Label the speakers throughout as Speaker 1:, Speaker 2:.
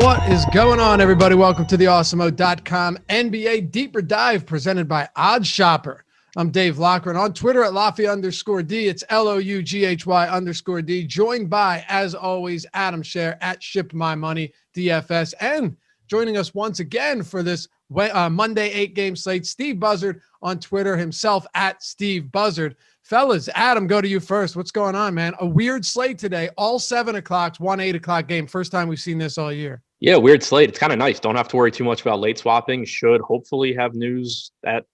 Speaker 1: What is going on, everybody? Welcome to the Awesemo.com NBA Deeper Dive presented by OddsShopper. I'm Dave Loughran on Twitter at Laffy_D. It's LOUGHY_D. Joined by, as always, Adam Scherer at Ship My Money DFS. And joining us once again for this Monday 8-game slate, Steve Buzzard on Twitter himself at Steve Buzzard. Fellas, Adam, go to you first. What's going on, man? A weird slate today. All 7 o'clocks, one 8 o'clock game. First time we've seen this all year.
Speaker 2: Yeah, weird slate. It's kind of nice. Don't have to worry too much about late swapping. Should hopefully have news at,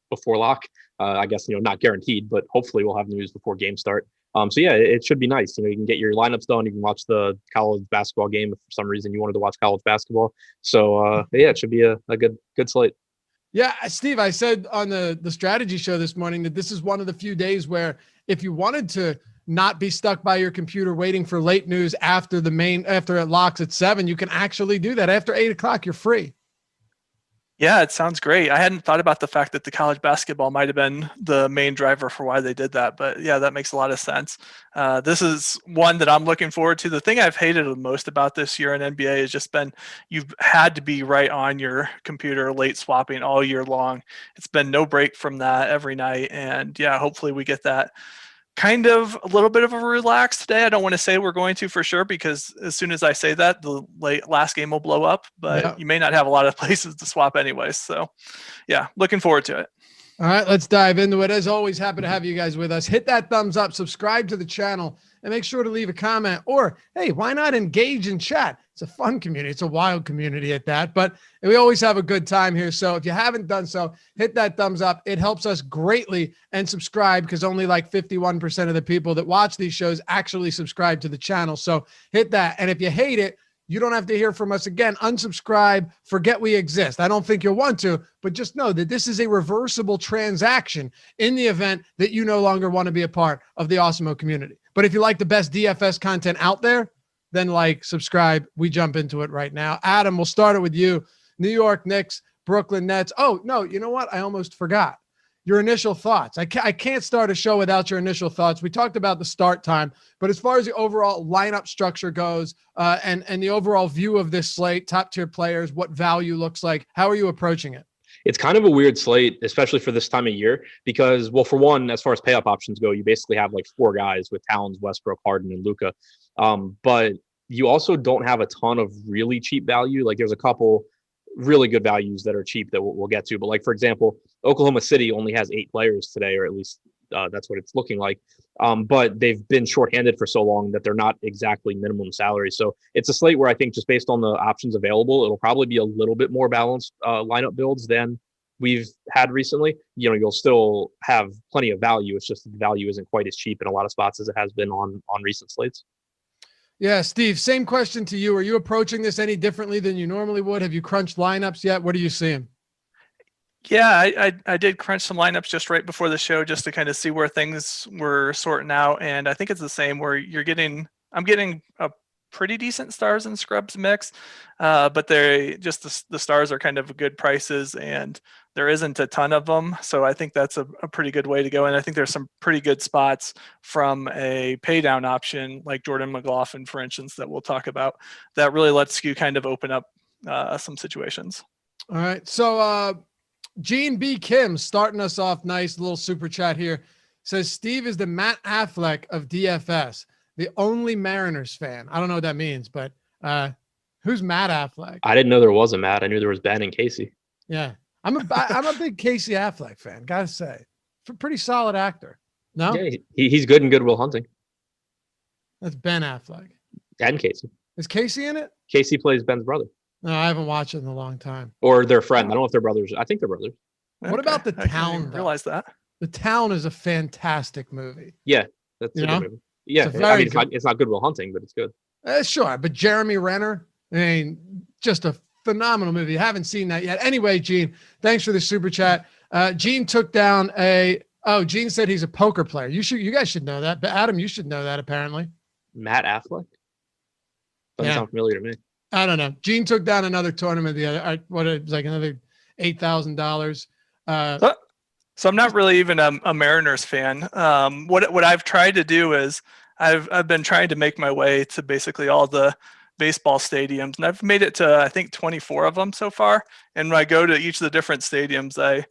Speaker 2: before lock. I guess, not guaranteed, but hopefully we'll have news before game start. So yeah, it should be nice. You can get your lineups done. You can watch the college basketball game if for some reason you wanted to watch college basketball. So yeah, it should be a good slate.
Speaker 1: Yeah, Steve, I said on the strategy show this morning that this is one of the few days where if you wanted to not be stuck by your computer waiting for late news after it locks at 7, you can actually do that. After 8 o'clock, you're free.
Speaker 3: Yeah, it sounds great. I hadn't thought about the fact that the college basketball might have been the main driver for why they did that, but yeah, that makes a lot of sense. This is one that I'm looking forward to. The thing I've hated the most about this year in NBA has just been you've had to be right on your computer late swapping all year long. It's been no break from that every night, and yeah, hopefully we get that kind of a little bit of a relax today. I don't want to say we're going to for sure, because as soon as I say that, the last game will blow up, but You may not have a lot of places to swap anyways. So yeah, looking forward to it.
Speaker 1: All right, let's dive into it. As always, happy to have you guys with us. Hit that thumbs up, subscribe to the channel, and make sure to leave a comment. Or, hey, why not engage in chat? It's a fun community. It's a wild community at that, but we always have a good time here. So if you haven't done so, hit that thumbs up. It helps us greatly, and subscribe, because only like 51% of the people that watch these shows actually subscribe to the channel. So hit that. And if you hate it, you don't have to hear from us again. Unsubscribe, forget we exist. I don't think you'll want to, but just know that this is a reversible transaction in the event that you no longer want to be a part of the Awesemo community. But if you like the best DFS content out there, then subscribe. We jump into it right now. Adam, we'll start it with you. New York Knicks, Brooklyn Nets. Oh, no, you know what? I almost forgot. Your initial thoughts. I can't start a show without your initial thoughts. We talked about the start time, but as far as the overall lineup structure goes, and the overall view of this slate, top tier players, what value looks like, how are you approaching it?
Speaker 2: It's kind of a weird slate, especially for this time of year, because, well, for one, as far as pay-up options go, you basically have 4 guys with Towns, Westbrook, Harden, and Luka. But you also don't have a ton of really cheap value. There's a couple really good values that are cheap that we'll get to. But for example, Oklahoma City only has 8 players today, or at least that's what it's looking like. But they've been shorthanded for so long that they're not exactly minimum salary. So it's a slate where I think just based on the options available, it'll probably be a little bit more balanced lineup builds than we've had recently. You'll still have plenty of value. It's just the value isn't quite as cheap in a lot of spots as it has been on recent slates.
Speaker 1: Yeah, Steve, same question to you. Are you approaching this any differently than you normally would? Have you crunched lineups yet? What are you seeing?
Speaker 3: Yeah, I did crunch some lineups just right before the show just to kind of see where things were sorting out. And I think it's the same where I'm getting a pretty decent stars and scrubs mix, but the stars are kind of good prices and there isn't a ton of them. So I think that's a pretty good way to go. And I think there's some pretty good spots from a pay down option like Jordan McLaughlin, for instance, that we'll talk about, that really lets you kind of open up some situations.
Speaker 1: All right. So Gene B. Kim starting us off nice, little super chat here, says Steve is the Matt Affleck of DFS, the only Mariners fan. I don't know what that means, but who's Matt Affleck?
Speaker 2: I didn't know there was a Matt. I knew there was Ben and Casey.
Speaker 1: Yeah. I'm a big Casey Affleck fan, gotta say. Pretty solid actor. No?
Speaker 2: Yeah, he's good in Good Will Hunting.
Speaker 1: That's Ben Affleck.
Speaker 2: And Casey.
Speaker 1: Is Casey in it?
Speaker 2: Casey plays Ben's brother.
Speaker 1: No, I haven't watched it in a long time.
Speaker 2: Or their friend. I don't know if they're brothers. I think they're brothers.
Speaker 1: What about The Town?
Speaker 3: I didn't realize that.
Speaker 1: The Town is a fantastic movie.
Speaker 2: Yeah, that's a good movie. Yeah, it's not Good Will Hunting, but it's good.
Speaker 1: Sure, but Jeremy Renner, just a phenomenal movie. You haven't seen that yet. Anyway, Gene, thanks for the super chat. Gene took down Gene said he's a poker player. You guys should know that. But Adam, you should know that apparently.
Speaker 2: Matt Affleck? Doesn't sound familiar to me.
Speaker 1: I don't know. Gene took down another tournament the other, it was like another $8,000.
Speaker 3: So I'm not really even a Mariners fan. What I've tried to do is I've been trying to make my way to basically all the baseball stadiums, and I've made it to, I think, 24 of them so far. And when I go to each of the different stadiums, I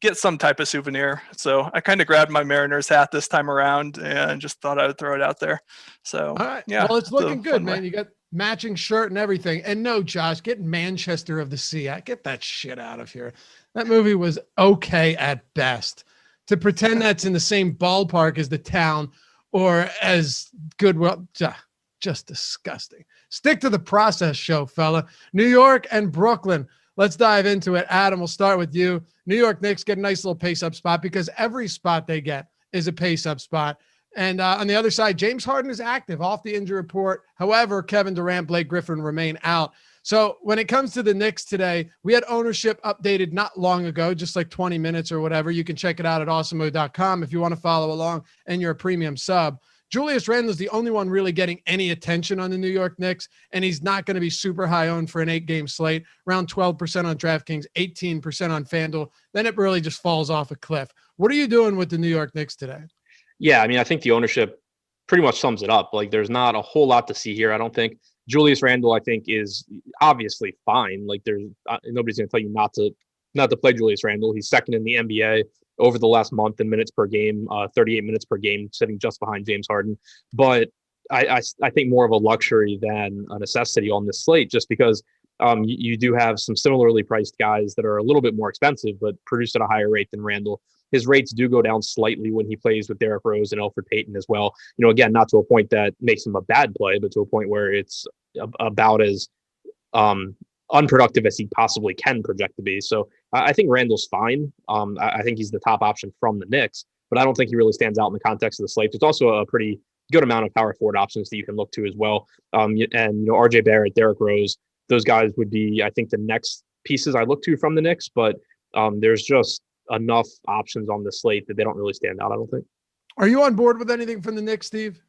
Speaker 3: get some type of souvenir. So I kind of grabbed my Mariners hat this time around and just thought I would throw it out there. So,
Speaker 1: all right.
Speaker 3: Yeah.
Speaker 1: Well, it's looking good, man.
Speaker 3: Way.
Speaker 1: You got matching shirt and everything. And no, Josh, get Manchester of the Sea. Get that shit out of here. That movie was okay at best. To pretend that's in the same ballpark as The Town or as Goodwill, just disgusting. Stick to the process, show fella. New York and Brooklyn. Let's dive into it. Adam, we'll start with you. New York Knicks get a nice little pace-up spot because every spot they get is a pace-up spot. And on the other side, James Harden is active off the injury report. However, Kevin Durant, Blake Griffin remain out. So when it comes to the Knicks today, we had ownership updated not long ago, just like 20 minutes or whatever. You can check it out at awesemo.com if you want to follow along and you're a premium sub. Julius Randle is the only one really getting any attention on the New York Knicks, and he's not going to be super high owned for an 8-game slate, around 12% on DraftKings, 18% on FanDuel. Then it really just falls off a cliff. What are you doing with the New York Knicks today?
Speaker 2: Yeah, I mean, I think the ownership pretty much sums it up. Like, there's not a whole lot to see here. I don't think Julius Randle, I think, is obviously fine. Like, there's nobody's going to tell you not to play Julius Randle. He's second in the NBA over the last month in minutes per game, 38 minutes per game, sitting just behind James Harden. But I think more of a luxury than a necessity on this slate, just because you do have some similarly priced guys that are a little bit more expensive, but produce at a higher rate than Randle. His rates do go down slightly when he plays with Derrick Rose and Elfrid Payton as well. You know, again, not to a point that makes him a bad play, but to a point where it's about as unproductive as he possibly can project to be. So I think Randall's fine. I think he's the top option from the Knicks, but I don't think he really stands out in the context of the slate. There's also a pretty good amount of power forward options that you can look to as well. And, you know, RJ Barrett, Derrick Rose, those guys would be, I think, the next pieces I look to from the Knicks, but there's just enough options on the slate that they don't really stand out, I don't think.
Speaker 1: Are you on board with anything from the Knicks, Steve?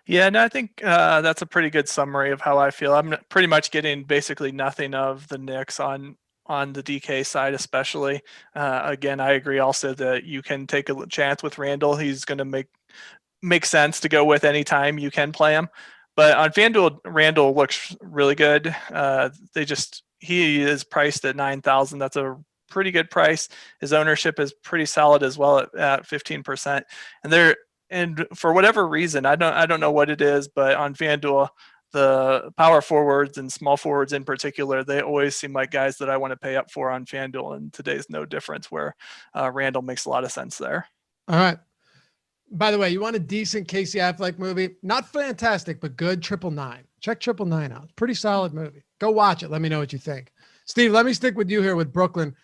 Speaker 3: Yeah, no, I think that's a pretty good summary of how I feel. I'm pretty much getting basically nothing of the Knicks on the DK side, especially. Again, I agree also that you can take a chance with Randle. He's going to make sense to go with anytime you can play him. But on FanDuel, Randle looks really good. He is priced at $9,000. That's a pretty good price. His ownership is pretty solid as well at 15%. And for whatever reason, I don't know what it is, but on FanDuel, the power forwards and small forwards in particular, they always seem like guys that I want to pay up for on FanDuel. And today's no difference, where Randle makes a lot of sense there.
Speaker 1: All right. By the way, you want a decent Casey Affleck movie? Not fantastic, but good. 999. Check 999 out. Pretty solid movie. Go watch it. Let me know what you think. Steve, let me stick with you here with Brooklyn.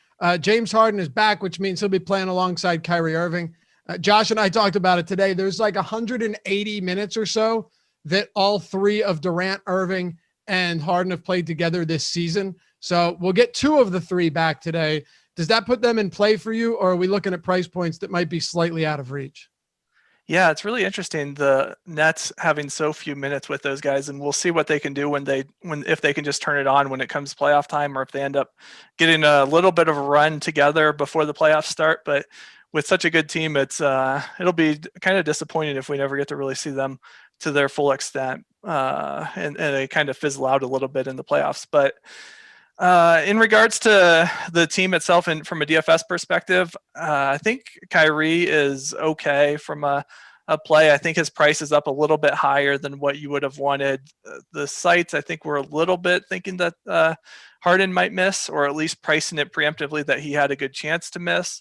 Speaker 1: James Harden is back, which means he'll be playing alongside Kyrie Irving. Josh and I talked about it today. There's like 180 minutes or so that all three of Durant, Irving, and Harden have played together this season. So we'll get two of the three back today. Does that put them in play for you, or are we looking at price points that might be slightly out of reach?
Speaker 3: Yeah, it's really interesting, the Nets having so few minutes with those guys, and we'll see what they can do if they can just turn it on when it comes playoff time, or if they end up getting a little bit of a run together before the playoffs start. But with such a good team, it'll be kind of disappointing if we never get to really see them to their full extent, and they kind of fizzle out a little bit in the playoffs. But in regards to the team itself and from a DFS perspective, I think Kyrie is okay from a play. I think his price is up a little bit higher than what you would have wanted. The sites, I think, were a little bit thinking that Harden might miss, or at least pricing it preemptively that he had a good chance to miss.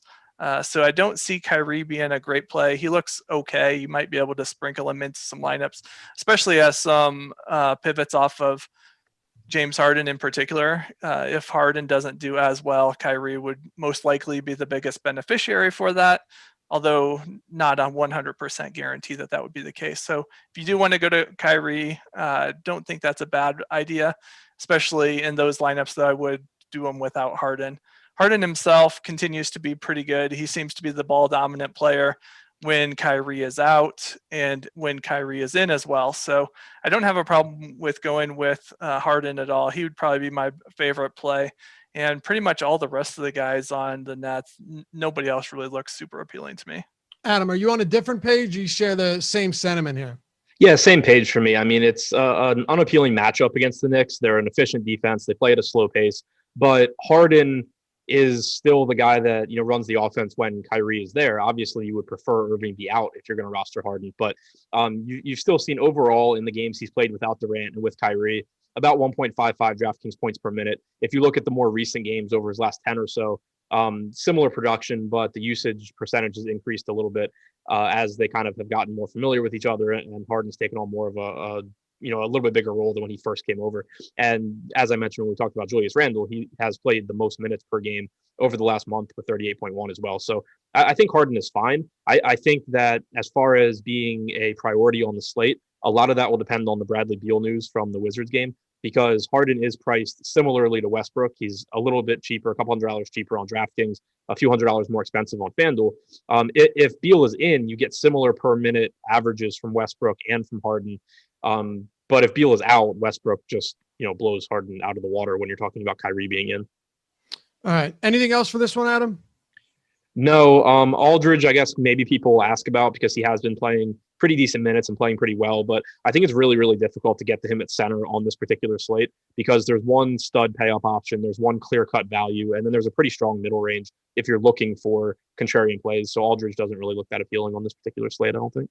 Speaker 3: So I don't see Kyrie being a great play. He looks okay. You might be able to sprinkle him into some lineups, especially as some pivots off of James Harden in particular. If Harden doesn't do as well, Kyrie would most likely be the biggest beneficiary for that, although not a 100% guarantee that would be the case. So if you do want to go to Kyrie, don't think that's a bad idea, especially in those lineups that I would do him without Harden. Harden himself continues to be pretty good. He seems to be the ball dominant player when Kyrie is out and when Kyrie is in as well. So I don't have a problem with going with Harden at all. He would probably be my favorite play. And pretty much all the rest of the guys on the Nets, nobody else really looks super appealing to me.
Speaker 1: Adam, are you on a different page? Or you share the same sentiment here?
Speaker 2: Yeah, same page for me. I mean, it's an unappealing matchup against the Knicks. They're an efficient defense. They play at a slow pace, but Harden is still the guy that runs the offense when Kyrie is there. Obviously, you would prefer Irving be out if you're going to roster Harden, but you've still seen overall in the games he's played without Durant and with Kyrie about 1.55 DraftKings points per minute. If you look at the more recent games over his last 10 or so, similar production, but the usage percentage has increased a little bit as they kind of have gotten more familiar with each other, and Harden's taken on more of a little bit bigger role than when he first came over. And as I mentioned, when we talked about Julius Randle, he has played the most minutes per game over the last month with 38.1 as well. So I think Harden is fine. I think that as far as being a priority on the slate, a lot of that will depend on the Bradley Beal news from the Wizards game, because Harden is priced similarly to Westbrook. He's a little bit cheaper, a couple $100 cheaper on DraftKings, a few $100 more expensive on FanDuel. If Beal is in, you get similar per minute averages from Westbrook and from Harden. But if Beal is out, Westbrook just blows Harden out of the water when you're talking about Kyrie being in.
Speaker 1: All right. Anything else for this one, Adam?
Speaker 2: No. Aldridge, I guess maybe people will ask about, because he has been playing pretty decent minutes and playing pretty well, but I think it's really, really difficult to get to him at center on this particular slate, because there's one stud pay-up option, there's one clear-cut value, and then there's a pretty strong middle range if you're looking for contrarian plays. So Aldridge doesn't really look that appealing on this particular slate, I don't think.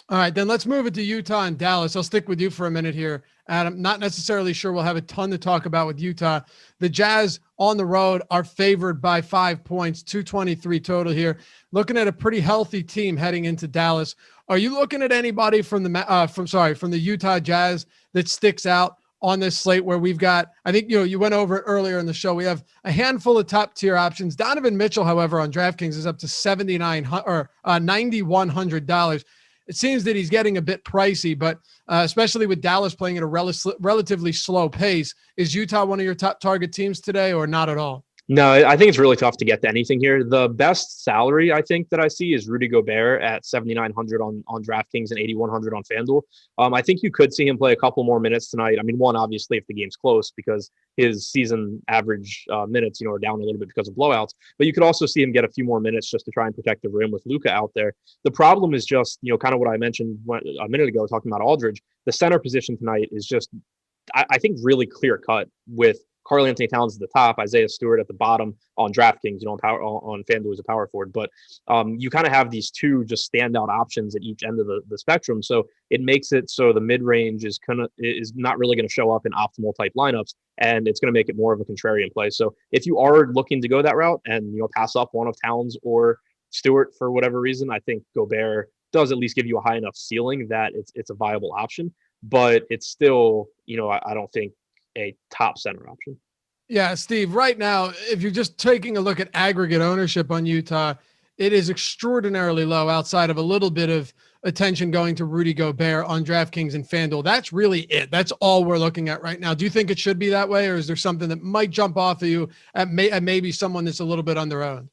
Speaker 1: All right, then let's move it to Utah and Dallas. I'll stick with you for a minute here, Adam. Not necessarily sure we'll have a ton to talk about with Utah. The Jazz on the road are favored by 5 points, 223 total here. Looking at a pretty healthy team heading into Dallas. Are you looking at anybody from the Utah Jazz that sticks out on this slate, where we've got, I think, you went over it earlier in the show. We have a handful of top tier options. Donovan Mitchell, however, on DraftKings is up to $9,100. It seems that he's getting a bit pricey, but especially with Dallas playing at a relatively slow pace, is Utah one of your top target teams today, or not at all?
Speaker 2: No, I think it's really tough to get to anything here. The best salary I think that I see is Rudy Gobert at 7,900 on DraftKings and 8,100 on FanDuel. I think you could see him play a couple more minutes tonight. I mean, one, obviously, if the game's close, because his season average minutes, are down a little bit because of blowouts. But you could also see him get a few more minutes just to try and protect the rim with Luka out there. The problem is just, kind of what I mentioned a minute ago, talking about Aldridge. The center position tonight is just, I think, really clear cut with Karl Anthony Towns at the top, Isaiah Stewart at the bottom on DraftKings, on FanDuel as a power forward. But you kind of have these two just standout options at each end of the spectrum. So it makes it so the mid-range is not really going to show up in optimal type lineups, and it's going to make it more of a contrarian play. So if you are looking to go that route and pass up one of Towns or Stewart for whatever reason, I think Gobert does at least give you a high enough ceiling that it's a viable option. But it's still, I don't think a top center option.
Speaker 1: Yeah, Steve, right now, if you're just taking a look at aggregate ownership on Utah, it is extraordinarily low outside of a little bit of attention going to Rudy Gobert on DraftKings and FanDuel. That's really it. That's all we're looking at right now. Do you think it should be that way, or is there something that might jump off of you at maybe someone that's a little bit on their own?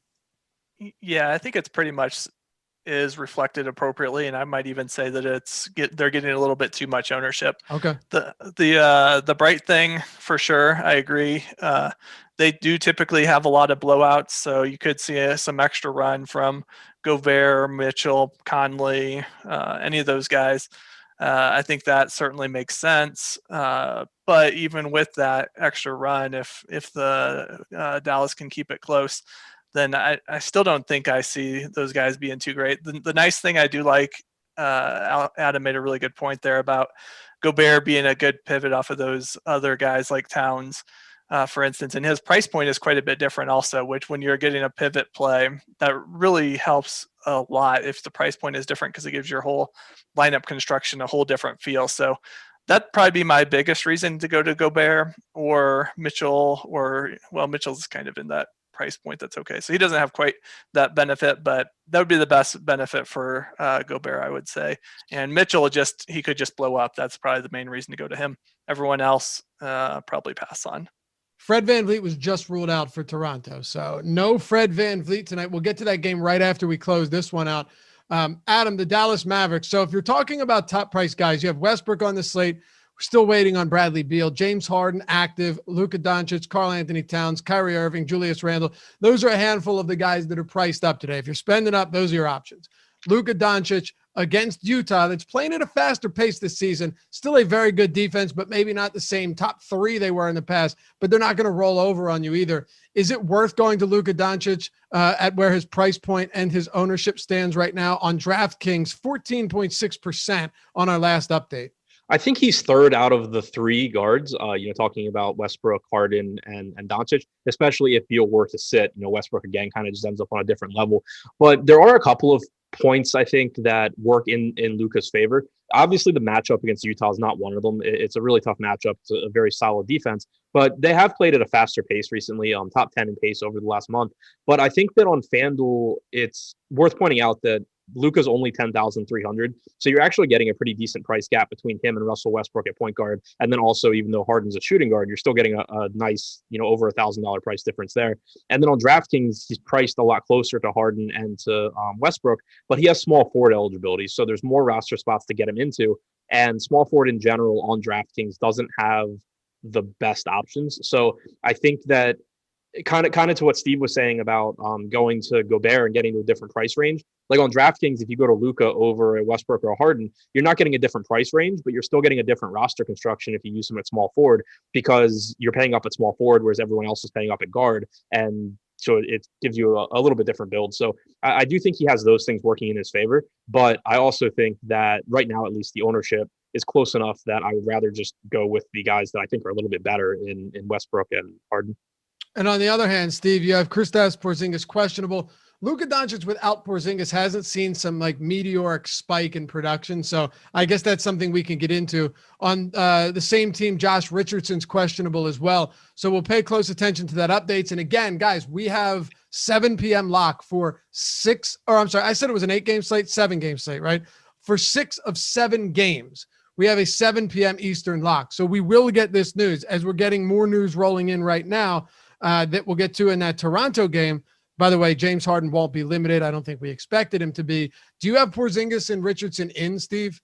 Speaker 3: Yeah, I think it's pretty much is reflected appropriately, and I might even say that they're getting a little bit too much ownership.
Speaker 1: Okay.
Speaker 3: The bright thing for sure, I agree. They do typically have a lot of blowouts, so you could see some extra run from Gobert, Mitchell, Conley, any of those guys. I think that certainly makes sense. But even with that extra run, if the Dallas can keep it close, then I still don't think I see those guys being too great. The nice thing I do like, Adam made a really good point there about Gobert being a good pivot off of those other guys like Towns, for instance. And his price point is quite a bit different also, which when you're getting a pivot play, that really helps a lot if the price point is different, because it gives your whole lineup construction a whole different feel. So that'd probably be my biggest reason to go to Gobert or Mitchell, Mitchell's kind of in that price point that's okay, so he doesn't have quite that benefit, but that would be the best benefit for Gobert, I would say. And Mitchell, he could just blow up. That's probably the main reason to go to him. Everyone else probably pass on.
Speaker 1: Fred VanVleet was just ruled out for Toronto, so no Fred VanVleet tonight. We'll get to that game right after we close this one out. Adam, the Dallas Mavericks. So if you're talking about top price guys, you have Westbrook on the slate. We're still waiting on Bradley Beal, James Harden active, Luka Doncic, Karl Anthony Towns, Kyrie Irving, Julius Randle. Those are a handful of the guys that are priced up today. If you're spending up, those are your options. Luka Doncic against Utah that's playing at a faster pace this season. Still a very good defense, but maybe not the same top three they were in the past, but they're not going to roll over on you either. Is it worth going to Luka Doncic at where his price point and his ownership stands right now on DraftKings, 14.6% on our last update?
Speaker 2: I think he's third out of the three guards, talking about Westbrook, Harden, and Doncic, especially if Beal were to sit. Westbrook, again, kind of just ends up on a different level. But there are a couple of points, I think, that work in Luka's favor. Obviously, the matchup against Utah is not one of them. It's a really tough matchup. It's a very solid defense. But they have played at a faster pace recently, top 10 in pace over the last month. But I think that on FanDuel, it's worth pointing out that Luka's only 10,300. So you're actually getting a pretty decent price gap between him and Russell Westbrook at point guard. And then also, even though Harden's a shooting guard, you're still getting a nice, over $1,000 price difference there. And then on DraftKings, he's priced a lot closer to Harden and to Westbrook, but he has small forward eligibility. So there's more roster spots to get him into. And small forward in general on DraftKings doesn't have the best options. So I think that kind of to what Steve was saying about going to Gobert and getting to a different price range. Like on DraftKings, if you go to Luka over a Westbrook or a Harden, you're not getting a different price range, but you're still getting a different roster construction if you use him at small forward, because you're paying up at small forward, whereas everyone else is paying up at guard. And so it gives you a little bit different build. So I do think he has those things working in his favor. But I also think that right now, at least the ownership is close enough that I would rather just go with the guys that I think are a little bit better in Westbrook and Harden.
Speaker 1: And on the other hand, Steve, you have Kristaps Porzingis questionable. Luka Doncic without Porzingis hasn't seen some meteoric spike in production. So I guess that's something we can get into. On the same team, Josh Richardson's questionable as well. So we'll pay close attention to that updates. And again, guys, we have 7 p.m. lock for I said it was an 8-game slate, 7-game slate, right? For 6 of 7 games. We have a 7 p.m. Eastern lock. So we will get this news as we're getting more news rolling in right now. That we'll get to in that Toronto game. By the way, James Harden won't be limited. I don't think we expected him to be. Do you have Porzingis and Richardson in, Steve?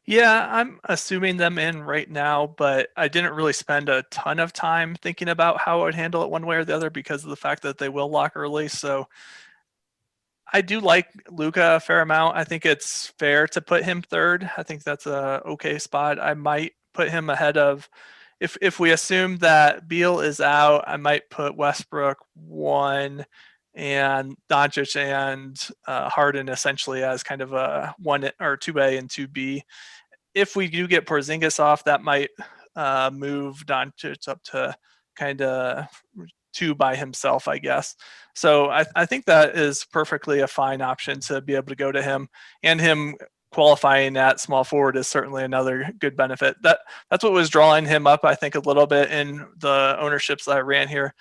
Speaker 3: Yeah, I'm assuming them in right now, but I didn't really spend a ton of time thinking about how I would handle it one way or the other because of the fact that they will lock early. So I do like Luka a fair amount. I think it's fair to put him third. I think that's a okay spot. I might put him ahead of, if we assume that Beal is out, I might put Westbrook 1 and Doncic and Harden essentially as kind of a 1 or 2A and 2B. If we do get Porzingis off, that might move Doncic up to kind of 2 by himself, I guess. So I think that is perfectly a fine option to be able to go to him, and him qualifying at small forward is certainly another good benefit. That's what was drawing him up, I think, a little bit in the ownerships that I ran here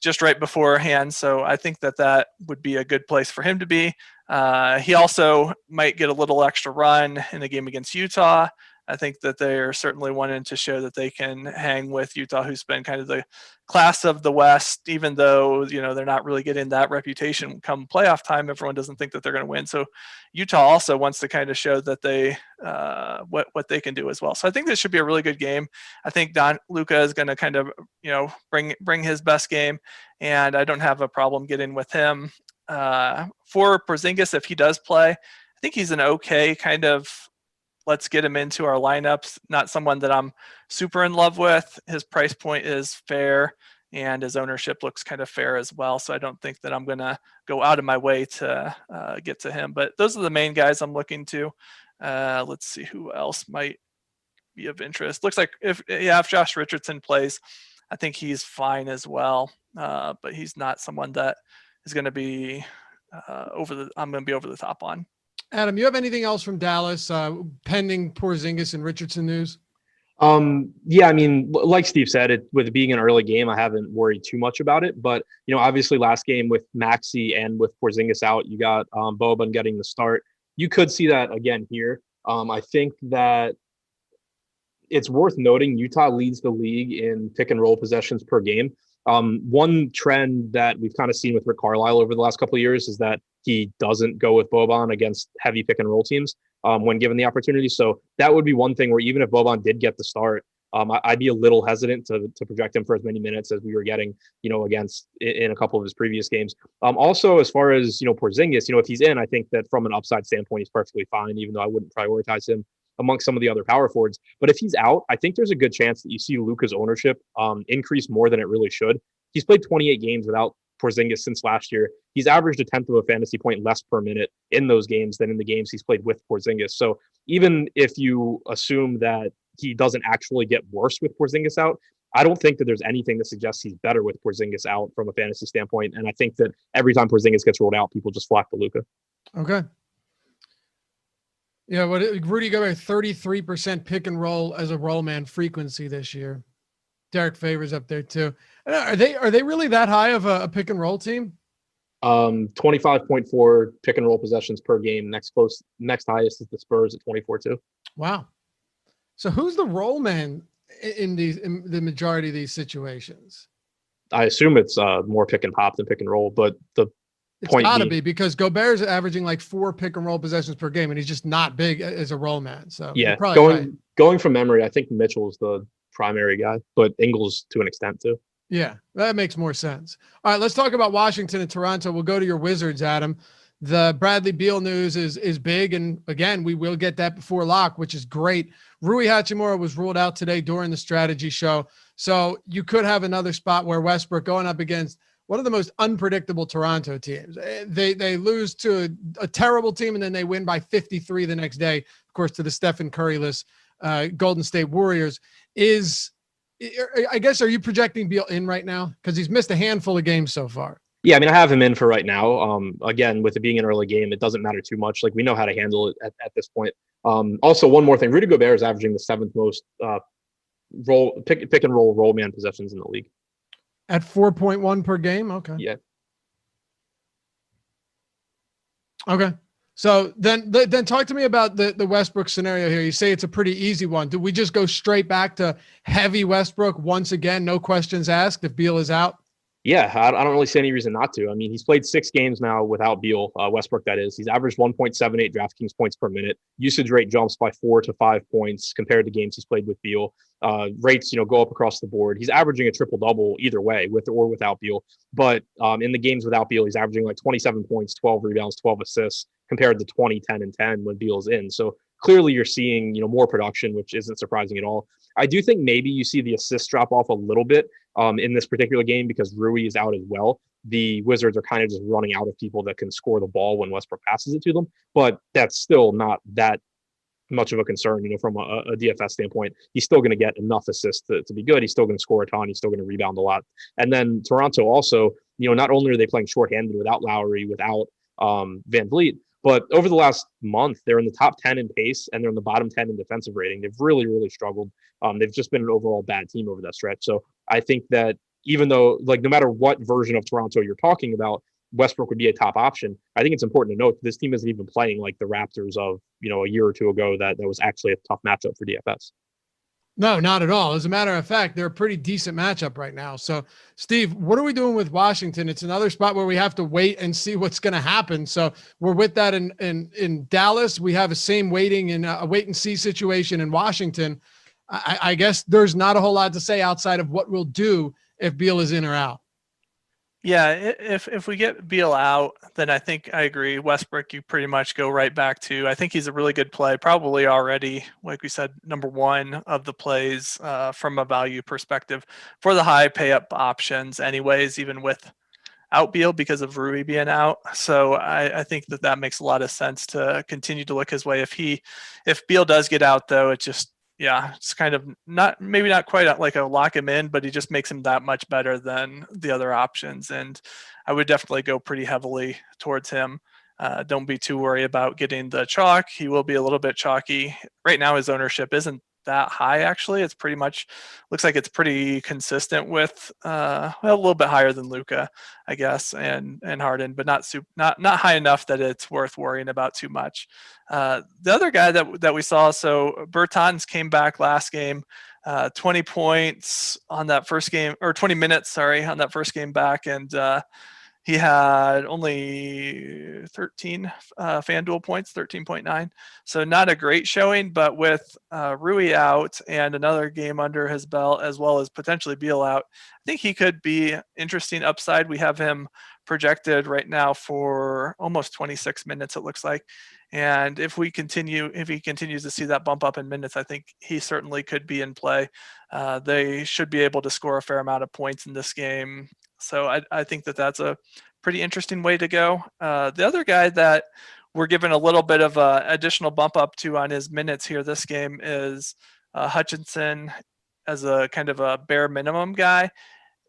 Speaker 3: just right beforehand. So I think that would be a good place for him to be. He also might get a little extra run in the game against Utah. I think that they're certainly wanting to show that they can hang with Utah, who's been kind of the class of the West, even though, they're not really getting that reputation come playoff time. Everyone doesn't think that they're going to win. So Utah also wants to kind of show that they, what they can do as well. So I think this should be a really good game. I think Luka is going to kind of, bring his best game, and I don't have a problem getting with him. For Porzingis, if he does play, I think he's an okay kind of, let's get him into our lineups. Not someone that I'm super in love with. His price point is fair, and his ownership looks kind of fair as well. So I don't think that I'm going to go out of my way to get to him. But those are the main guys I'm looking to. Let's see who else might be of interest. Looks like if Josh Richardson plays, I think he's fine as well. But he's not someone that is going to be I'm going to be over the top on.
Speaker 1: Adam, you have anything else from Dallas pending Porzingis and Richardson news?
Speaker 2: Yeah, I mean, like Steve said, with it being an early game, I haven't worried too much about it. But, obviously last game with Maxey and with Porzingis out, you got Boban getting the start. You could see that again here. I think that it's worth noting Utah leads the league in pick and roll possessions per game. One trend that we've kind of seen with Rick Carlisle over the last couple of years is that he doesn't go with Boban against heavy pick and roll teams when given the opportunity. So that would be one thing where even if Boban did get the start, I'd be a little hesitant to project him for as many minutes as we were getting, against in a couple of his previous games. Also, as far as, Porzingis, if he's in, I think that from an upside standpoint, he's perfectly fine, even though I wouldn't prioritize him amongst some of the other power forwards. But if he's out, I think there's a good chance that you see Luka's ownership increase more than it really should. He's played 28 games without Porzingis since last year. He's averaged a tenth of a fantasy point less per minute in those games than in the games he's played with Porzingis. So even if you assume that he doesn't actually get worse with Porzingis out, I don't think that there's anything that suggests he's better with Porzingis out from a fantasy standpoint. And I think that every time Porzingis gets rolled out, people just flock to Luka.
Speaker 1: Okay. Yeah, Rudy Gobert, 33% pick and roll as a roll man frequency this year. Derek Favors up there too. Are they really that high of a pick and roll team?
Speaker 2: 25.4 pick and roll possessions per game. Next highest is the Spurs at 24.2.
Speaker 1: Wow. So who's the roll man in the majority of these situations?
Speaker 2: I assume it's more pick and pop than pick and roll, but
Speaker 1: it's got to be because Gobert's averaging like 4 pick and roll possessions per game, and he's just not big as a roll man. So
Speaker 2: yeah,
Speaker 1: probably
Speaker 2: going from memory, I think Mitchell's the primary guy, but Ingles to an extent too.
Speaker 1: Yeah, that makes more sense. All right, let's talk about Washington and Toronto. We'll go to your Wizards, Adam. The Bradley Beal news is big, and again, we will get that before lock, which is great. Rui Hachimura was ruled out today during the strategy show, so you could have another spot where Westbrook going up against one of the most unpredictable Toronto teams. They lose to a terrible team, and then they win by 53 the next day, of course, to the Stephen Curry-less Golden State Warriors. I guess, are you projecting Beal in right now? Because he's missed a handful of games so far.
Speaker 2: Yeah, I mean, I have him in for right now. Again, with it being an early game, it doesn't matter too much. Like, we know how to handle it at this point. Also, one more thing. Rudy Gobert is averaging the 7th most pick and roll man possessions in the league.
Speaker 1: At 4.1 per game? Okay.
Speaker 2: Yeah.
Speaker 1: Okay. So then talk to me about the Westbrook scenario here. You say it's a pretty easy one. Do we just go straight back to heavy Westbrook once again? No questions asked if Beal is out?
Speaker 2: Yeah, I don't really see any reason not to. I mean, he's played 6 games now without Beal, Westbrook, that is. He's averaged 1.78 DraftKings points per minute. Usage rate jumps by 4 to 5 points compared to games he's played with Beal. Rates, go up across the board. He's averaging a triple-double either way, with or without Beal. But in the games without Beal, he's averaging like 27 points, 12 rebounds, 12 assists, compared to 20, 10, and 10 when Beal's in. So clearly you're seeing, more production, which isn't surprising at all. I do think maybe you see the assists drop off a little bit in this particular game because Rui is out as well. The Wizards are kind of just running out of people that can score the ball when Westbrook passes it to them, but that's still not that much of a concern, from a DFS standpoint. He's still going to get enough assists to be good. He's still going to score a ton. He's still going to rebound a lot. And then Toronto also, not only are they playing shorthanded without Lowry, without Van Vliet, but over the last month, they're in the top 10 in pace and they're in the bottom 10 in defensive rating. They've really, really struggled. They've just been an overall bad team over that stretch. So I think that even though, no matter what version of Toronto you're talking about, Westbrook would be a top option. I think it's important to note this team isn't even playing like the Raptors of, a year or two ago that was actually a tough matchup for DFS.
Speaker 1: No, not at all. As a matter of fact, they're a pretty decent matchup right now. So, Steve, what are we doing with Washington? It's another spot where we have to wait and see what's going to happen. So we're with that in Dallas. We have a same waiting in a wait and see situation in Washington. I guess there's not a whole lot to say outside of what we'll do if Beal is in or out.
Speaker 3: Yeah, if we get Beal out, then I think I agree. Westbrook, you pretty much go right back to. I think he's a really good play, probably already, like we said, number one of the plays from a value perspective for the high pay up options, anyways, even without Beal because of Rui being out. So I think that makes a lot of sense to continue to look his way. If Beal does get out, though, it's kind of maybe not quite like a lock him in, but he just makes him that much better than the other options. And I would definitely go pretty heavily towards him. Don't be too worried about getting the chalk. He will be a little bit chalky. Right now, his ownership isn't that high, actually. It's pretty much looks like it's pretty consistent with a little bit higher than Luka, I guess, and Harden, but not high enough that it's worth worrying about too much. The other guy that we saw, so Bertans came back last game, 20 points on that first game, or 20 minutes, sorry, on that first game back, and He had only 13 FanDuel points, 13.9. So not a great showing, but with Rui out and another game under his belt, as well as potentially Beal out, I think he could be interesting upside. We have him projected right now for almost 26 minutes, it looks like. And if he continues to see that bump up in minutes, I think he certainly could be in play. They should be able to score a fair amount of points in this game. So I think that's a pretty interesting way to go. The other guy that we're given a little bit of a additional bump up to on his minutes here this game is Hutchinson as a kind of a bare minimum guy.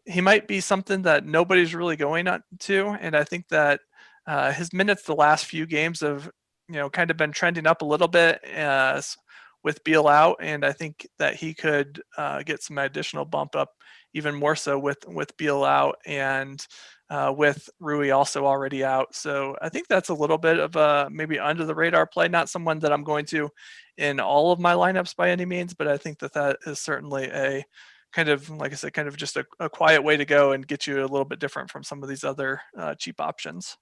Speaker 3: He might be something that nobody's really going on to, and I think that his minutes the last few games have kind of been trending up a little bit with Beal out, and I think that he could get some additional bump up even more so with Beal out and with Rui also already out. So I think that's a little bit of a maybe under the radar play, not someone that I'm going to in all of my lineups by any means, but I think that is certainly a kind of, like I said, kind of just a quiet way to go and get you a little bit different from some of these other cheap options.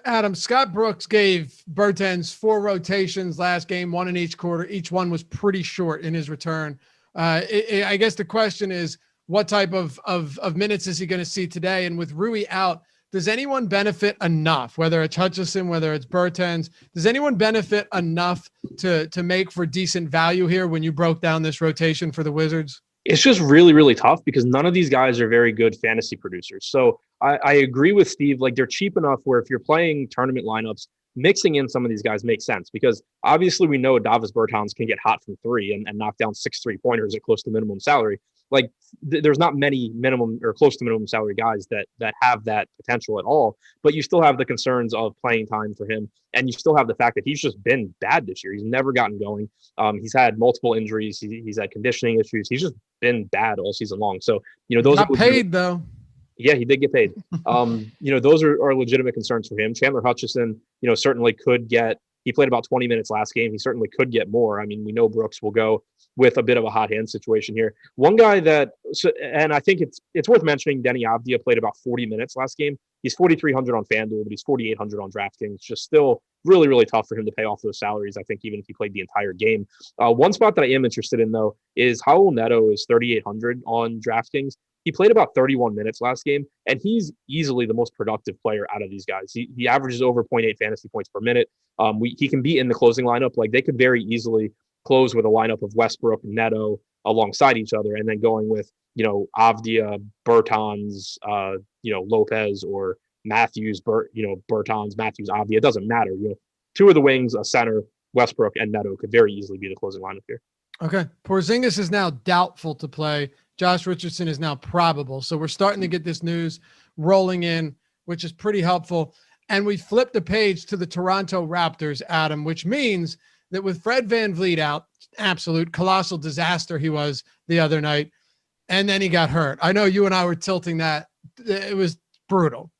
Speaker 1: Adam, Scott Brooks gave Bertans 4 rotations last game, 1 in each quarter. Each one was pretty short in his return. I guess the question is, what type of minutes is he going to see today? And with Rui out, does anyone benefit enough, whether it's Hutchison, whether it's Bertans, does anyone benefit enough to make for decent value here when you broke down this rotation for the Wizards?
Speaker 2: It's just really, really tough because none of these guys are very good fantasy producers. So I agree with Steve. Like, they're cheap enough where if you're playing tournament lineups, mixing in some of these guys makes sense because obviously we know Davis Bertans can get hot from 3 and knock down 6 3-pointers at close to minimum salary. Like there's not many minimum or close to minimum salary guys that have that potential at all, but you still have the concerns of playing time for him. And you still have the fact that he's just been bad this year. He's never gotten going. He's had multiple injuries. He's had conditioning issues. He's just been bad all season long. So, those
Speaker 1: got paid though.
Speaker 2: Yeah, he did get paid. Those are legitimate concerns for him. Chandler Hutchison, certainly could get, he played about 20 minutes last game. He certainly could get more. I mean, we know Brooks will go with a bit of a hot hand situation here. One guy and I think it's worth mentioning, Denny Avdia played about 40 minutes last game. He's 4,300 on FanDuel, but he's 4,800 on DraftKings. Just still really, really tough for him to pay off those salaries, I think, even if he played the entire game. One spot that I am interested in, though, is Raul Neto is 3,800 on DraftKings. He played about 31 minutes last game, and he's easily the most productive player out of these guys. He averages over 0.8 fantasy points per minute. He can be in the closing lineup. Like, they could very easily close with a lineup of Westbrook and Neto alongside each other, and then going with, Avdia, Bertans, Lopez, or Matthews, Bertans, Matthews, Avdia. It doesn't matter. 2 of the wings, a center, Westbrook and Neto could very easily be the closing lineup here.
Speaker 1: Okay. Porzingis is now doubtful to play. Josh Richardson is now probable. So we're starting to get this news rolling in, which is pretty helpful. And we flipped the page to the Toronto Raptors, Adam, which means that with Fred VanVleet out, absolute colossal disaster he was the other night, and then he got hurt. I know you and I were tilting that. It was brutal.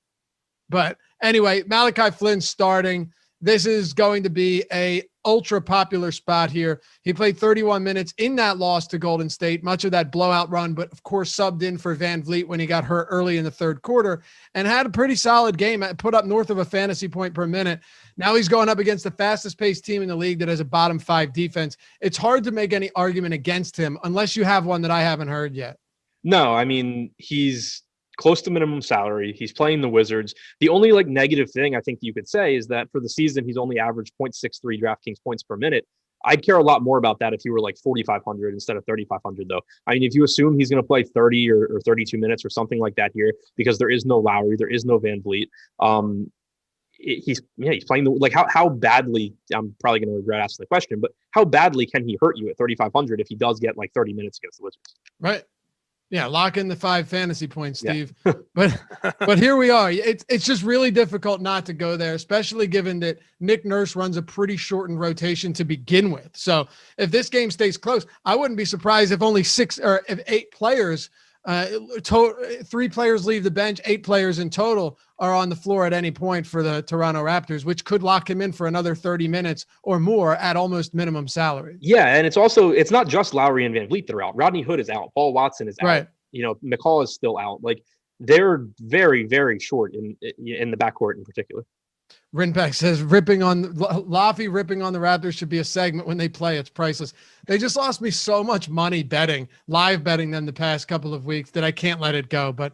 Speaker 1: But anyway, Malachi Flynn starting. This is going to be a ultra popular spot here. He played 31 minutes in that loss to Golden State, much of that blowout run, but of course subbed in for VanVleet when he got hurt early in the third quarter and had a pretty solid game, put up north of a fantasy point per minute. Now he's going up against the fastest paced team in the league that has a bottom 5 defense. It's hard to make any argument against him unless you have one that I haven't heard yet.
Speaker 2: No, I mean, he's close to minimum salary. He's playing the Wizards. The only negative thing I think you could say is that for the season, he's only averaged 0.63 DraftKings points per minute. I'd care a lot more about that if he were 4,500 instead of 3,500 though. I mean, if you assume he's going to play 30 or 32 minutes or something like that here, because there is no Lowry, there is no VanVleet. He's playing how badly, I'm probably going to regret asking the question, but how badly can he hurt you at 3,500 if he does get 30 minutes against the Wizards?
Speaker 1: Right. Yeah, lock in the 5 fantasy points, Steve.
Speaker 2: Yeah.
Speaker 1: but here we are. It's just really difficult not to go there, especially given that Nick Nurse runs a pretty shortened rotation to begin with. So if this game stays close, I wouldn't be surprised if only 6 or if 8 players, 3 players leave the bench, 8 players in total are on the floor at any point for the Toronto Raptors, which could lock him in for another 30 minutes or more at almost minimum salary.
Speaker 2: Yeah, and it's not just Lowry and VanVleet that are out. Rodney Hood is out. Paul Watson is out.
Speaker 1: Right.
Speaker 2: McCall is still out. they're very, very short in the backcourt in particular.
Speaker 1: Rinpack says Laffy ripping on the Raptors should be a segment when they play. It's priceless. They just lost me so much money live betting them the past couple of weeks that I can't let it go. But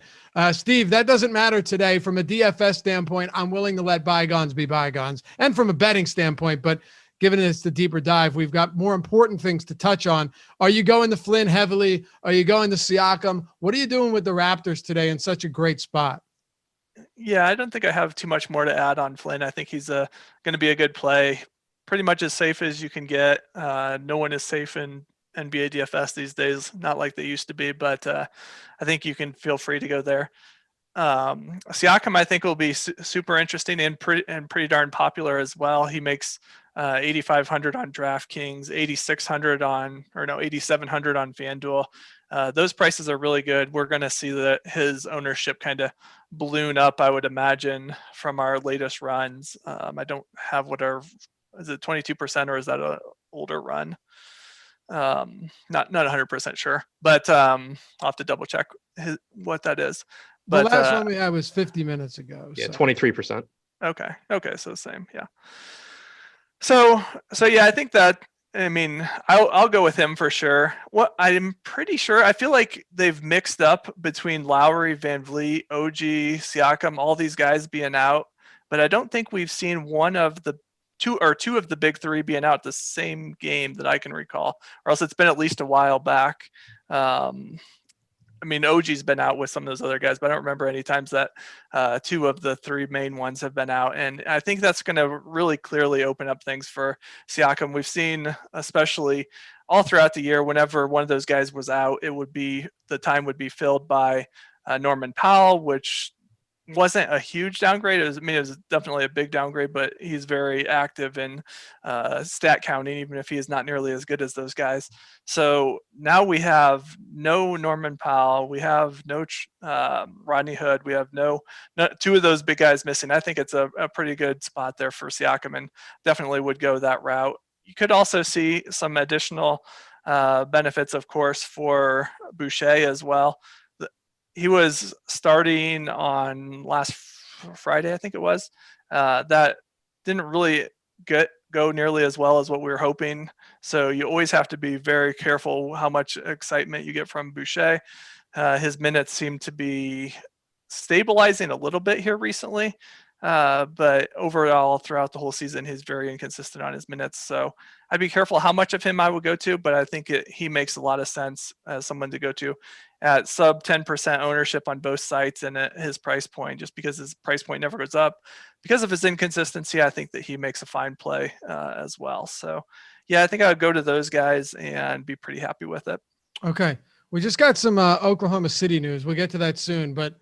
Speaker 1: Steve, that doesn't matter today. From a DFS standpoint, I'm willing to let bygones be bygones, and from a betting standpoint, but given it's the deeper dive, we've got more important things to touch on. Are you going to Flynn heavily? Are you going to Siakam? What are you doing with the Raptors today in such a great spot?
Speaker 3: Yeah, I don't think I have too much more to add on Flynn. I think he's going to be a good play. Pretty much as safe as you can get. No one is safe in NBA DFS these days, not like they used to be, but I think you can feel free to go there. Siakam, I think, will be super interesting and pretty darn popular as well. He makes 8,500 on DraftKings, 8,700 on FanDuel. Those prices are really good. We're going to see his ownership kind of balloon up, I would imagine, from our latest runs. I don't have is it 22% or is that an older run? Not 100% sure, but I'll have to double check what that is. But
Speaker 1: the last one we had was 50 minutes ago.
Speaker 2: Yeah, 23%.
Speaker 3: Okay, so the same, yeah. So yeah, I think that, I mean, I'll go with him for sure. What I'm pretty sure, I feel like they've mixed up between Lowry, Van Vliet, OG, Siakam, all these guys being out, but I don't think we've seen two of the big three being out the same game that I can recall, or else it's been at least a while back. I mean, OG's been out with some of those other guys, but I don't remember any times that two of the three main ones have been out. And I think that's going to really clearly open up things for Siakam. We've seen, especially all throughout the year, whenever one of those guys was out, the time would be filled by Norman Powell, which wasn't a huge downgrade. It was definitely a big downgrade, but he's very active in stat counting, even if he is not nearly as good as those guys. So now we have no Norman Powell. We have no Rodney Hood. We have no two of those big guys missing. I think it's a pretty good spot there for Siakam, and definitely would go that route. You could also see some additional benefits, of course, for Boucher as well. He was starting on last Friday, I think it was. That didn't really go nearly as well as what we were hoping. So you always have to be very careful how much excitement you get from Boucher. His minutes seem to be stabilizing a little bit here recently. But overall, throughout the whole season, he's very inconsistent on his minutes. So I'd be careful how much of him I would go to, but I think he makes a lot of sense as someone to go to at sub 10% ownership on both sites and at his price point, just because his price point never goes up. Because of his inconsistency, I think that he makes a fine play as well. So yeah, I think I would go to those guys and be pretty happy with it.
Speaker 1: Okay. We just got some Oklahoma City news. We'll get to that soon, but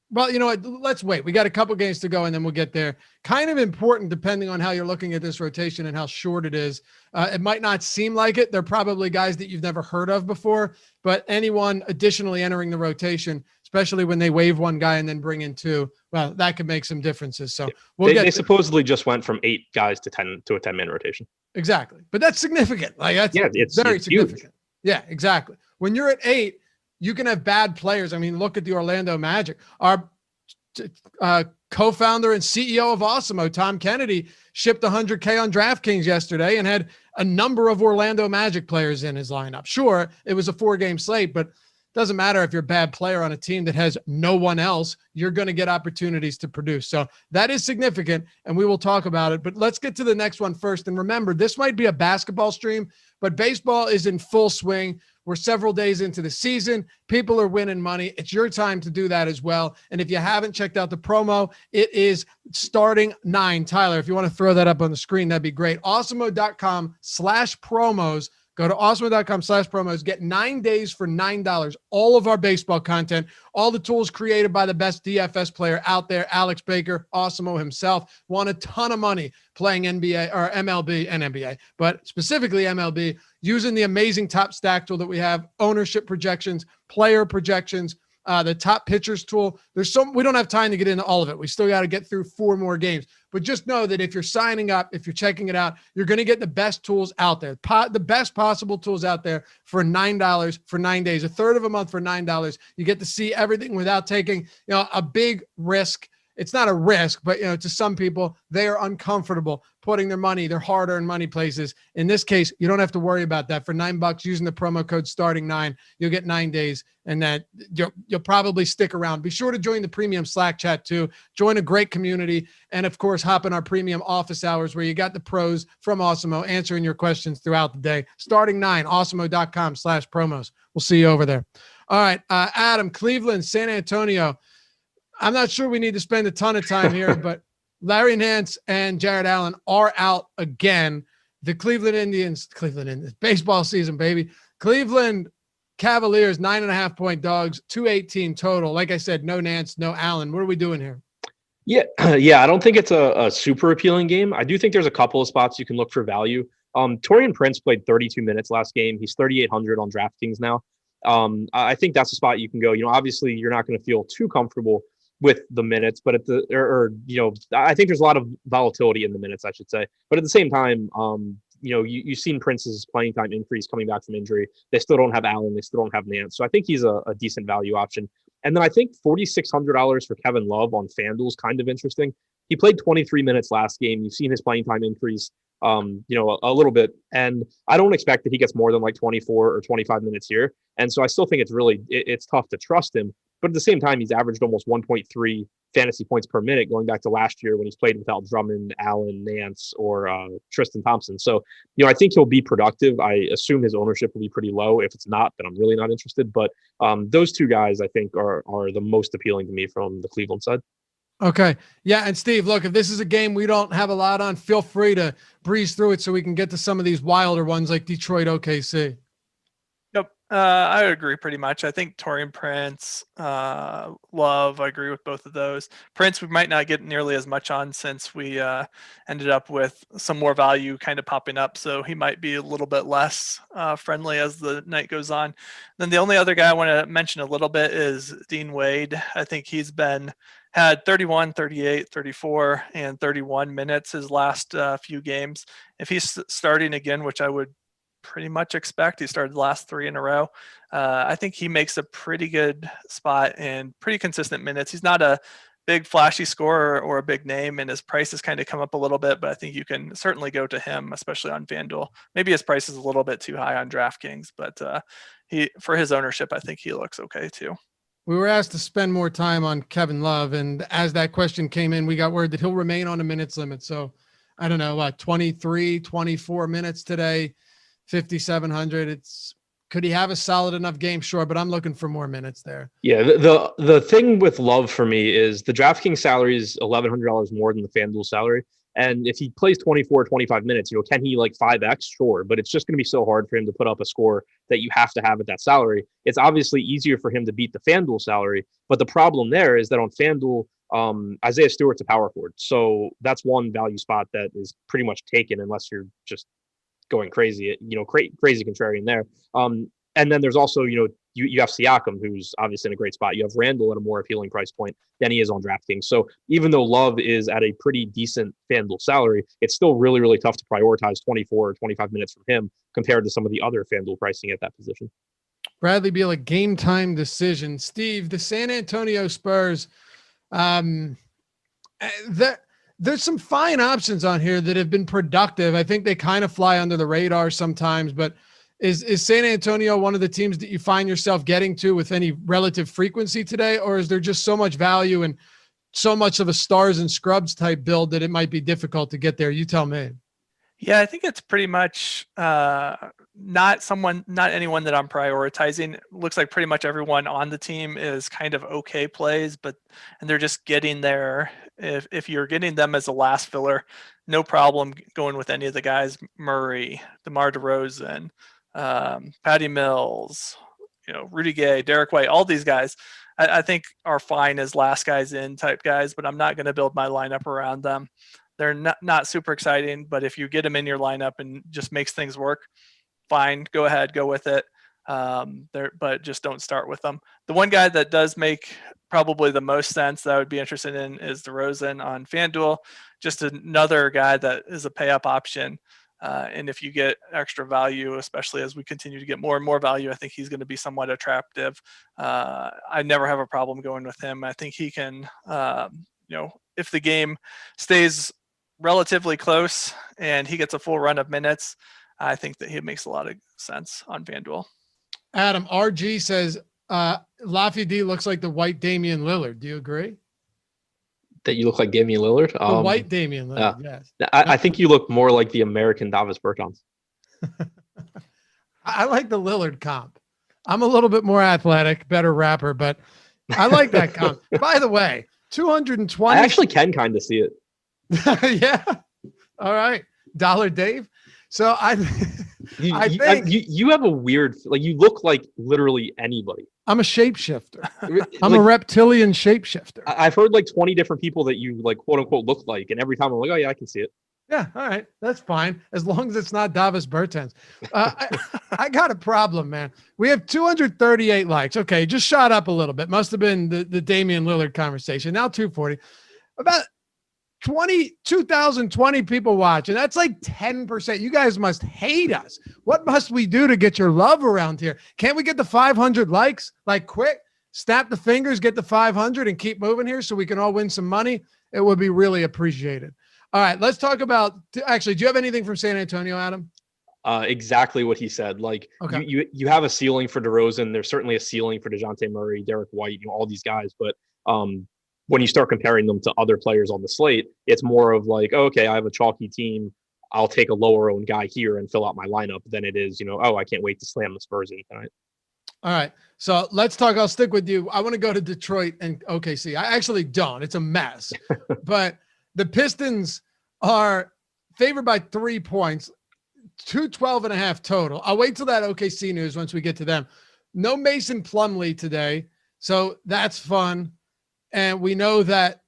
Speaker 1: well, you know what? Let's wait. We got a couple games to go, and then we'll get there. Kind of important, depending on how you're looking at this rotation and how short it is. It might not seem like it. They're probably guys that you've never heard of before, but anyone additionally entering the rotation, especially when they waive one guy and then bring in two, well, that could make some differences. So
Speaker 2: they supposedly just went from 8 guys to a 10-man rotation.
Speaker 1: Exactly, but that's significant. Like it's very significant. Huge. Yeah, exactly. When you're at 8. You can have bad players. I mean, look at the Orlando Magic. Our co-founder and CEO of Awesemo, Tom Kennedy, shipped 100K on DraftKings yesterday and had a number of Orlando Magic players in his lineup. Sure, it was a 4-game slate, but it doesn't matter if you're a bad player on a team that has no one else. You're going to get opportunities to produce. So that is significant, and we will talk about it. But let's get to the next one first. And remember, this might be a basketball stream, but baseball is in full swing. We're several days into the season. People are winning money. It's your time to do that as well. And if you haven't checked out the promo, it is starting 9. Tyler, if you want to throw that up on the screen, that'd be great. Awesemo.com/promos. Go to awesemo.com/promos. Get 9 days for $9. All of our baseball content, all the tools created by the best DFS player out there, Alex Baker, Awesemo himself, won a ton of money playing NBA or MLB and NBA, but specifically MLB, using the amazing top stack tool that we have, ownership projections, player projections, the top pitchers tool. We don't have time to get into all of it. We still got to get through 4 more games, but just know that if you're signing up, if you're checking it out, you're going to get the best tools out there, the best possible tools out there for $9 for 9 days, a third of a month for $9. You get to see everything without taking, a big risk. It's not a risk, but to some people, they are uncomfortable putting their money, their hard-earned money places. In this case, you don't have to worry about that. For $9 using the promo code starting9, you'll get 9 days, and that you'll probably stick around. Be sure to join the premium Slack chat too. Join a great community, and of course, hop in our premium office hours where you got the pros from Awesemo answering your questions throughout the day. Starting9, awesemo.com/promos. We'll see you over there. All right, Adam, Cleveland, San Antonio. I'm not sure we need to spend a ton of time here, but Larry Nance and Jared Allen are out again. The Cleveland Indians, baseball season, baby. Cleveland Cavaliers, 9.5-point dogs, 218 total. Like I said, no Nance, no Allen. What are we doing here?
Speaker 2: Yeah. I don't think it's a super appealing game. I do think there's a couple of spots you can look for value. Taurean Prince played 32 minutes last game. He's 3,800 on DraftKings now. I think that's a spot you can go. Obviously you're not going to feel too comfortable with the minutes, but I think there's a lot of volatility in the minutes, I should say. But at the same time, you've seen Prince's playing time increase coming back from injury. They still don't have Allen. They still don't have Nance. So I think he's a decent value option. And then I think $4,600 for Kevin Love on FanDuel is kind of interesting. He played 23 minutes last game. You've seen his playing time increase, a little bit. And I don't expect that he gets more than like 24 or 25 minutes here. And so I still think it's tough to trust him. But at the same time, he's averaged almost 1.3 fantasy points per minute going back to last year when he's played without Drummond, Allen, Nance, or Tristan Thompson. So, I think he'll be productive. I assume his ownership will be pretty low. If it's not, then I'm really not interested. But those two guys, I think, are the most appealing to me from the Cleveland side.
Speaker 1: Okay. Yeah. And Steve, look, if this is a game we don't have a lot on, feel free to breeze through it so we can get to some of these wilder ones like Detroit OKC.
Speaker 3: Yep. I agree pretty much. I think Taurean Prince, Love, I agree with both of those. Prince, we might not get nearly as much on since we ended up with some more value kind of popping up. So he might be a little bit less friendly as the night goes on. Then the only other guy I want to mention a little bit is Dean Wade. I think he's had 31, 38, 34, and 31 minutes his last few games. If he's starting again, which I would pretty much expect, he started the last 3 in a row. I think he makes a pretty good spot and pretty consistent minutes. He's not a big flashy scorer or a big name, and his price has kind of come up a little bit, but I think you can certainly go to him, especially on FanDuel. Maybe his price is a little bit too high on DraftKings, but for his ownership, I think he looks okay too.
Speaker 1: We were asked to spend more time on Kevin Love, and as that question came in, we got word that he'll remain on a minutes limit. So I don't know, 23, 24 minutes today, 5,700. Could he have a solid enough game? Sure, but I'm looking for more minutes there.
Speaker 2: Yeah, the thing with Love for me is the DraftKings salary is $1,100 more than the FanDuel salary. And if he plays 24 or 25 minutes, can he 5X? Sure, but it's just going to be so hard for him to put up a score that you have to have at that salary. It's obviously easier for him to beat the FanDuel salary, but the problem there is that on FanDuel, Isaiah Stewart's a power forward. So that's one value spot that is pretty much taken unless you're just going crazy, crazy contrarian there. And then there's also, you have Siakam, who's obviously in a great spot. You have Randall at a more appealing price point than he is on DraftKings. So even though Love is at a pretty decent FanDuel salary, it's still really, really tough to prioritize 24 or 25 minutes from him compared to some of the other FanDuel pricing at that position.
Speaker 1: Bradley Beal, a game time decision. Steve, the San Antonio Spurs, there's some fine options on here that have been productive. I think they kind of fly under the radar sometimes, but is San Antonio one of the teams that you find yourself getting to with any relative frequency today? Or is there just so much value and so much of a stars and scrubs type build that it might be difficult to get there? You tell me.
Speaker 3: Yeah, I think it's pretty much not anyone that I'm prioritizing. It looks like pretty much everyone on the team is kind of okay plays, and they're just getting there. If you're getting them as a last filler, no problem going with any of the guys, Murray, DeMar DeRozan, Patty Mills, Rudy Gay, Derek White, all these guys I think are fine as last guys in type guys, but I'm not going to build my lineup around them. They're not super exciting, but if you get them in your lineup and just makes things work, fine, go ahead, go with it. but just don't start with them. The one guy that does make probably the most sense that I would be interested in is DeRozan on FanDuel. Just another guy that is a pay up option. And if you get extra value, especially as we continue to get more and more value, I think he's going to be somewhat attractive. I never have a problem going with him. I think he can, if the game stays relatively close and he gets a full run of minutes, I think that he makes a lot of sense on FanDuel.
Speaker 1: Adam, RG says, Laffy D looks like the white Damian Lillard. Do you agree?
Speaker 2: That you look like Damian Lillard?
Speaker 1: The white Damian Lillard, yes.
Speaker 2: I think you look more like the American Davis Bertans.
Speaker 1: I like the Lillard comp. I'm a little bit more athletic, better rapper, but I like that comp. By the way, 220.
Speaker 2: I actually can kind of see it.
Speaker 1: Yeah. All right. Dollar Dave. So I think
Speaker 2: you have a weird, like you look like literally anybody.
Speaker 1: I'm a shapeshifter. I'm a reptilian shapeshifter.
Speaker 2: I've heard like 20 different people that you like quote unquote look like, and every time I'm like, oh yeah, I can see it.
Speaker 1: Yeah, all right, that's fine as long as it's not Davis Bertans. I got a problem, man. We have 238 likes. Okay, just shot up a little bit. Must have been the Damian Lillard conversation. Now 240. About 2,020 people watching. That's like 10%. You guys must hate us. What must we do to get your love around here? Can't we get the 500 likes? Like quick, snap the fingers, get the 500 and keep moving here so we can all win some money. It would be really appreciated. All right, let's talk about, actually, do you have anything from San Antonio, Adam?
Speaker 2: Exactly what he said. Like
Speaker 1: okay.
Speaker 2: you have a ceiling for DeRozan. There's certainly a ceiling for DeJounte Murray, Derek White, all these guys. But when you start comparing them to other players on the slate, it's more of like, okay, I have a chalky team. I'll take a lower owned guy here and fill out my lineup than it is, I can't wait to slam the Spurs in tonight.
Speaker 1: All right. So let's talk. I'll stick with you. I want to go to Detroit and OKC. I actually don't. It's a mess. But the Pistons are favored by 3 points, 212.5 total. I'll wait till that OKC news once we get to them. No Mason Plumlee today. So that's fun. And we know that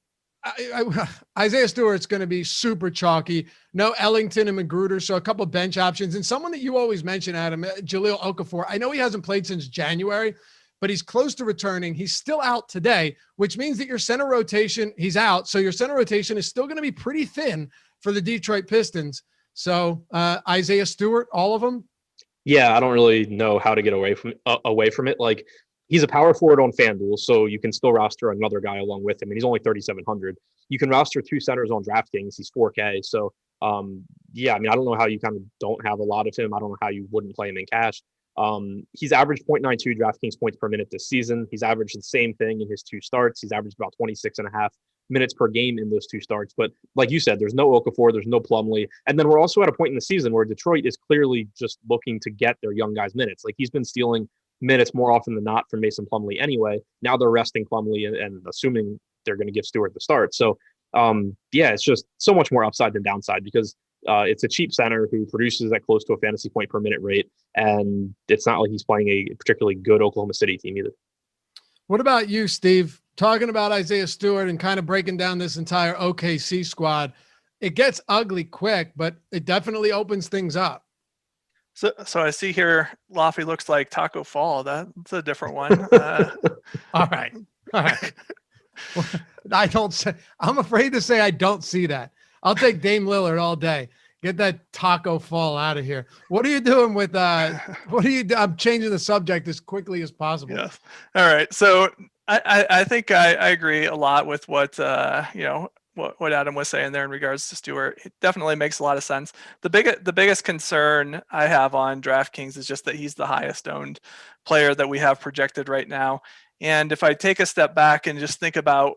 Speaker 1: Isaiah Stewart's going to be super chalky. No Ellington and Magruder, so a couple of bench options. And someone that you always mention, Adam, Jahlil Okafor. I know he hasn't played since January, but he's close to returning. He's still out today, which means that your center rotation, he's out. So your center rotation is still going to be pretty thin for the Detroit Pistons. So Isaiah Stewart, all of them?
Speaker 2: Yeah, I don't really know how to get away from it. Like, he's a power forward on FanDuel, so you can still roster another guy along with him, and he's only 3,700. You can roster 2 centers on DraftKings. He's 4K. So, I don't know how you kind of don't have a lot of him. I don't know how you wouldn't play him in cash. He's averaged 0.92 DraftKings points per minute this season. He's averaged the same thing in his 2 starts. He's averaged about 26.5 minutes per game in those 2 starts. But like you said, there's no Okafor, there's no Plumlee. And then we're also at a point in the season where Detroit is clearly just looking to get their young guys minutes. Like, he's been stealing minutes more often than not from Mason Plumlee anyway. Now they're resting Plumlee and assuming they're going to give Stewart the start. So, it's just so much more upside than downside because it's a cheap center who produces at close to a fantasy point per minute rate. And it's not like he's playing a particularly good Oklahoma City team either.
Speaker 1: What about you, Steve? Talking about Isaiah Stewart and kind of breaking down this entire OKC squad. It gets ugly quick, but it definitely opens things up.
Speaker 3: So I see here, Laffy looks like Taco Fall. That's a different one.
Speaker 1: All right. Well, I'm afraid to say I don't see that. I'll take Dame Lillard all day. Get that Taco Fall out of here. What are you doing with, I'm changing the subject as quickly as possible.
Speaker 3: Yes. All right. So I think I agree a lot with what Adam was saying there in regards to Stewart. It definitely makes a lot of sense. The biggest concern I have on DraftKings is just that he's the highest owned player that we have projected right now. And if I take a step back and just think about,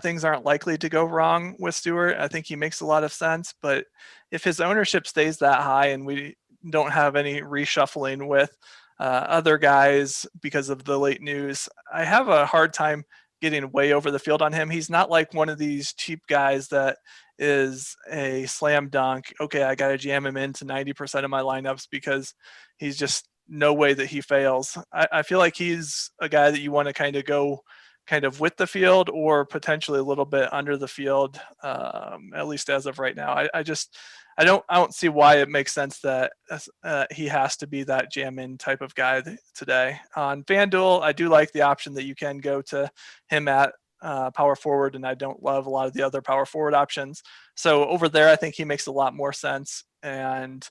Speaker 3: things aren't likely to go wrong with Stewart. I think he makes a lot of sense. But if his ownership stays that high and we don't have any reshuffling with other guys because of the late news, I have a hard time getting way over the field on him. He's not like one of these cheap guys that is a slam dunk. Okay, I got to jam him into 90% of my lineups because he's just no way that he fails. I feel like he's a guy that you want to kind of go kind of with the field or potentially a little bit under the field, at least as of right now. I don't see why it makes sense that he has to be that jam in type of guy today. On FanDuel, I do like the option that you can go to him at power forward, and I don't love a lot of the other power forward options. So over there, I think he makes a lot more sense. And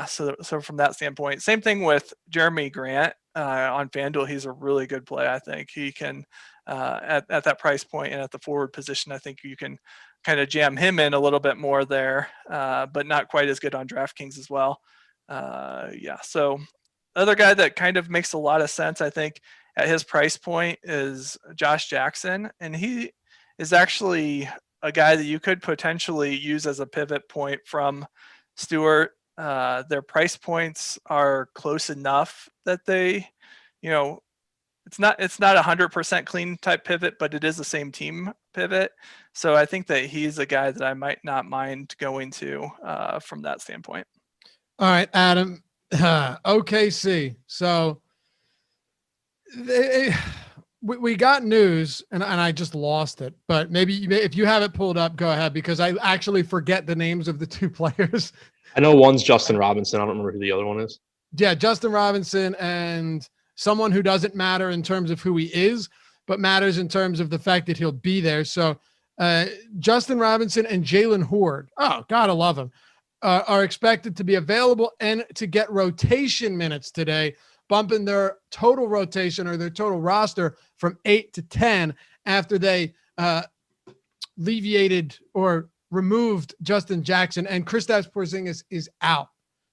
Speaker 3: so from that standpoint, same thing with Jeremy Grant on FanDuel. He's a really good play. I think he can at that price point and at the forward position, I think you can kind of jam him in a little bit more there, but not quite as good on DraftKings as well. So other guy that kind of makes a lot of sense, I think, at his price point is Josh Jackson, and he is actually a guy that you could potentially use as a pivot point from Stewart. Their price points are close enough that they, it's not 100% clean type pivot, but it is the same team pivot. So I think that he's a guy that I might not mind going to from that standpoint.
Speaker 1: All right, Adam, OKC. So we got news, and I just lost it. But maybe if you have it pulled up, go ahead, because I actually forget the names of the two players.
Speaker 2: I know one's Justin Robinson. I don't remember who the other one is.
Speaker 1: Yeah, Justin Robinson, and someone who doesn't matter in terms of who he is, but matters in terms of the fact that he'll be there. So Justin Robinson and Jalen Horde, oh, God, I love him, are expected to be available and to get rotation minutes today, bumping their total rotation or their total roster from 8 to 10 after they alleviated or removed Justin Jackson, and Kristaps Porzingis is out.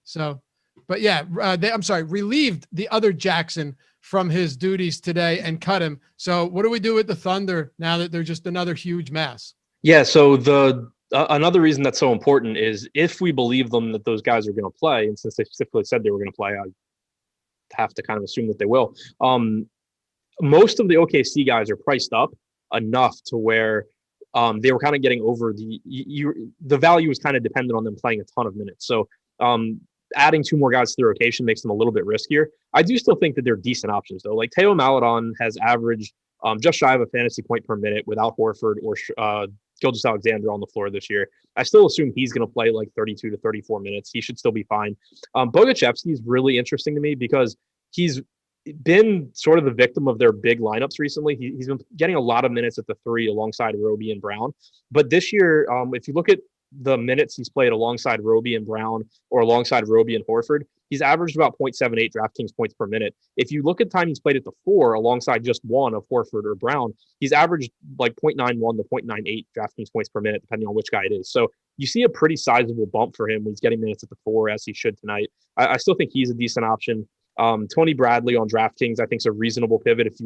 Speaker 1: So, but yeah, relieved the other Jackson from his duties today and cut him. So what do we do with the Thunder now that they're just another huge mess?
Speaker 2: Yeah. So another reason that's so important is if we believe them that those guys are going to play, and since they specifically said they were going to play, I have to kind of assume that they will. Most of the OKC guys are priced up enough to where they were kind of getting over the value was kind of dependent on them playing a ton of minutes. So adding two more guys to the rotation makes them a little bit riskier. I do still think that they're decent options though. Like Teo Maledon has averaged just shy of a fantasy point per minute without Horford or Gilgeous-Alexander on the floor this year. I still assume he's going to play like 32 to 34 minutes. He should still be fine. Bogachevsky is really interesting to me because he's been sort of the victim of their big lineups recently. He's been getting a lot of minutes at the three alongside Roby and Brown. But this year, if you look at the minutes he's played alongside Roby and Brown or alongside Roby and Horford, he's averaged about 0.78 DraftKings points per minute. If you look at time he's played at the four alongside just one of Horford or Brown, he's averaged like 0.91 to 0.98 DraftKings points per minute, depending on which guy it is. So you see a pretty sizable bump for him when he's getting minutes at the four, as he should tonight. I still think he's a decent option. Tony Bradley on DraftKings, I think, is a reasonable pivot if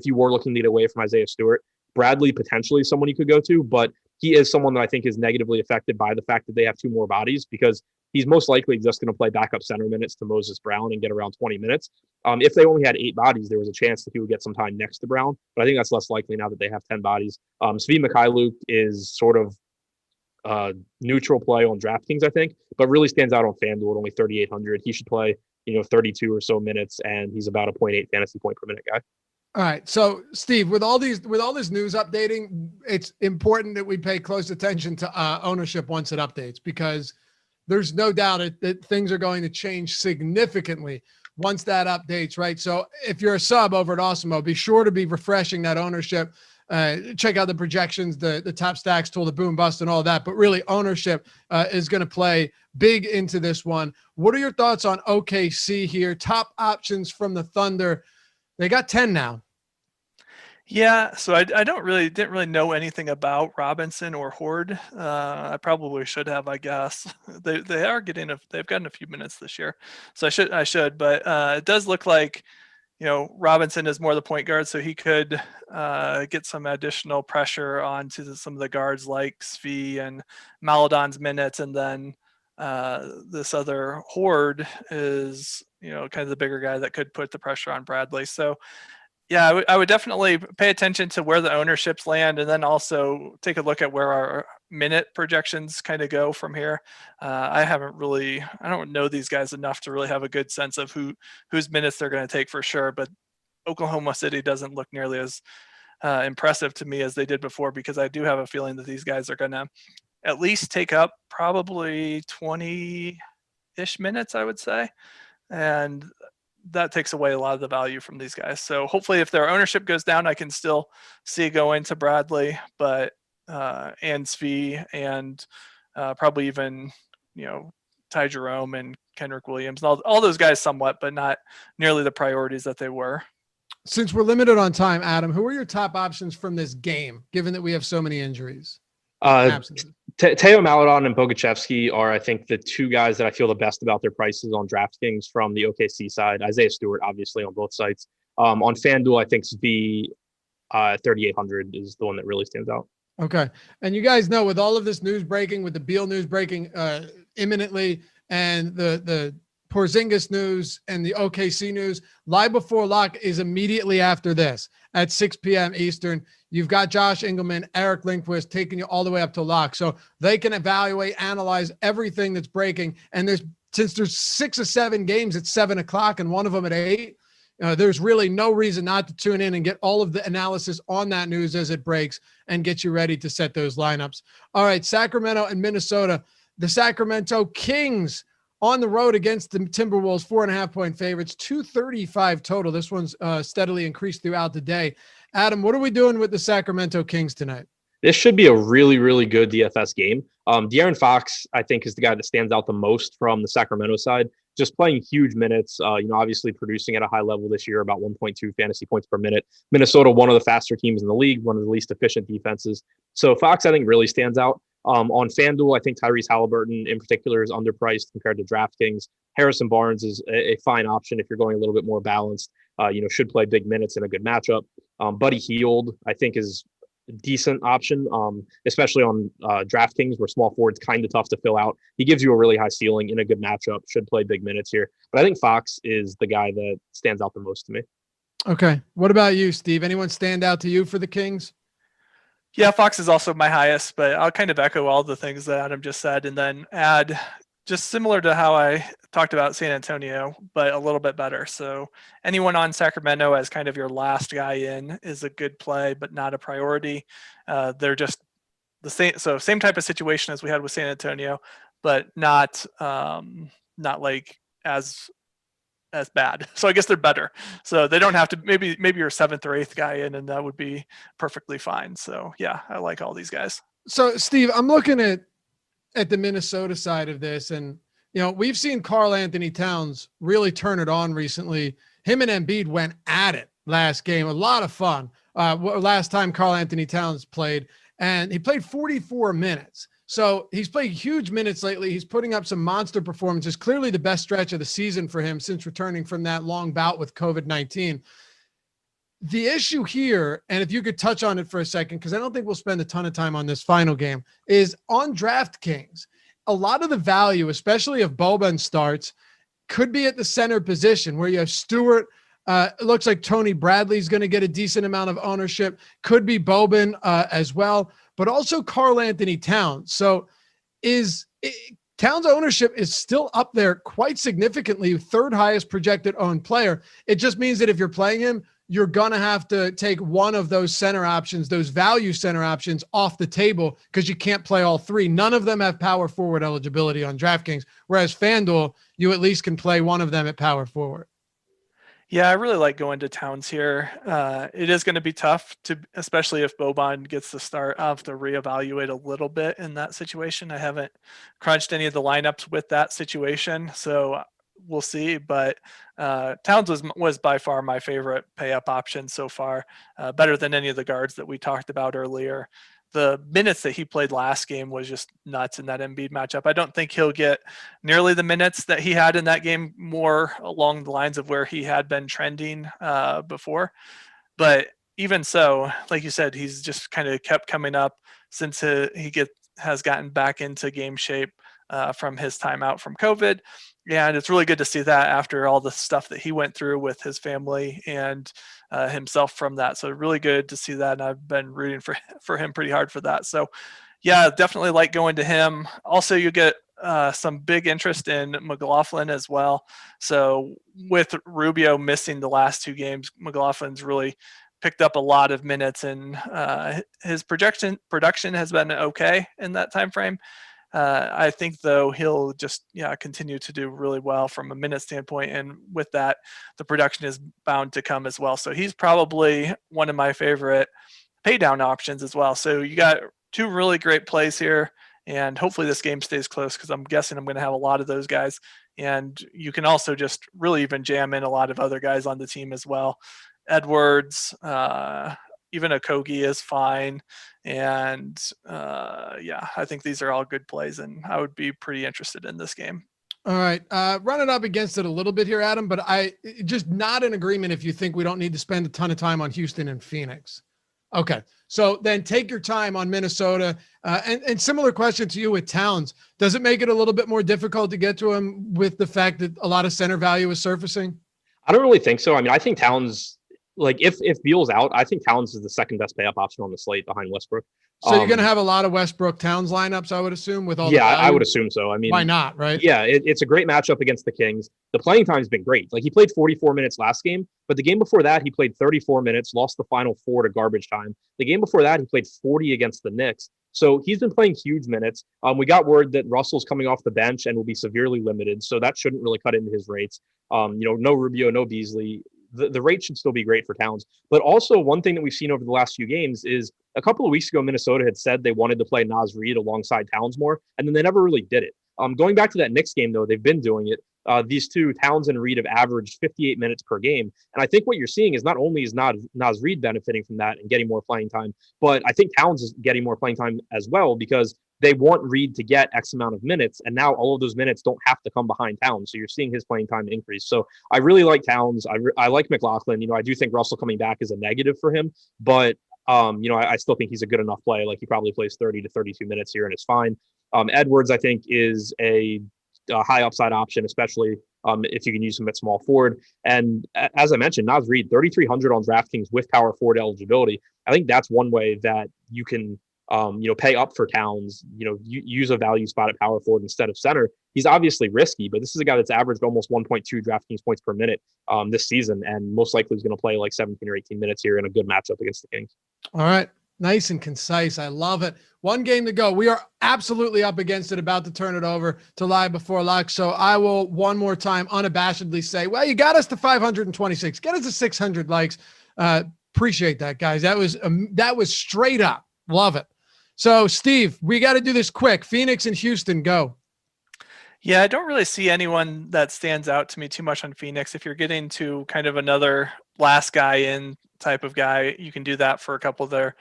Speaker 2: you were looking to get away from Isaiah Stewart. Bradley potentially someone you could go to, but he is someone that I think is negatively affected by the fact that they have two more bodies, because he's most likely just going to play backup center minutes to Moses Brown and get around 20 minutes. If they only had 8 bodies, there was a chance that he would get some time next to Brown, but I think that's less likely now that they have 10 bodies. Svi Mikhailuk is sort of neutral play on DraftKings, I think, but really stands out on FanDuel at only 3,800. He should play 32 or so minutes, and he's about a 0.8 fantasy point per minute guy.
Speaker 1: All right. So Steve, with all this news updating, it's important that we pay close attention to ownership once it updates, because there's no doubt that things are going to change significantly once that updates, right? So if you're a sub over at Awesemo, be sure to be refreshing that ownership. Check out the projections, the top stacks tool, the boom bust and all that, but really ownership is going to play big into this one. What are your thoughts on OKC here? Top options from the Thunder. They got 10 now.
Speaker 3: Yeah, so I didn't really know anything about Robinson or Horde. I probably should have, I guess. They've gotten a few minutes this year, so I should. But it does look like Robinson is more the point guard, so he could get some additional pressure onto some of the guards like Svi and Maledon's minutes, and then this other Horde is kind of the bigger guy that could put the pressure on Bradley. So yeah, I would definitely pay attention to where the ownerships land, and then also take a look at where our minute projections kind of go from here. I don't know these guys enough to really have a good sense of whose minutes they're going to take for sure, but Oklahoma City doesn't look nearly as impressive to me as they did before, because I do have a feeling that these guys are going to at least take up probably 20-ish minutes, I would say. And that takes away a lot of the value from these guys. So hopefully if their ownership goes down, I can still see go into Bradley, but and Svi, and probably even, Ty Jerome and Kendrick Williams, and all those guys somewhat, but not nearly the priorities that they were.
Speaker 1: Since we're limited on time, Adam, who are your top options from this game, given that we have so many injuries?
Speaker 2: Teo Maledon and Bogachevsky are, I think, the two guys that I feel the best about their prices on DraftKings from the OKC side. Isaiah Stewart, obviously, on both sites. On FanDuel, I think Svi 3,800 is the one that really stands out.
Speaker 1: Okay. And you guys know, with all of this news breaking, with the Beal news breaking imminently, and the Porzingis news and the OKC news, Live Before Lock is immediately after this at 6 p.m. Eastern. You've got Josh Engleman, Eric Lindquist taking you all the way up to lock. So they can evaluate, analyze everything that's breaking. And since there's 6 or 7 games at 7 o'clock and one of them at 8, there's really no reason not to tune in and get all of the analysis on that news as it breaks and get you ready to set those lineups. All right, Sacramento and Minnesota. The Sacramento Kings on the road against the Timberwolves, 4.5-point favorites, 235 total. This one's steadily increased throughout the day. Adam, what are we doing with the Sacramento Kings tonight?
Speaker 2: This should be a really, really good DFS game. De'Aaron Fox, I think, is the guy that stands out the most from the Sacramento side. Just playing huge minutes, obviously producing at a high level this year, about 1.2 fantasy points per minute. Minnesota, one of the faster teams in the league, one of the least efficient defenses. So Fox, I think, really stands out. On FanDuel, I think Tyrese Halliburton in particular is underpriced compared to DraftKings. Harrison Barnes is a fine option if you're going a little bit more balanced. Should play big minutes in a good matchup. Buddy Hield, I think, is a decent option, especially on DraftKings, where small forward's kind of tough to fill out. He gives you a really high ceiling in a good matchup, should play big minutes here. But I think Fox is the guy that stands out the most to me.
Speaker 1: Okay. What about you, Steve? Anyone stand out to you for the Kings?
Speaker 3: Yeah, Fox is also my highest, but I'll kind of echo all the things that Adam just said and then add, just similar to how I talked about San Antonio, but a little bit better. So anyone on Sacramento as kind of your last guy in is a good play, but not a priority. They're just the same. So same type of situation as we had with San Antonio, but not like as bad. So I guess they're better. So they don't have to, maybe your 7th or 8th guy in, and that would be perfectly fine. So yeah, I like all these guys.
Speaker 1: So Steve, I'm looking at the Minnesota side of this, and we've seen Karl Anthony Towns really turn it on recently. Him and Embiid went at it last game. A lot of fun. Last time Karl Anthony Towns played, and he played 44 minutes. So he's played huge minutes lately. He's putting up some monster performances, clearly the best stretch of the season for him since returning from that long bout with COVID-19. The issue here, and if you could touch on it for a second, because I don't think we'll spend a ton of time on this final game, is on DraftKings. A lot of the value, especially if Boban starts, could be at the center position where you have Stewart. It looks like Tony Bradley's going to get a decent amount of ownership. Could be Boban as well, but also Karl Anthony Towns. So Towns' ownership is still up there quite significantly, 3rd highest projected owned player. It just means that if you're playing him, you're going to have to take one of those center options, those value center options, off the table because you can't play all 3. None of them have power forward eligibility on DraftKings, whereas FanDuel, you at least can play one of them at power forward.
Speaker 3: Yeah, I really like going to Towns here. It is going to be tough, especially if Boban gets the start. I'll have to reevaluate a little bit in that situation. I haven't crunched any of the lineups with that situation, so we'll see. But Towns was by far my favorite pay-up option so far, better than any of the guards that we talked about earlier. The minutes that he played last game was just nuts in that Embiid matchup. I don't think he'll get nearly the minutes that he had in that game, more along the lines of where he had been trending before. But even so, like you said, he's just kind of kept coming up since he has gotten back into game shape from his time out from COVID. And it's really good to see that after all the stuff that he went through with his family and himself from that. So really good to see that. And I've been rooting for him pretty hard for that. So yeah, definitely like going to him. Also, you get some big interest in McLaughlin as well. So with Rubio missing the last 2 games, McLaughlin's really picked up a lot of minutes, and his production has been okay in that time frame. I think, though, he'll just continue to do really well from a minute standpoint, and with that, the production is bound to come as well. So he's probably one of my favorite pay down options as well. So you got two really great plays here, and hopefully this game stays close, because I'm guessing I'm going to have a lot of those guys. And you can also just really even jam in a lot of other guys on the team as well. Edwards, even Okogie is fine. And I think these are all good plays, and I would be pretty interested in this game.
Speaker 1: All right. Running up against it a little bit here, Adam, but I just not in agreement if you think we don't need to spend a ton of time on Houston and Phoenix. Okay. So then take your time on Minnesota. And similar question to you with Towns. Does it make it a little bit more difficult to get to him with the fact that a lot of center value is surfacing?
Speaker 2: I don't really think so. I mean, I think Towns, like if Beal's out, I think Towns is the second best pay up option on the slate behind Westbrook.
Speaker 1: So you're going to have a lot of Westbrook Towns lineups, I would assume, with all.
Speaker 2: Yeah, I would assume so. I mean,
Speaker 1: why not, right?
Speaker 2: Yeah, it's a great matchup against the Kings. The playing time has been great. Like, he played 44 minutes last game, but the game before that, he played 34 minutes, lost the final 4 to garbage time. The game before that, he played 40 against the Knicks. So he's been playing huge minutes. We got word that Russell's coming off the bench and will be severely limited, so that shouldn't really cut into his rates. No Rubio, no Beasley. The rate should still be great for Towns. But also, one thing that we've seen over the last few games is a couple of weeks ago, Minnesota had said they wanted to play Naz Reid alongside Towns more, and then they never really did it. Going back to that Knicks game, though, they've been doing it. These two, Towns and Reid, have averaged 58 minutes per game. And I think what you're seeing is not only is Naz Reid benefiting from that and getting more playing time, but I think Towns is getting more playing time as well, because they want Reid to get X amount of minutes, and now all of those minutes don't have to come behind Towns. So you're seeing his playing time increase. So I really like Towns. I like McLaughlin. I do think Russell coming back is a negative for him, but I still think he's a good enough play. Like, he probably plays 30 to 32 minutes here and it's fine. Edwards, I think, is a high upside option, especially if you can use him at small forward. And as I mentioned, Naz Reid, 3,300 on DraftKings with power forward eligibility. I think that's one way that you can pay up for Towns, use a value spot at power forward instead of center. He's obviously risky, but this is a guy that's averaged almost 1.2 DraftKings points per minute this season, and most likely is going to play like 17 or 18 minutes here in a good matchup against the Kings.
Speaker 1: All right. Nice and concise. I love it. One game to go. We are absolutely up against it, about to turn it over to Live Before Lock. So I will one more time unabashedly say, well, you got us to 526. Get us to 600 likes. Appreciate that, guys. That was straight up. Love it. So, Steve, we got to do this quick. Phoenix and Houston, go.
Speaker 3: Yeah, I don't really see anyone that stands out to me too much on Phoenix. If you're getting to kind of another last guy in type of guy, you can do that for a couple of their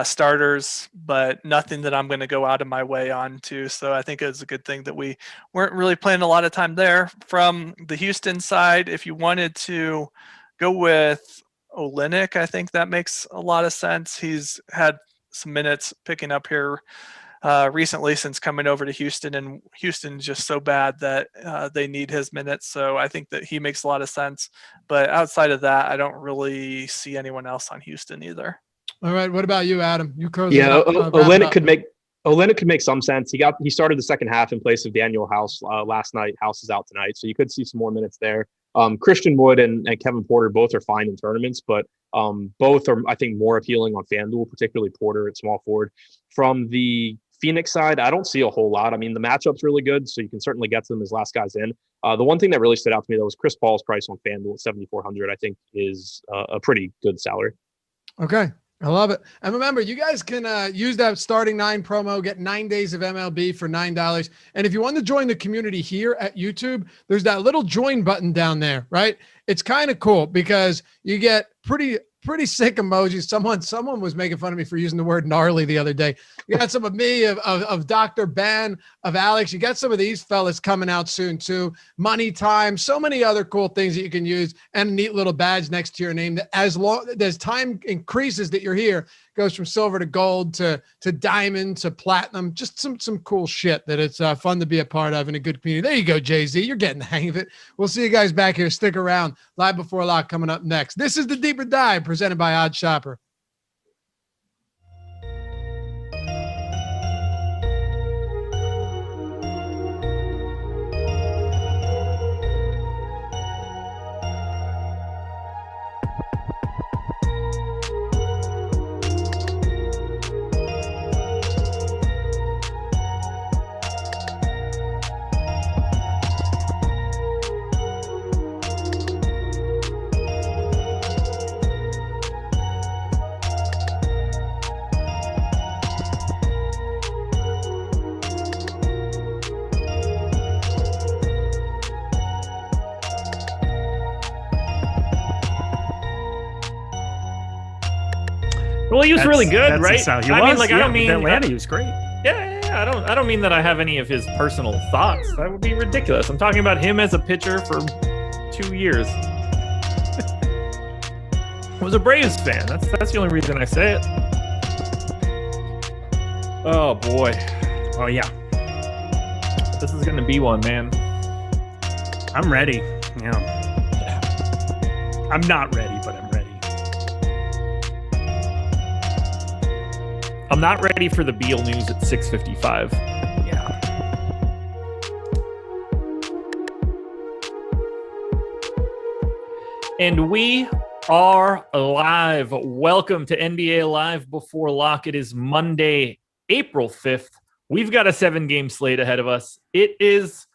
Speaker 3: starters, but nothing that I'm going to go out of my way on to. So I think it's a good thing that we weren't really playing a lot of time there. From the Houston side, if you wanted to go with Olynyk, I think that makes a lot of sense. He's had some minutes picking up here recently since coming over to Houston, and Houston's just so bad that they need his minutes. So I think that he makes a lot of sense. But outside of that, I don't really see anyone else on Houston either.
Speaker 1: All right. What about you, Adam? You
Speaker 2: Olynyk could make some sense. He started the second half in place of Daniel House last night. House is out tonight, so you could see some more minutes there. Christian Wood and Kevin Porter both are fine in tournaments, but both are, I think, more appealing on FanDuel, particularly Porter at small forward. From the Phoenix side, I don't see a whole lot. I mean, the matchup's really good, so you can certainly get them as last guys in. The one thing that really stood out to me, though, was Chris Paul's price on FanDuel at 7,400. I think is a pretty good salary.
Speaker 1: Okay. I love it. And remember, you guys can use that starting 9 promo, get 9 days of MLB for $9. And if you want to join the community here at YouTube, there's that little join button down there, right? It's kind of cool because you get pretty sick emojis. Someone was making fun of me for using the word gnarly the other day. You got some of me, of Dr. Ben, of Alex. You got some of these fellas coming out soon too. Money Time, so many other cool things that you can use, and a neat little badge next to your name that as time increases that you're here, goes from silver to gold to diamond to platinum. Just some cool shit that it's fun to be a part of in a good community. There you go, Jay-Z. You're getting the hang of it. We'll see you guys back here. Stick around. Live Before Lock coming up next. This is the Deeper Dive presented by OddsShopper.
Speaker 4: Well, he was really good, right?
Speaker 5: He
Speaker 4: I
Speaker 5: was.
Speaker 4: mean, like, I don't mean
Speaker 5: Atlanta. He was great.
Speaker 4: Yeah. I don't mean that I have any of his personal thoughts. That would be ridiculous. I'm talking about him as a pitcher for 2 years. I was a Braves fan. That's the only reason I say it. Oh boy.
Speaker 5: Oh yeah.
Speaker 4: This is gonna be one, man.
Speaker 5: I'm ready. Yeah. I'm not ready, but I'm ready.
Speaker 4: I'm not ready for the Beal news at 6:55.
Speaker 5: Yeah.
Speaker 4: And we are live. Welcome to NBA Live Before Lock. It is Monday, April 5th. We've got a 7-game slate ahead of us. It is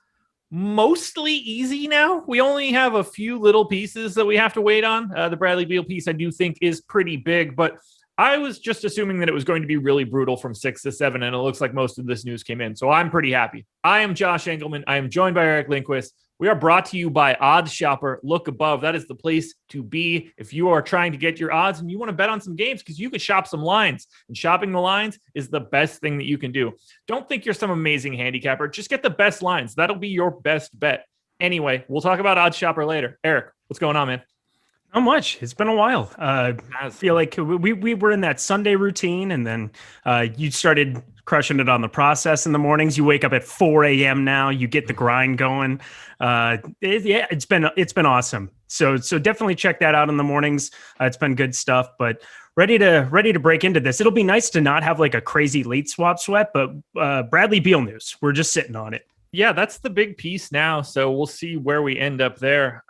Speaker 4: mostly easy now. We only have a few little pieces that we have to wait on. The Bradley Beal piece, I do think, is pretty big, but I was just assuming that it was going to be really brutal from 6 to 7, and it looks like most of this news came in. So I'm pretty happy. I am Josh Engleman. I am joined by Eric Lindquist. We are brought to you by OddsShopper. Look above. That is the place to be if you are trying to get your odds and you want to bet on some games, because you can shop some lines. And shopping the lines is the best thing that you can do. Don't think you're some amazing handicapper. Just get the best lines. That'll be your best bet. Anyway, we'll talk about OddsShopper later. Eric, what's going on, man?
Speaker 5: Not much. It's been a while. I feel like we were in that Sunday routine, and then you started crushing it on the process in the mornings. You wake up at 4 a.m. now. You get the grind going. It's been awesome. So definitely check that out in the mornings. It's been good stuff. But ready to break into this. It'll be nice to not have like a crazy late swap sweat. But Bradley Beal news. We're just sitting on it.
Speaker 4: Yeah, that's the big piece now. So we'll see where we end up there.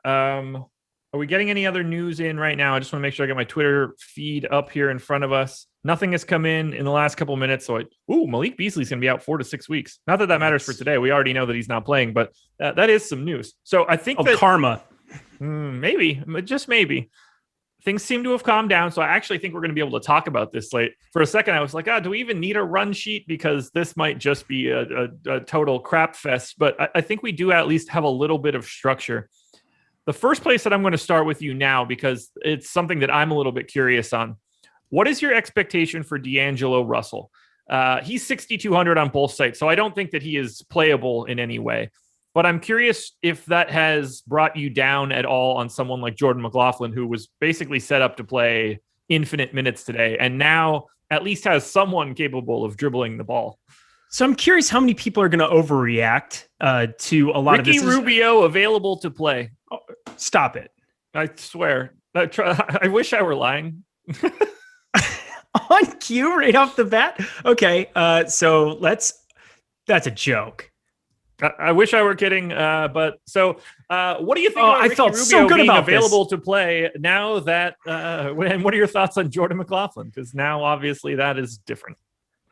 Speaker 4: Are we getting any other news in right now? I just want to make sure I get my Twitter feed up here in front of us. Nothing has come in the last couple of minutes. So Malik Beasley's going to be out 4 to 6 weeks. Not that matters for today. We already know that he's not playing, but that is some news. So I think that
Speaker 5: karma.
Speaker 4: Maybe, just maybe. Things seem to have calmed down. So I actually think we're going to be able to talk about this late. For a second, I was like, do we even need a run sheet? Because this might just be a total crap fest. But I think we do at least have a little bit of structure. The first place that I'm going to start with you now, because it's something that I'm a little bit curious on. What is your expectation for D'Angelo Russell? He's 6,200 on both sites, so I don't think that he is playable in any way. But I'm curious if that has brought you down at all on someone like Jordan McLaughlin, who was basically set up to play infinite minutes today, and now at least has someone capable of dribbling the ball.
Speaker 5: So I'm curious how many people are going to overreact to a lot of this.
Speaker 4: Ricky Rubio available to play.
Speaker 5: Oh, stop it.
Speaker 4: I swear. I wish I were lying.
Speaker 5: On cue right off the bat? Okay, so that's a joke.
Speaker 4: I wish I were kidding, but so what do you think about Ricky Rubio
Speaker 5: so good
Speaker 4: being
Speaker 5: about
Speaker 4: available to play now that, and what are your thoughts on Jordan McLaughlin? Because now obviously that is different.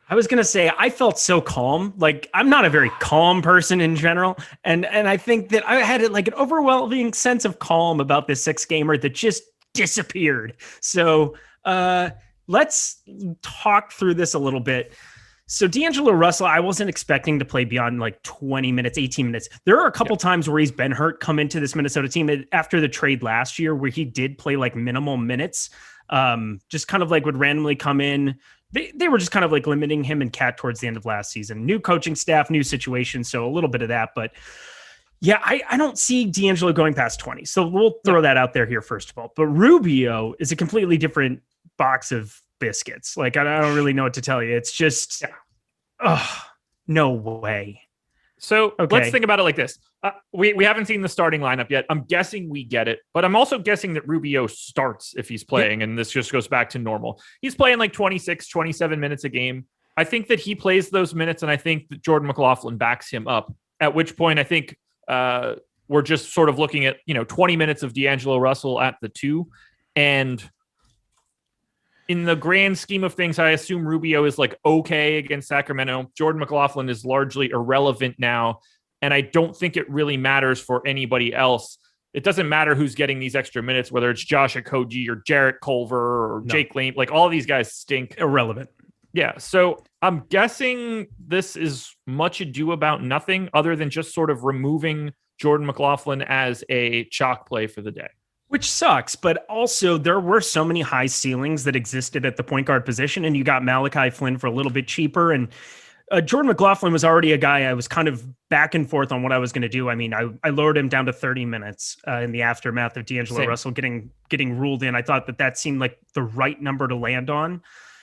Speaker 5: I was going to say, I felt so calm. Like, I'm not a very calm person in general. And I think that I had like an overwhelming sense of calm about this 6-gamer that just disappeared. So let's talk through this a little bit. So D'Angelo Russell, I wasn't expecting to play beyond like 20 minutes, 18 minutes. There are a couple times where he's been hurt come into this Minnesota team after the trade last year where he did play like minimal minutes. Just kind of like would randomly come in. They were just kind of like limiting him and Cat towards the end of last season. New coaching staff, new situation. So a little bit of that. But yeah, I don't see D'Angelo going past 20. So we'll throw that out there here, first of all. But Rubio is a completely different box of biscuits. Like, I don't really know what to tell you. It's just, no way.
Speaker 4: So let's think about it like this. We haven't seen the starting lineup yet. I'm guessing we get it, but I'm also guessing that Rubio starts if he's playing, and this just goes back to normal. He's playing like 26, 27 minutes a game. I think that he plays those minutes, and I think that Jordan McLaughlin backs him up, at which point I think we're just sort of looking at, 20 minutes of D'Angelo Russell at the 2. And in the grand scheme of things, I assume Rubio is like okay against Sacramento. Jordan McLaughlin is largely irrelevant now. And I don't think it really matters for anybody else. It doesn't matter who's getting these extra minutes, whether it's Josh Okogie or Jarrett Culver or Jake Lane. Like, all these guys stink.
Speaker 5: Irrelevant.
Speaker 4: Yeah. So I'm guessing this is much ado about nothing other than just sort of removing Jordan McLaughlin as a chalk play for the day.
Speaker 5: Which sucks, but also there were so many high ceilings that existed at the point guard position, and you got Malachi Flynn for a little bit cheaper. And Jordan McLaughlin was already a guy I was kind of back and forth on what I was going to do. I mean, I lowered him down to 30 minutes in the aftermath of D'Angelo Russell getting ruled in. I thought that seemed like the right number to land on.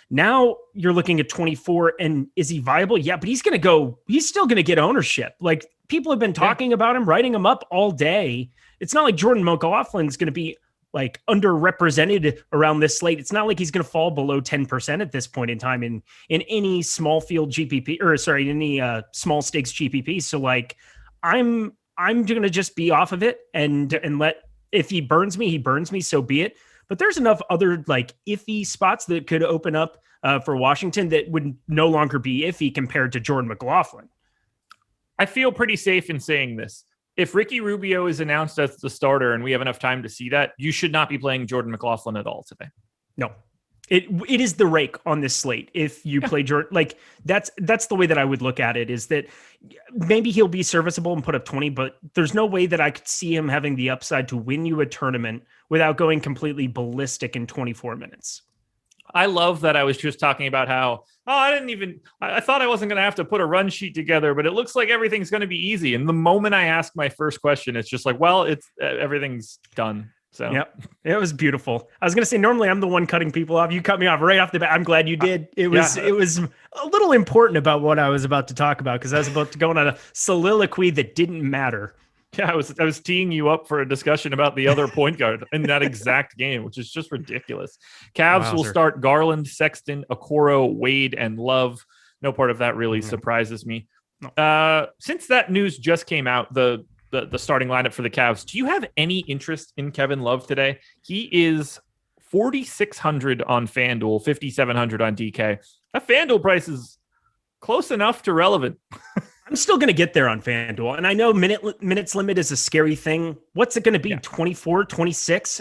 Speaker 5: Now you're looking at 24, and is he viable? Yeah, but he's still going to get ownership. Like, people have been talking about him, writing him up all day. It's not like Jordan McLaughlin's going to be like underrepresented around this slate. It's not like he's going to fall below 10% at this point in time in any small field GPP, or sorry, any small stakes GPP. So like, I'm going to just be off of it and let, if he burns me, so be it. But there's enough other like iffy spots that could open up for Washington that would no longer be iffy compared to Jordan McLaughlin.
Speaker 4: I feel pretty safe in saying this. If Ricky Rubio is announced as the starter and we have enough time to see that, you should not be playing Jordan McLaughlin at all today.
Speaker 5: No, it is the rake on this slate. If you play Jordan, like that's the way that I would look at it, is that maybe he'll be serviceable and put up 20, but there's no way that I could see him having the upside to win you a tournament without going completely ballistic in 24 minutes.
Speaker 4: I love that I was just talking about how, I thought I wasn't going to have to put a run sheet together, but it looks like everything's going to be easy. And the moment I ask my first question, it's just like, well, it's everything's done. So
Speaker 5: yep, it was beautiful. I was going to say, normally I'm the one cutting people off. You cut me off right off the bat. I'm glad you did. It was a little important about what I was about to talk about, because I was about to go on a soliloquy that didn't matter.
Speaker 4: Yeah, I was teeing you up for a discussion about the other point guard in that exact game, which is just ridiculous. Cavs will start Garland, Sexton, Okoro, Wade, and Love. No part of that really surprises me. Since that news just came out, the starting lineup for the Cavs, do you have any interest in Kevin Love today? He is 4,600 on FanDuel, 5,700 on DK. That FanDuel price is close enough to relevant.
Speaker 5: I'm still going to get there on FanDuel. And I know minutes limit is a scary thing. What's it going to be? 24, 26?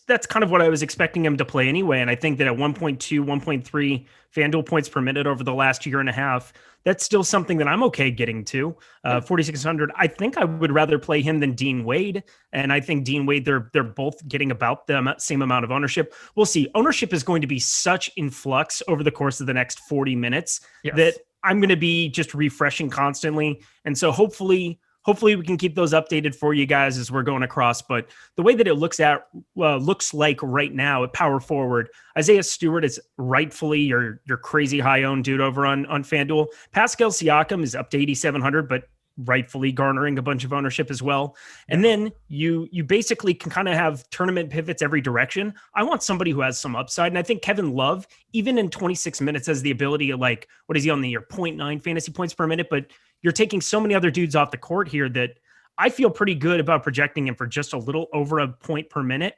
Speaker 5: That's kind of what I was expecting him to play anyway. And I think that at 1.2, 1.3 FanDuel points per minute over the last year and a half, that's still something that I'm okay getting to. 4,600. I think I would rather play him than Dean Wade. And I think Dean Wade, they're both getting about the same amount of ownership. We'll see. Ownership is going to be such in flux over the course of the next 40 minutes that I'm going to be just refreshing constantly. And so hopefully we can keep those updated for you guys as we're going across. But the way that it looks like right now at power forward, Isaiah Stewart is rightfully your crazy high owned dude over on FanDuel. Pascal Siakam is up to 8,700, but rightfully garnering a bunch of ownership as well. And then you basically can kind of have tournament pivots every direction. I want somebody who has some upside. And I think Kevin Love, even in 26 minutes, has the ability to, like, what is he on the year? 0.9 fantasy points per minute. But you're taking so many other dudes off the court here that I feel pretty good about projecting him for just a little over a point per minute.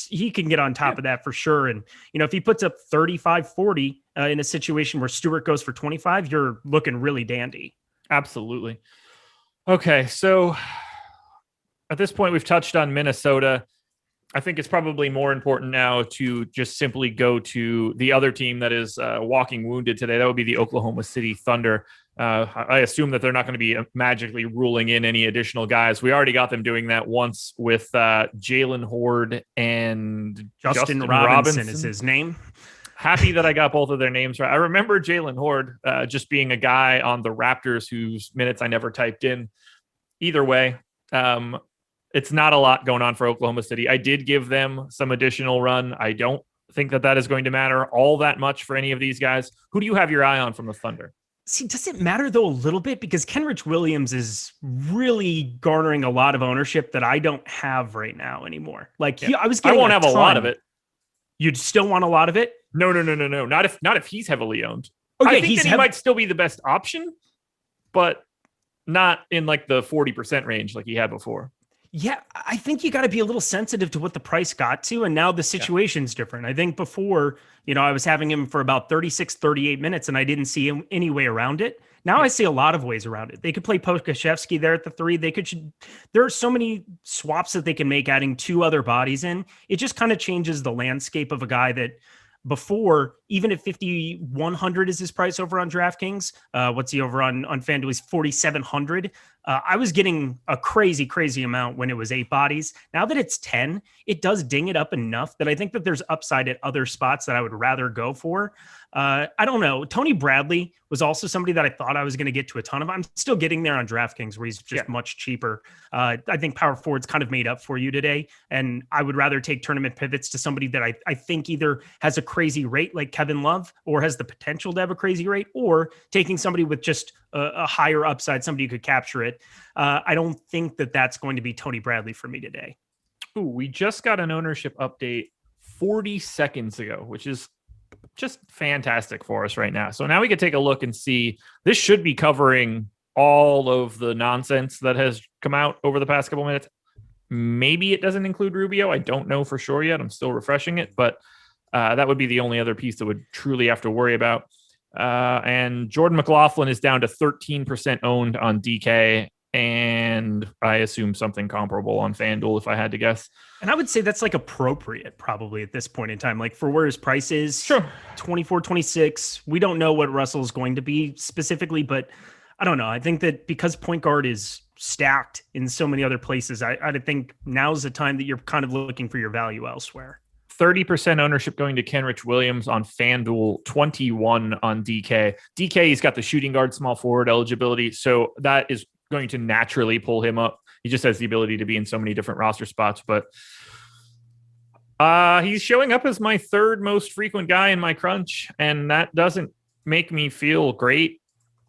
Speaker 5: He can get on top of that for sure. And, if he puts up 35, 40 in a situation where Stewart goes for 25, you're looking really dandy.
Speaker 4: Absolutely. Okay, so at this point, we've touched on Minnesota. I think it's probably more important now to just simply go to the other team that is walking wounded today. That would be the Oklahoma City Thunder. I assume that they're not going to be magically ruling in any additional guys. We already got them doing that once with Jalen Horde and Justin Robinson is his name. Happy that I got both of their names right. I remember Jalen Horde just being a guy on the Raptors whose minutes I never typed in. Either way, it's not a lot going on for Oklahoma City. I did give them some additional run. I don't think that is going to matter all that much for any of these guys. Who do you have your eye on from the Thunder?
Speaker 5: See, does it matter though a little bit? Because Kenrich Williams is really garnering a lot of ownership that I don't have right now anymore. Like I won't have a lot of it. You'd still want a lot of it?
Speaker 4: No. Not if he's heavily owned. Okay, I think he might still be the best option, but not in like the 40% range like he had before.
Speaker 5: Yeah, I think you got to be a little sensitive to what the price got to. And now the situation's different. I think before, I was having him for about 36, 38 minutes and I didn't see him any way around it. Now I see a lot of ways around it. They could play Pokusevski there at the 3. There are so many swaps that they can make, adding 2 other bodies in. It just kind of changes the landscape of a guy that before even at 5,100 is his price over on DraftKings. What's he over on FanDuel? He's 4,700. I was getting a crazy amount when it was 8 bodies. Now that it's 10, it does ding it up enough that I think that there's upside at other spots that I would rather go for. I don't know. Tony Bradley was also somebody that I thought I was going to get to a ton of. I'm still getting there on DraftKings where he's just much cheaper. I think power forward's kind of made up for you today. And I would rather take tournament pivots to somebody that I think either has a crazy rate like Kevin Love or has the potential to have a crazy rate, or taking somebody with just a higher upside, somebody who could capture it. I don't think that that's going to be Tony Bradley for me today.
Speaker 4: Ooh, we just got an ownership update 40 seconds ago, which is just fantastic for us right now. So now we can take a look and see. This should be covering all of the nonsense that has come out over the past couple minutes. Maybe it doesn't include Rubio. I don't know for sure yet. I'm still refreshing it, but that would be the only other piece that would truly have to worry about. And Jordan McLaughlin is down to 13% owned on DK, and I assume something comparable on FanDuel if I had to guess.
Speaker 5: And I would say that's like appropriate probably at this point in time, like for where his price is. Sure. 24, 26. We don't know what Russell's going to be specifically, but I don't know. I think that because point guard is stacked in so many other places, I think now's the time that you're kind of looking for your value elsewhere.
Speaker 4: 30% ownership going to Kenrich Williams on FanDuel, 21 on DK. DK, he's got the shooting guard, small forward eligibility, so that is going to naturally pull him up. He just has the ability to be in so many different roster spots, but he's showing up as my third most frequent guy in my crunch, and that doesn't make me feel great.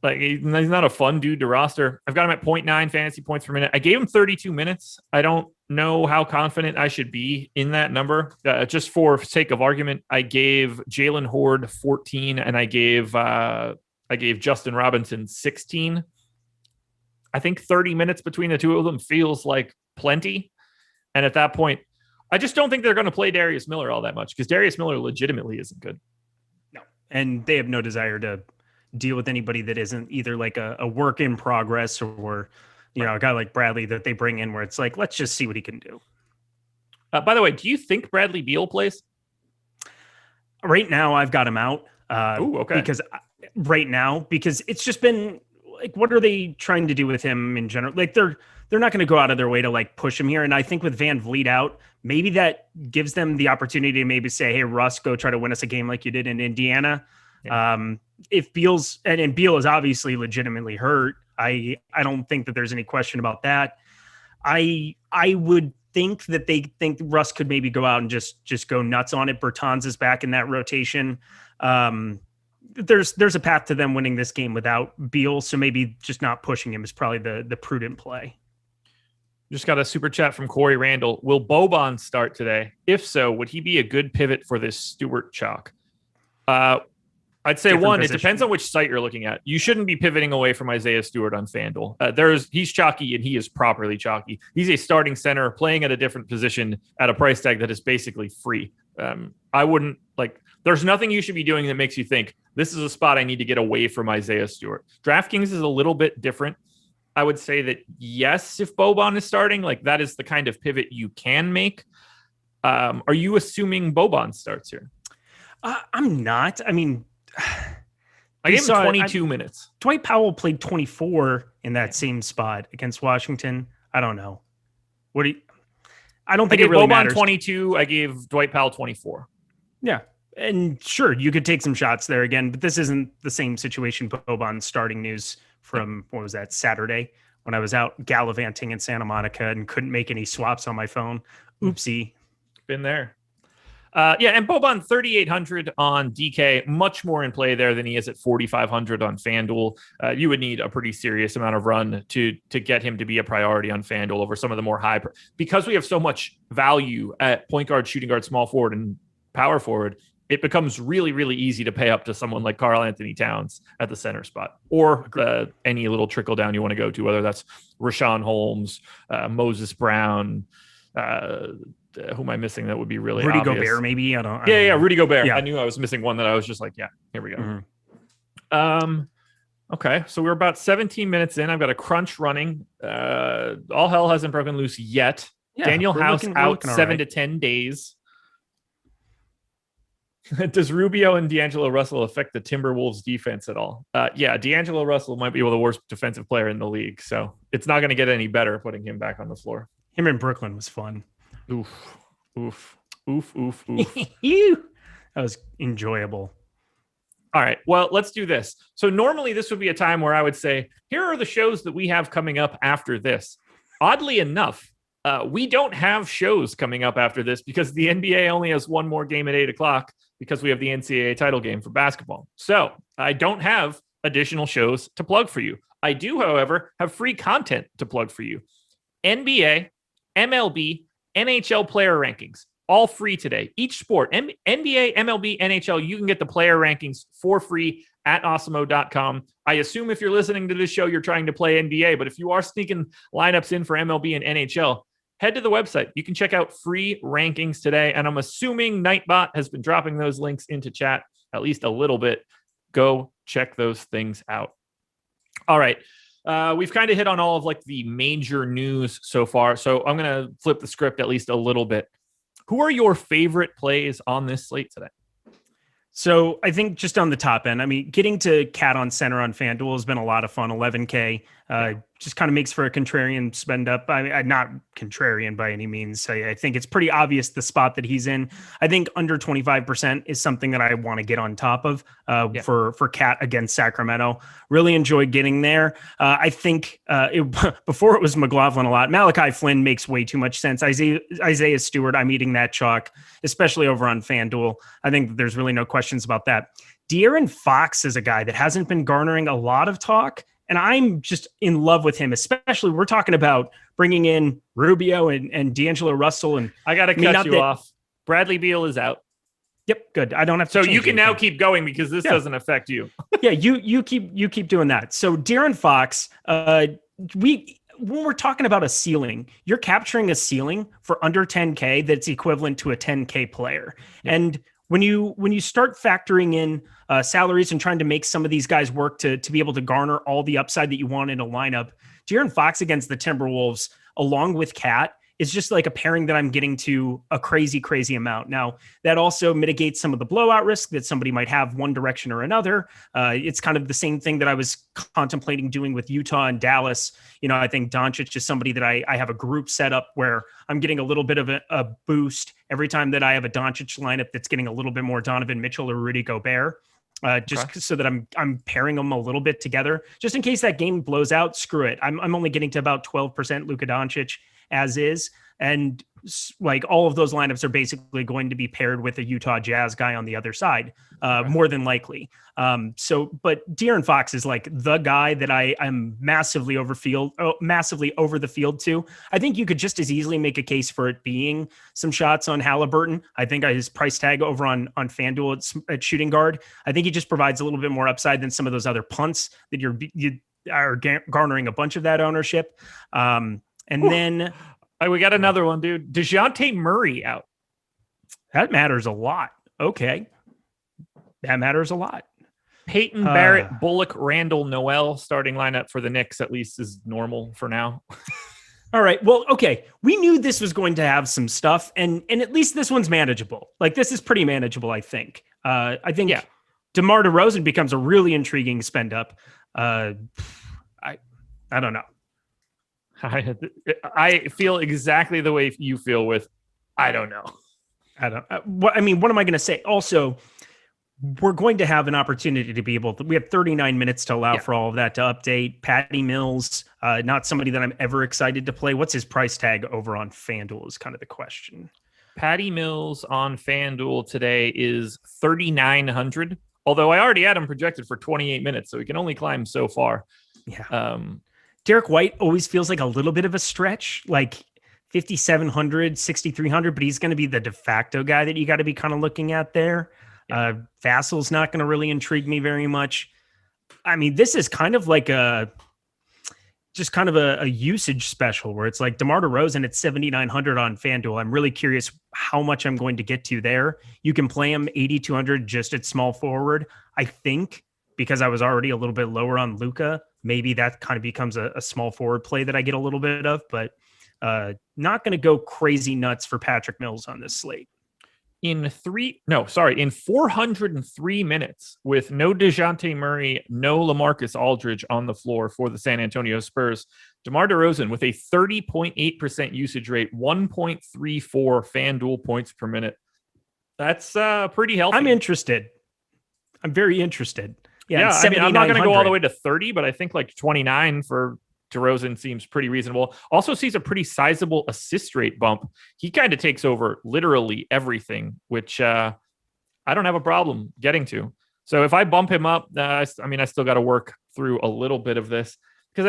Speaker 4: Like, he's not a fun dude to roster. I've got him at 0.9 fantasy points per minute. I gave him 32 minutes. I don't know how confident I should be in that number. Just for sake of argument, I gave Jalen Horde 14, and I gave Justin Robinson 16. I think 30 minutes between the two of them feels like plenty. And at that point, I just don't think they're going to play Darius Miller all that much, because Darius Miller legitimately isn't good.
Speaker 5: No. And they have no desire to deal with anybody that isn't either like a work in progress or, you know, a guy like Bradley that they bring in where it's like, let's just see what he can do.
Speaker 4: By the way, do you think Bradley Beal plays?
Speaker 5: Right now, I've got him out.
Speaker 4: Okay.
Speaker 5: Because it's just been like, what are they trying to do with him in general? Like they're not going to go out of their way to like push him here. And I think with Van Vliet out, maybe that gives them the opportunity to maybe say, hey, Russ, go try to win us a game like you did in Indiana. Yeah. If Beal's and Beal is obviously legitimately hurt, I don't think that there's any question about that. I would think that they think Russ could maybe go out and just go nuts on it. Bertans is back in that rotation. There's a path to them winning this game without Beal, so maybe just not pushing him is probably the prudent play.
Speaker 4: Just got a super chat from Corey Randall. Will Boban start today? If so, would he be a good pivot for this Stewart chalk? I'd say
Speaker 5: Different
Speaker 4: one,
Speaker 5: position.
Speaker 4: It depends on which site you're looking at. You shouldn't be pivoting away from Isaiah Stewart on FanDuel. He's chalky, and he is properly chalky. He's a starting center playing at a different position at a price tag that is basically free. I wouldn't there's nothing you should be doing that makes you think this is a spot I need to get away from Isaiah Stewart. DraftKings is a little bit different. I would say that yes, if Boban is starting, that is the kind of pivot you can make. Are you assuming Boban starts here?
Speaker 5: I'm not. I mean,
Speaker 4: I gave him 22 minutes.
Speaker 5: Dwight Powell played 24 in that same spot against Washington. I don't know. I don't think it really matters.
Speaker 4: Boban 22. I gave Dwight Powell 24.
Speaker 5: Yeah. And sure, you could take some shots there again, but this isn't the same situation. Boban starting news from, what was that, Saturday, when I was out gallivanting in Santa Monica and couldn't make any swaps on my phone. Oopsie.
Speaker 4: Been there. And Boban 3,800 on DK, much more in play there than he is at 4,500 on FanDuel. You would need a pretty serious amount of run to get him to be a priority on FanDuel over some of the more high, because we have so much value at point guard, shooting guard, small forward, and power forward. It becomes really, really easy to pay up to someone like Karl Anthony Towns at the center spot, or any little trickle down you want to go to, whether that's Rashawn Holmes, Moses Brown. Who am I missing? That would be really
Speaker 5: Rudy
Speaker 4: obvious.
Speaker 5: Gobert, maybe. I don't
Speaker 4: Rudy Gobert.
Speaker 5: Yeah.
Speaker 4: I knew I was missing one that I was just like, yeah, here we go. Mm-hmm. Okay, so we're about 17 minutes in. I've got a crunch running. All hell hasn't broken loose yet. Yeah, Daniel House out 7 to 10 days. Does Rubio and D'Angelo Russell affect the Timberwolves defense at all? Yeah, D'Angelo Russell might be the worst defensive player in the league, so it's not going to get any better putting him back on the floor.
Speaker 5: Him in Brooklyn was fun.
Speaker 4: Oof, oof, oof, oof, oof.
Speaker 5: That was enjoyable.
Speaker 4: All right, well, let's do this. So normally this would be a time where I would say, here are the shows that we have coming up after this. Oddly enough, we don't have shows coming up after this because the NBA only has one more game at 8 o'clock because we have the NCAA title game for basketball. So I don't have additional shows to plug for you. I do, however, have free content to plug for you. NBA, MLB, NHL player rankings, all free today. Each sport, NBA, MLB, NHL, you can get the player rankings for free at Awesemo.com. I assume if you're listening to this show, you're trying to play NBA, but if you are sneaking lineups in for MLB and NHL, head to the website. You can check out free rankings today. And I'm assuming Nightbot has been dropping those links into chat at least a little bit. Go check those things out. All right. We've kind of hit on all of like the major news so far. So I'm going to flip the script at least a little bit. Who are your favorite plays on this slate today?
Speaker 5: So I think just on the top end, I mean, getting to Cat on center on FanDuel has been a lot of fun. 11K just kind of makes for a contrarian spend up. I'm not contrarian by any means. I think it's pretty obvious the spot that he's in. I think under 25% is something that I want to get on top of for Cat against Sacramento. Really enjoyed getting there. I think before it was McLaughlin a lot. Malachi Flynn makes way too much sense. Isaiah Stewart, I'm eating that chalk, especially over on FanDuel. I think there's really no questions about that. De'Aaron Fox is a guy that hasn't been garnering a lot of talk, and I'm just in love with him, especially we're talking about bringing in Rubio and D'Angelo Russell. And
Speaker 4: I got to cut you off. Bradley Beal is out.
Speaker 5: Yep, good. I don't have to.
Speaker 4: So you can now keep going because this doesn't affect you.
Speaker 5: Yeah, you keep doing that. So De'Aaron Fox, when we're talking about a ceiling, you're capturing a ceiling for under 10K that's equivalent to a 10K player. Yep. And when you start factoring in salaries and trying to make some of these guys work to be able to garner all the upside that you want in a lineup, De'Aaron Fox against the Timberwolves, along with Cat, is just like a pairing that I'm getting to a crazy, crazy amount. Now, that also mitigates some of the blowout risk that somebody might have one direction or another. It's kind of the same thing that I was contemplating doing with Utah and Dallas. You know, I think Doncic is somebody that I have a group set up where I'm getting a little bit of a boost every time that I have a Doncic lineup that's getting a little bit more Donovan Mitchell or Rudy Gobert. So that I'm pairing them a little bit together, just in case that game blows out. Screw it. I'm only getting to about 12% Luka Doncic as is. And like all of those lineups are basically going to be paired with a Utah Jazz guy on the other side, more than likely. But De'Aaron Fox is like the guy that I'm massively over the field to. I think you could just as easily make a case for it being some shots on Halliburton. I think his price tag over on FanDuel at shooting guard, I think he just provides a little bit more upside than some of those other punts that you are garnering a bunch of that ownership. Then
Speaker 4: we got another one, dude. DeJounte Murray out.
Speaker 5: That matters a lot. Okay. That matters a lot.
Speaker 4: Peyton Barrett, Bullock, Randall, Noel starting lineup for the Knicks at least is normal for now.
Speaker 5: All right. Well, okay. We knew this was going to have some stuff, and at least this one's manageable. Like, this is pretty manageable, I think. I think DeMar DeRozan becomes a really intriguing spend up. I don't know.
Speaker 4: I feel exactly the way you feel with, I don't know.
Speaker 5: What am I going to say? Also, we're going to have an opportunity to be able to, we have 39 minutes to allow for all of that to update. Patty Mills, not somebody that I'm ever excited to play. What's his price tag over on FanDuel is kind of the question.
Speaker 4: Patty Mills on FanDuel today is 3,900. Although I already had him projected for 28 minutes, so he can only climb so far.
Speaker 5: Yeah. Derek White always feels like a little bit of a stretch, like 5,700, 6,300, but he's going to be the de facto guy that you got to be kind of looking at there. Vassal's not going to really intrigue me very much. I mean, this is kind of like a usage special where it's like DeMar DeRozan at 7,900 on FanDuel. I'm really curious how much I'm going to get to there. You can play him 8,200 just at small forward. I think because I was already a little bit lower on Luka, maybe that kind of becomes a small forward play that I get a little bit of, but not going to go crazy nuts for Patrick Mills on this slate.
Speaker 4: in 403 minutes with no DeJounte Murray, no LaMarcus Aldridge on the floor for the San Antonio Spurs. DeMar DeRozan with a 30.8% usage rate, 1.34 FanDuel points per minute. That's pretty healthy.
Speaker 5: I'm interested. I'm very interested.
Speaker 4: Yeah, I mean, I'm not going to go all the way to 30, but I think like 29 for DeRozan seems pretty reasonable. Also sees a pretty sizable assist rate bump. He kind of takes over literally everything, which I don't have a problem getting to. So if I bump him up, I still got to work through a little bit of this because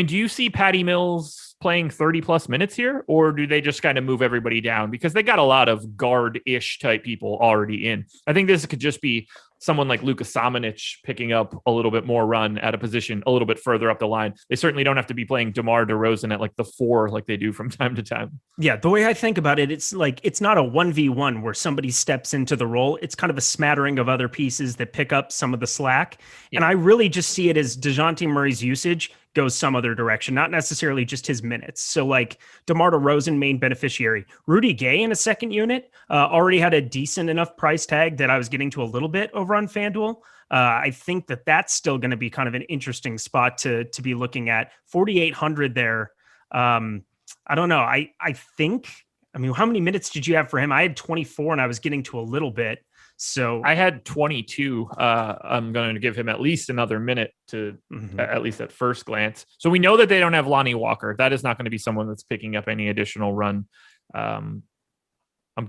Speaker 4: do you see Patty Mills playing 30 plus minutes here, or do they just kind of move everybody down because they got a lot of guard-ish type people already in? I think this could just be someone like Luka Samanic picking up a little bit more run at a position a little bit further up the line. They certainly don't have to be playing DeMar DeRozan at like the 4 like they do from time to time.
Speaker 5: Yeah, the way I think about it, it's like it's not a 1v1 where somebody steps into the role. It's kind of a smattering of other pieces that pick up some of the slack. Yeah. And I really just see it as DeJounte Murray's usage goes some other direction, not necessarily just his minutes. So like DeMar DeRozan, main beneficiary. Rudy Gay in a second unit already had a decent enough price tag that I was getting to a little bit over on FanDuel. I think that that's still going to be kind of an interesting spot to be looking at. 4,800 there. I don't know. I think, how many minutes did you have for him? I had 24 and I was getting to a little bit. So
Speaker 4: I had 22. I'm going to give him at least another minute to at least at first glance. So we know that they don't have Lonnie Walker. That is not going to be someone that's picking up any additional run. I'm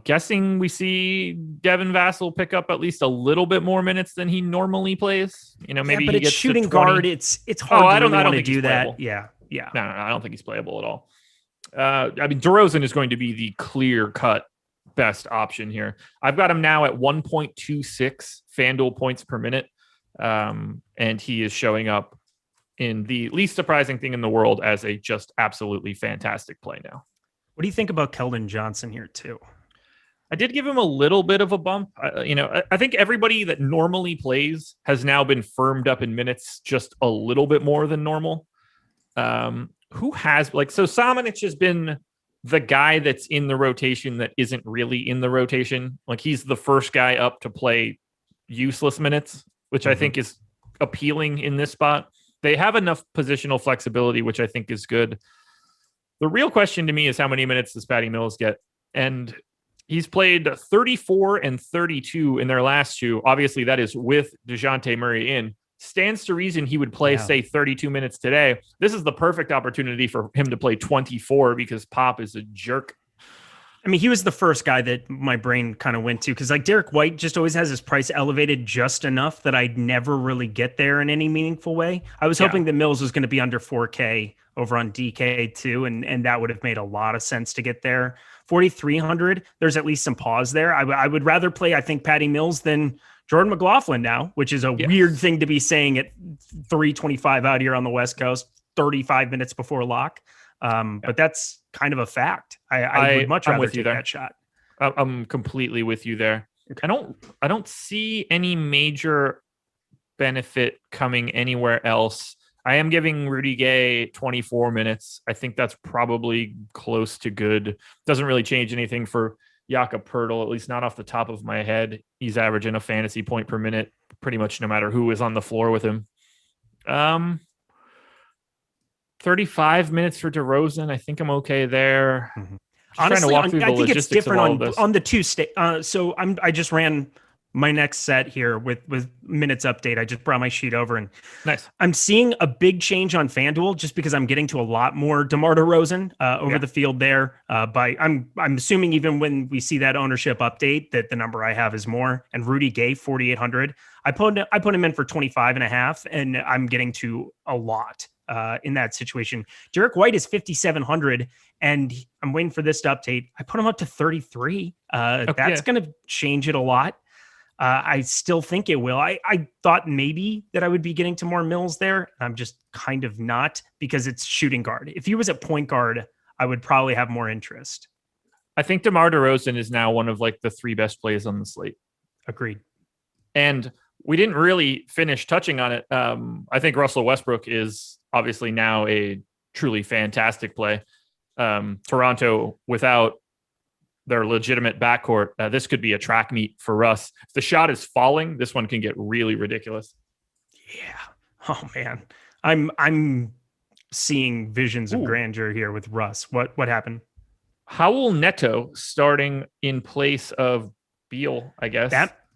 Speaker 4: guessing we see Devin Vassell pick up at least a little bit more minutes than he normally plays. Maybe
Speaker 5: but
Speaker 4: he
Speaker 5: it's
Speaker 4: gets
Speaker 5: shooting guard. It's hard. I don't think to do that. Yeah.
Speaker 4: No, I don't think he's playable at all. DeRozan is going to be the clear cut best option here. I've got him now at 1.26 FanDuel points per minute. And he is showing up in the least surprising thing in the world as a just absolutely fantastic play now.
Speaker 5: What do you think about Keldon Johnson here too?
Speaker 4: I did give him a little bit of a bump. I think everybody that normally plays has now been firmed up in minutes just a little bit more than normal. Who has Samanic has been the guy that's in the rotation that isn't really in the rotation. Like he's the first guy up to play useless minutes, which I think is appealing in this spot. They have enough positional flexibility, which I think is good. The real question to me is how many minutes does Patty Mills get? And he's played 34 and 32 in their last two. Obviously, that is with DeJounte Murray in. Stands to reason he would play, say, 32 minutes today. This is the perfect opportunity for him to play 24 because Pop is a jerk.
Speaker 5: He was the first guy that my brain kind of went to because Derek White just always has his price elevated just enough that I'd never really get there in any meaningful way. I was hoping that Mills was going to be under 4K over on DK too, and that would have made a lot of sense to get there. 4,300, there's at least some pause there. I would rather play, I think, Patty Mills than Jordan McLaughlin now, which is a weird thing to be saying at 3:25 out here on the West Coast, 35 minutes before lock. But that's kind of a fact. I would much rather take that shot.
Speaker 4: I'm completely with you there. I don't see any major benefit coming anywhere else. I am giving Rudy Gay 24 minutes. I think that's probably close to good. Doesn't really change anything for Jakob Poeltl, at least not off the top of my head. He's averaging a fantasy point per minute pretty much no matter who is on the floor with him. 35 minutes for DeRozan. I think I'm okay there.
Speaker 5: Honestly, I think it's different on the two state. So I just ran my next set here with minutes update. I just brought my sheet over and
Speaker 4: nice.
Speaker 5: I'm seeing a big change on FanDuel just because I'm getting to a lot more DeMar DeRozan over the field there. I'm assuming even when we see that ownership update that the number I have is more. And Rudy Gay 4,800. I put him in for 25.5 and I'm getting to a lot in that situation. Derek White is 5,700 and I'm waiting for this to update. I put him up to 33. That's going to change it a lot. I still think it will. I thought maybe that I would be getting to more Mills there. I'm just kind of not because it's shooting guard. If he was at point guard, I would probably have more interest.
Speaker 4: I think DeMar DeRozan is now one of the three best plays on the slate.
Speaker 5: Agreed.
Speaker 4: And we didn't really finish touching on it. I think Russell Westbrook is obviously now a truly fantastic play. Toronto without their legitimate backcourt, this could be a track meet for Russ. If the shot is falling, this one can get really ridiculous.
Speaker 5: Yeah. Oh man, I'm seeing visions of grandeur here with Russ. What happened?
Speaker 4: Howell Neto starting in place of Beal, I guess.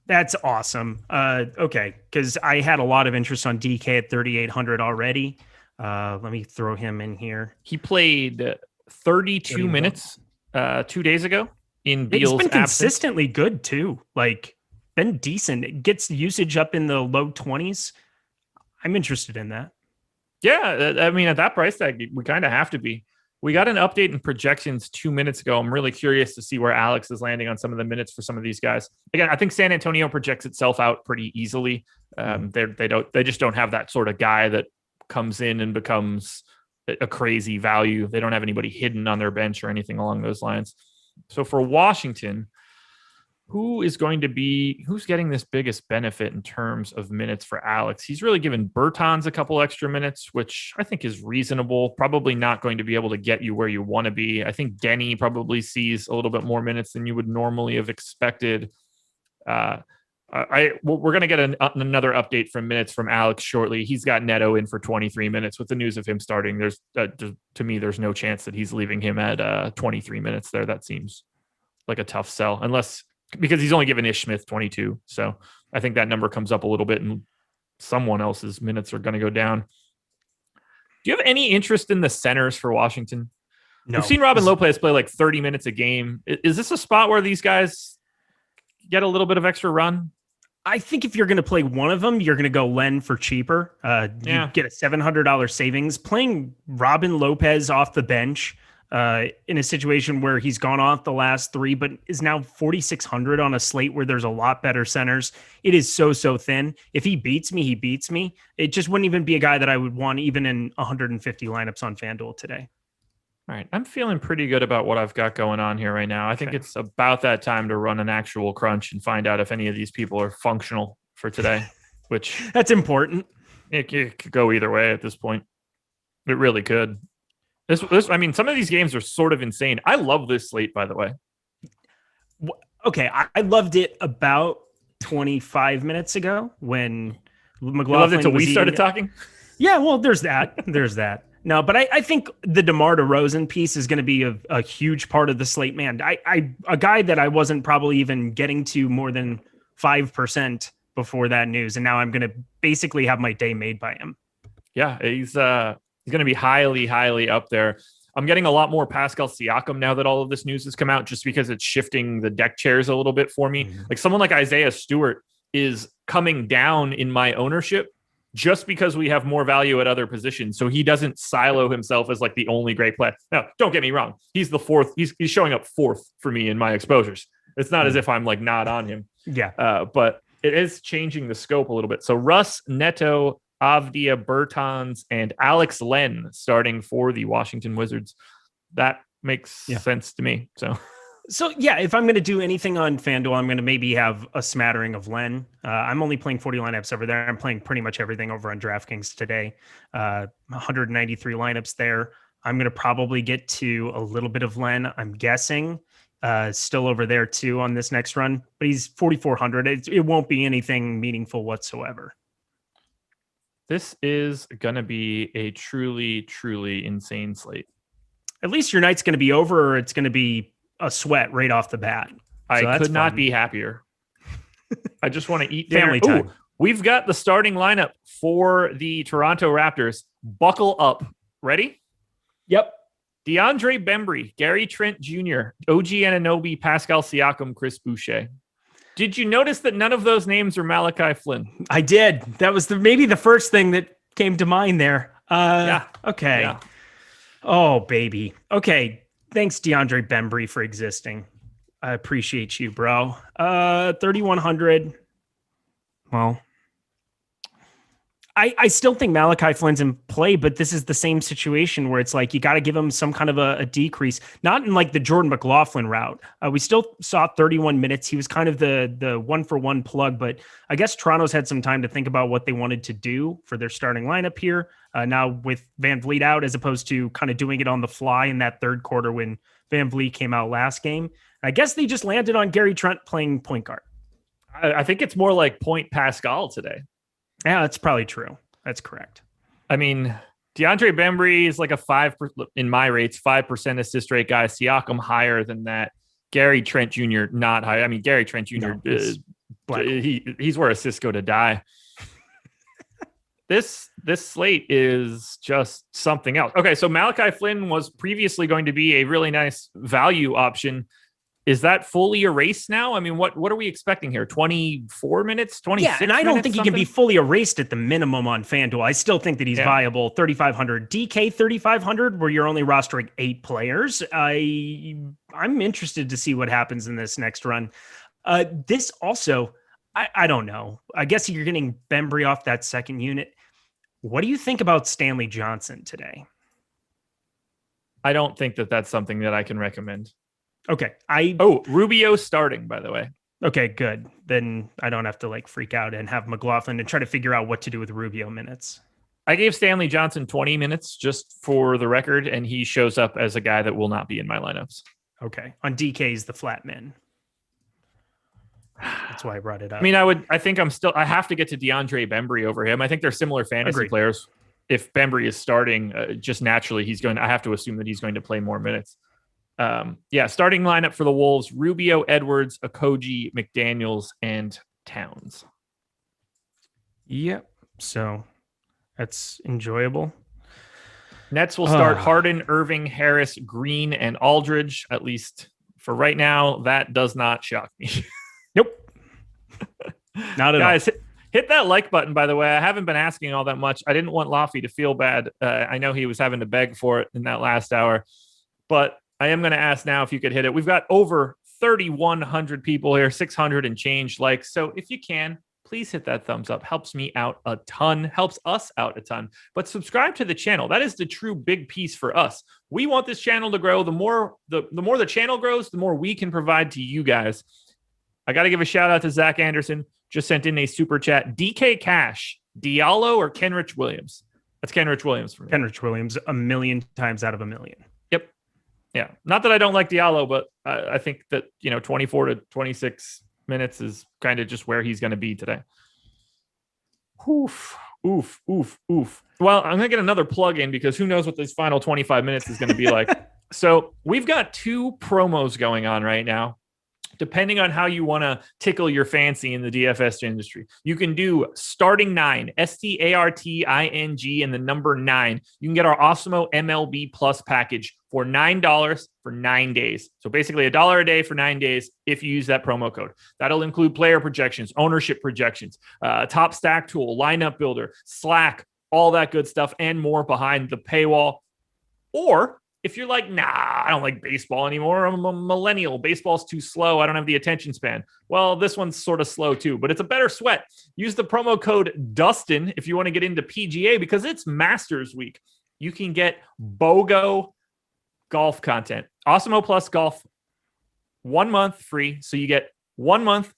Speaker 5: That's awesome. Okay, because I had a lot of interest on DK at 3,800 already. Let me throw him in here.
Speaker 4: He played 32 minutes 2 days ago in Beal's
Speaker 5: absence. He's been consistently
Speaker 4: absence.
Speaker 5: good too. Like, been decent. It gets usage up in the low 20s. I'm interested in that.
Speaker 4: Yeah, I mean, at that price tag, we kind of have to be. We got an update in projections 2 minutes ago. I'm really curious to see where Alex is landing on some of the minutes for some of these guys. Again, I think San Antonio projects itself out pretty easily. They just don't have that sort of guy that comes in and becomes a crazy value. They don't have anybody hidden on their bench or anything along those lines. So for Washington, who's getting this biggest benefit in terms of minutes for Alex? He's really given Bertans a couple extra minutes, which I think is reasonable. Probably not going to be able to get you where you want to be. I think Denny probably sees a little bit more minutes than you would normally have expected. We're going to get another update from minutes from Alex shortly. He's got Neto in for 23 minutes. With the news of him starting, to me, there's no chance that he's leaving him at 23 minutes there. That seems like a tough sell, because he's only given Ish Smith 22. So I think that number comes up a little bit and someone else's minutes are going to go down. Do you have any interest in the centers for Washington?
Speaker 5: No.
Speaker 4: We've seen Robin Lopez play like 30 minutes a game. Is this a spot where these guys get a little bit of extra run?
Speaker 5: I think if you're going to play one of them, you're going to go Len for cheaper. You get a $700 savings. Playing Robin Lopez off the bench in a situation where he's gone off the last three, but is now 4,600 on a slate where there's a lot better centers. It is so thin. If he beats me, he beats me. It just wouldn't even be a guy that I would want even in 150 lineups on FanDuel today.
Speaker 4: All right. I'm feeling pretty good about what I've got going on here right now. I think it's about that time to run an actual crunch and find out if any of these people are functional for today, which
Speaker 5: that's important.
Speaker 4: It could go either way at this point. It really could. I mean, some of these games are sort of insane. I love this slate, by the way.
Speaker 5: Okay, I loved it about 25 minutes ago when McLaughlin.
Speaker 4: You loved it until we started talking?
Speaker 5: Yeah, well, there's that. No, but I think the DeMar DeRozan piece is going to be a huge part of the slate, man. A guy that I wasn't probably even getting to more than 5% before that news, and now I'm going to basically have my day made by him.
Speaker 4: Yeah, he's going to be highly, highly up there. I'm getting a lot more Pascal Siakam now that all of this news has come out, just because it's shifting the deck chairs a little bit for me. Mm-hmm. Like someone like Isaiah Stewart is coming down in my ownership just because we have more value at other positions. So he doesn't silo himself as like the only great play. Now, don't get me wrong. He's the fourth. He's showing up fourth for me in my exposures. It's not as if I'm like not on him.
Speaker 5: Yeah.
Speaker 4: But it is changing the scope a little bit. So Russ, Neto, Avdia, Bertans, and Alex Len starting for the Washington Wizards. That makes sense to me. So
Speaker 5: yeah, if I'm going to do anything on FanDuel, I'm going to maybe have a smattering of Len. I'm only playing 40 lineups over there. I'm playing pretty much everything over on DraftKings today. 193 lineups there. I'm going to probably get to a little bit of Len, I'm guessing. Still over there too on this next run, but he's 4,400. It won't be anything meaningful whatsoever.
Speaker 4: This is going to be a truly, truly insane slate.
Speaker 5: At least your night's going to be over, or it's going to be a sweat right off the bat.
Speaker 4: I could not be happier. I just want to eat
Speaker 5: family time.
Speaker 4: Ooh, we've got the starting lineup for the Toronto Raptors. Buckle up. Ready?
Speaker 5: Yep.
Speaker 4: DeAndre Bembry, Gary Trent Jr., OG Anunoby, Pascal Siakam, Chris Boucher. Did you notice that none of those names are Malachi Flynn?
Speaker 5: I did. That was maybe the first thing that came to mind there. Yeah. Okay. Yeah. Oh, baby. Okay. Thanks, DeAndre Bembry, for existing. I appreciate you, bro. 3,100. Well, I still think Malachi Flynn's in play, but this is the same situation where it's like you got to give him some kind of a decrease, not in like the Jordan McLaughlin route. We still saw 31 minutes. He was kind of the 1-for-1 plug, but I guess Toronto's had some time to think about what they wanted to do for their starting lineup here. Now with Van Vliet out, as opposed to kind of doing it on the fly in that third quarter when Van Vliet came out last game. I guess they just landed on Gary Trent playing point guard.
Speaker 4: I think it's more like Point Pascal today.
Speaker 5: Yeah, that's probably true. That's correct.
Speaker 4: I mean, DeAndre Bembry is like a 5 in my rates, 5% assist rate guy. Siakam higher than that. Gary Trent Jr. not high. I mean, Gary Trent Jr. He's where assists go to die. This slate is just something else. Okay, so Malachi Flynn was previously going to be a really nice value option. Is that fully erased now? I mean, what are we expecting here? 24 minutes, 26 minutes?
Speaker 5: Yeah, and I don't think he can be fully erased at the minimum on FanDuel. I still think that he's viable. 3,500. DK 3,500, where you're only rostering 8 players. I'm interested to see what happens in this next run. This also, I don't know. I guess you're getting Bembry off that second unit. What do you think about Stanley Johnson today?
Speaker 4: I don't think that that's something that I can recommend.
Speaker 5: Okay.
Speaker 4: Rubio starting, by the way.
Speaker 5: Okay, good. Then I don't have to like freak out and have McLaughlin and try to figure out what to do with Rubio minutes.
Speaker 4: I gave Stanley Johnson 20 minutes just for the record, and he shows up as a guy that will not be in my lineups.
Speaker 5: Okay. On DK's the flat min. That's why I brought it up.
Speaker 4: I mean, I have to get to DeAndre Bembry over him. I think they're similar fantasy players. If Bembry is starting, just naturally, I have to assume that he's going to play more minutes. Starting lineup for the Wolves: Rubio, Edwards, Okogie, McDaniels, and Towns.
Speaker 5: Yep. So that's enjoyable.
Speaker 4: Nets will start Harden, Irving, Harris, Green, and Aldridge. At least for right now, that does not shock me.
Speaker 5: Nope. Not at all.
Speaker 4: Guys, hit that like button, by the way. I haven't been asking all that much. I didn't want Laffy to feel bad. I know he was having to beg for it in that last hour, but I am going to ask now if you could hit it. We've got over 3,100 people here, 600 and change likes. So if you can, please hit that thumbs up. Helps me out a ton, helps us out a ton. But subscribe to the channel. That is the true big piece for us. We want this channel to grow. The more the channel grows, the more we can provide to you guys. I got to give a shout out to Zach Anderson. Just sent in a super chat. DK Cash, Diallo, or Kenrich Williams? That's Kenrich Williams for me.
Speaker 5: Kenrich Williams, 1,000,000 times out of 1,000,000.
Speaker 4: Yep. Yeah. Not that I don't like Diallo, but I think that, 24 to 26 minutes is kind of just where he's going to be today. Oof. Well, I'm going to get another plug in because who knows what this final 25 minutes is going to be like. So we've got 2 promos going on right now. Depending on how you want to tickle your fancy in the DFS industry, you can do starting 9, STARTING, and the number 9. You can get our Awesemo MLB Plus package for $9 for 9 days. So basically $1 a day for 9 days if you use that promo code. That'll include player projections, ownership projections, top stack tool, lineup builder, Slack, all that good stuff, and more behind the paywall. Or if you're like, nah, I don't like baseball anymore. I'm a millennial. Baseball's too slow. I don't have the attention span. Well, this one's sort of slow too, but it's a better sweat. Use the promo code Dustin if you want to get into PGA because it's Masters Week. You can get BOGO golf content. Awesemo Plus Golf, 1 month free. So you get 1 month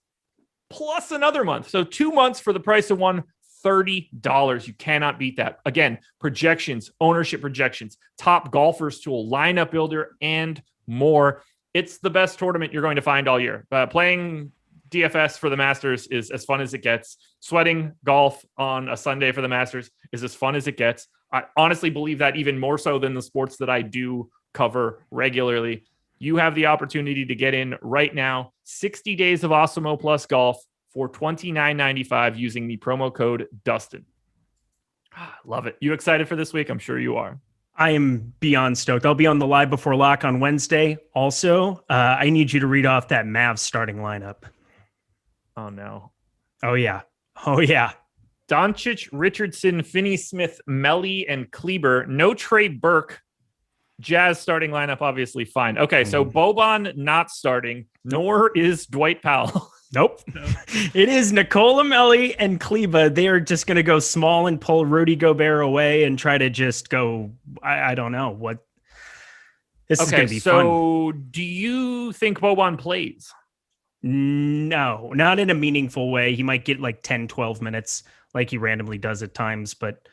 Speaker 4: plus another month. So 2 months for the price of one. $30. You cannot beat that. Again, projections, ownership projections, top golfers tool, lineup builder, and more. It's the best tournament you're going to find all year. Playing DFS for the Masters is as fun as it gets. Sweating golf on a Sunday for the Masters is as fun as it gets. I honestly believe that even more so than the sports that I do cover regularly. You have the opportunity to get in right now. 60 days of Awesemo Plus Golf for $29.95 using the promo code Dustin. Love it. You excited for this week? I'm sure you are.
Speaker 5: I am beyond stoked. I'll be on the live before lock on Wednesday. Also, I need you to read off that Mavs starting lineup.
Speaker 4: Oh, no.
Speaker 5: Oh, yeah.
Speaker 4: Doncic, Richardson, Finney-Smith, Melly, and Kleber. No Trey Burke. Jazz starting lineup, obviously fine. Okay, so Boban not starting, nor is Dwight Powell.
Speaker 5: Nope. It is Nikola Melli and Kleba. They are just going to go small and pull Rudy Gobert away and try to just go. I don't know what. This is going to be fun.
Speaker 4: So do you think Boban plays?
Speaker 5: No, not in a meaningful way. He might get like 10, 12 minutes like he randomly does at times, but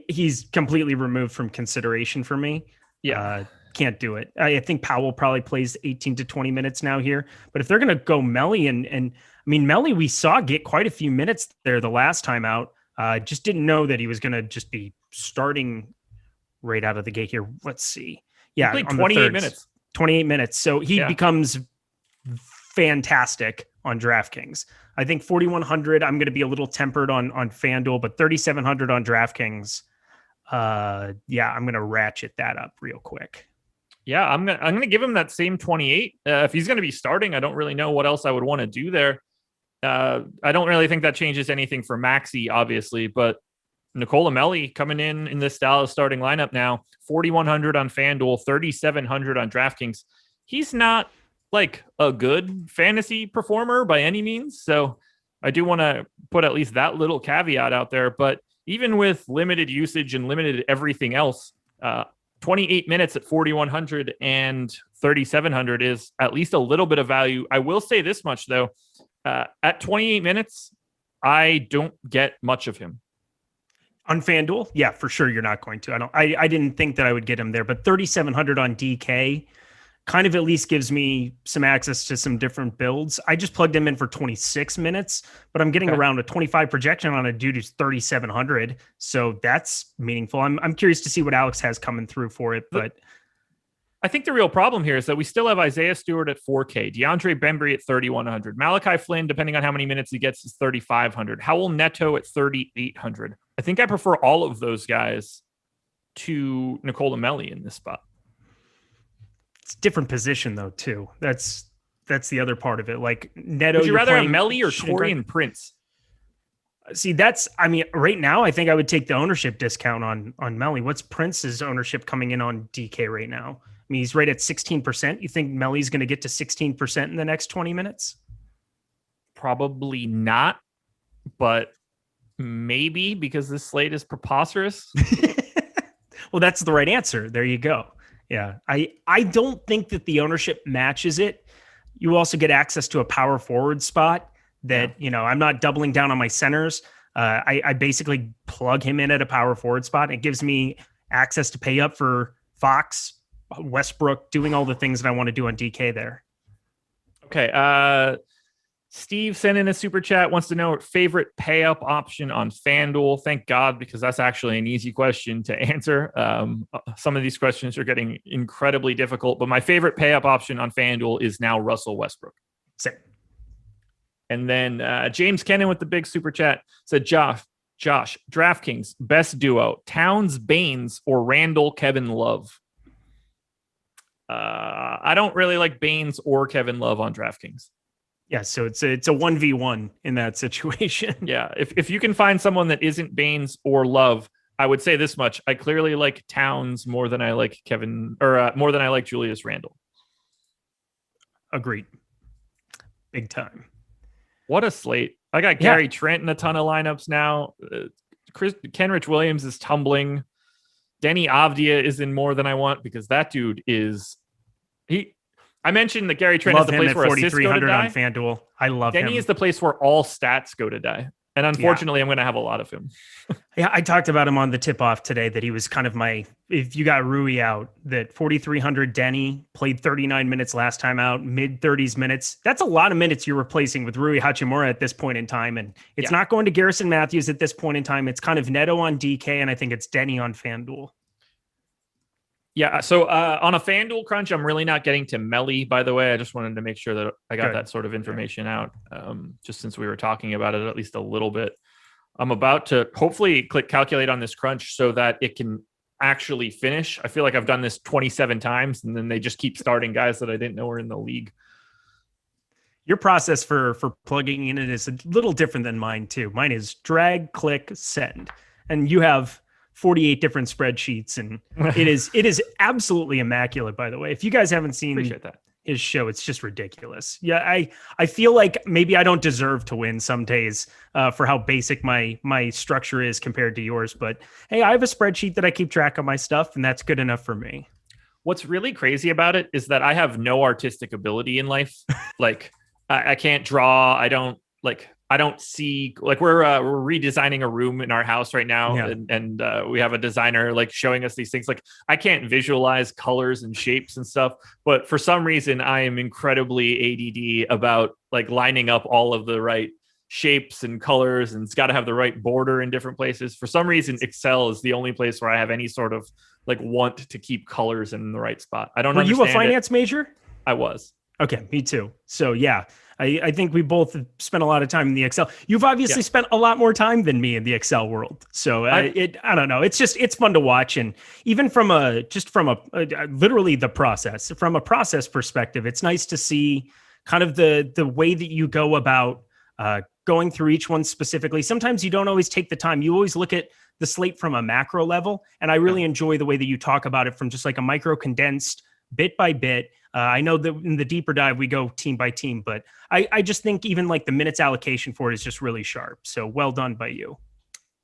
Speaker 5: he's completely removed from consideration for me.
Speaker 4: Yeah.
Speaker 5: Can't do it. I think Powell probably plays 18 to 20 minutes now here, but if they're going to go Melli and I mean, Melli, we saw get quite a few minutes there the last time out. Just didn't know that he was going to just be starting right out of the gate here. Let's see. Yeah.
Speaker 4: He played 28 minutes.
Speaker 5: 28 minutes. So he becomes fantastic on DraftKings. I think 4,100. I'm going to be a little tempered on FanDuel, but 3,700 on DraftKings. I'm going to ratchet that up real quick.
Speaker 4: Yeah, I'm gonna give him that same 28. If he's going to be starting, I don't really know what else I would want to do there. I don't really think that changes anything for Maxey, obviously, but Nikola Melli coming in this Dallas starting lineup now, 4,100 on FanDuel, 3,700 on DraftKings. He's not like a good fantasy performer by any means. So I do want to put at least that little caveat out there. But even with limited usage and limited everything else, 28 minutes at 4,100 and 3,700 is at least a little bit of value. I will say this much, though. At 28 minutes, I don't get much of him.
Speaker 5: On FanDuel? Yeah, for sure you're not going to. I didn't think that I would get him there, but 3,700 on DK kind of at least gives me some access to some different builds. I just plugged him in for 26 minutes, but I'm getting around a 25 projection on a dude who's 3,700. So that's meaningful. I'm curious to see what Alex has coming through for it, but
Speaker 4: I think the real problem here is that we still have Isaiah Stewart at 4K, DeAndre Bembry at 3,100, Malachi Flynn, depending on how many minutes he gets, is 3,500, Howell Neto at 3,800. I think I prefer all of those guys to Nikola Melli in this spot.
Speaker 5: It's a different position though, too. That's the other part of it. Like Neto,
Speaker 4: would you rather have Melli or Taurean Prince?
Speaker 5: See, right now, I think I would take the ownership discount on Melli. What's Prince's ownership coming in on DK right now? I mean, he's right at 16%. You think Melli's going to get to 16% in the next 20 minutes?
Speaker 4: Probably not, but maybe, because this slate is preposterous.
Speaker 5: Well, that's the right answer. There you go. Yeah. I don't think that the ownership matches it. You also get access to a power forward spot that, I'm not doubling down on my centers. I basically plug him in at a power forward spot. It gives me access to pay up for Fox, Westbrook, doing all the things that I want to do on DK there.
Speaker 4: Okay. Steve sent in a super chat, wants to know favorite pay up option on FanDuel. Thank God, because that's actually an easy question to answer. Some of these questions are getting incredibly difficult, but my favorite pay up option on FanDuel is now Russell Westbrook.
Speaker 5: Same.
Speaker 4: And then James Kennan with the big super chat said, Josh, DraftKings, best duo, Towns, Baines, or Randall, Kevin Love. I don't really like Baines or Kevin Love on DraftKings.
Speaker 5: Yeah, so it's a 1v1 in that situation.
Speaker 4: Yeah, if you can find someone that isn't Baines or Love, I would say this much. I clearly like Towns more than I like more than I like Julius Randle.
Speaker 5: Agreed. Big time.
Speaker 4: What a slate. I got Gary Trent in a ton of lineups now. Kenrich Williams is tumbling. Denny Avdia is in more than I want because that dude is... I mentioned that Gary Trent is the place where assists go to die.
Speaker 5: On FanDuel. I love him.
Speaker 4: Denny is the place where all stats go to die. And unfortunately, I'm going to have a lot of him.
Speaker 5: Yeah, I talked about him on the tip-off today that he was kind of if you got Rui out, that 4,300 Denny played 39 minutes last time out, mid-30s minutes. That's a lot of minutes you're replacing with Rui Hachimura at this point in time. And it's not going to Garrison Matthews at this point in time. It's kind of Neto on DK, and I think it's Denny on FanDuel.
Speaker 4: Yeah, so on a FanDuel crunch, I'm really not getting to Melli, by the way. I just wanted to make sure that I got that sort of information out, just since we were talking about it at least a little bit. I'm about to hopefully click calculate on this crunch so that it can actually finish. I feel like I've done this 27 times, and then they just keep starting guys that I didn't know were in the league.
Speaker 5: Your process for plugging in it is a little different than mine, too. Mine is drag, click, send. And you have 48 different spreadsheets, and it is absolutely immaculate, by the way. If you guys haven't seen his show. It's just ridiculous. Yeah, I feel like maybe I don't deserve to win some days for how basic my structure is compared to yours. But hey, I have a spreadsheet that I keep track of my stuff, and that's good enough for me.
Speaker 4: What's really crazy about it is that I have no artistic ability in life. Like I can't draw. I don't see, like we're redesigning a room in our house right now.
Speaker 5: Yeah.
Speaker 4: And we have a designer like showing us these things. Like I can't visualize colors and shapes and stuff, but for some reason I am incredibly ADD about like lining up all of the right shapes and colors, and it's got to have the right border in different places. For some reason, Excel is the only place where I have any sort of like want to keep colors in the right spot. I don't understand.
Speaker 5: Were you a finance major?
Speaker 4: I was.
Speaker 5: Okay, me too. So yeah, I think we both spent a lot of time in the Excel. You've obviously spent a lot more time than me in the Excel world. So I don't know. It's fun to watch. And even from literally the process, from a process perspective, it's nice to see kind of the way that you go about going through each one specifically. Sometimes you don't always take the time. You always look at the slate from a macro level. And I really enjoy the way that you talk about it from just like a micro condensed bit by bit. I know that in the deeper dive, we go team by team, but I just think even like the minutes allocation for it is just really sharp. So well done by you.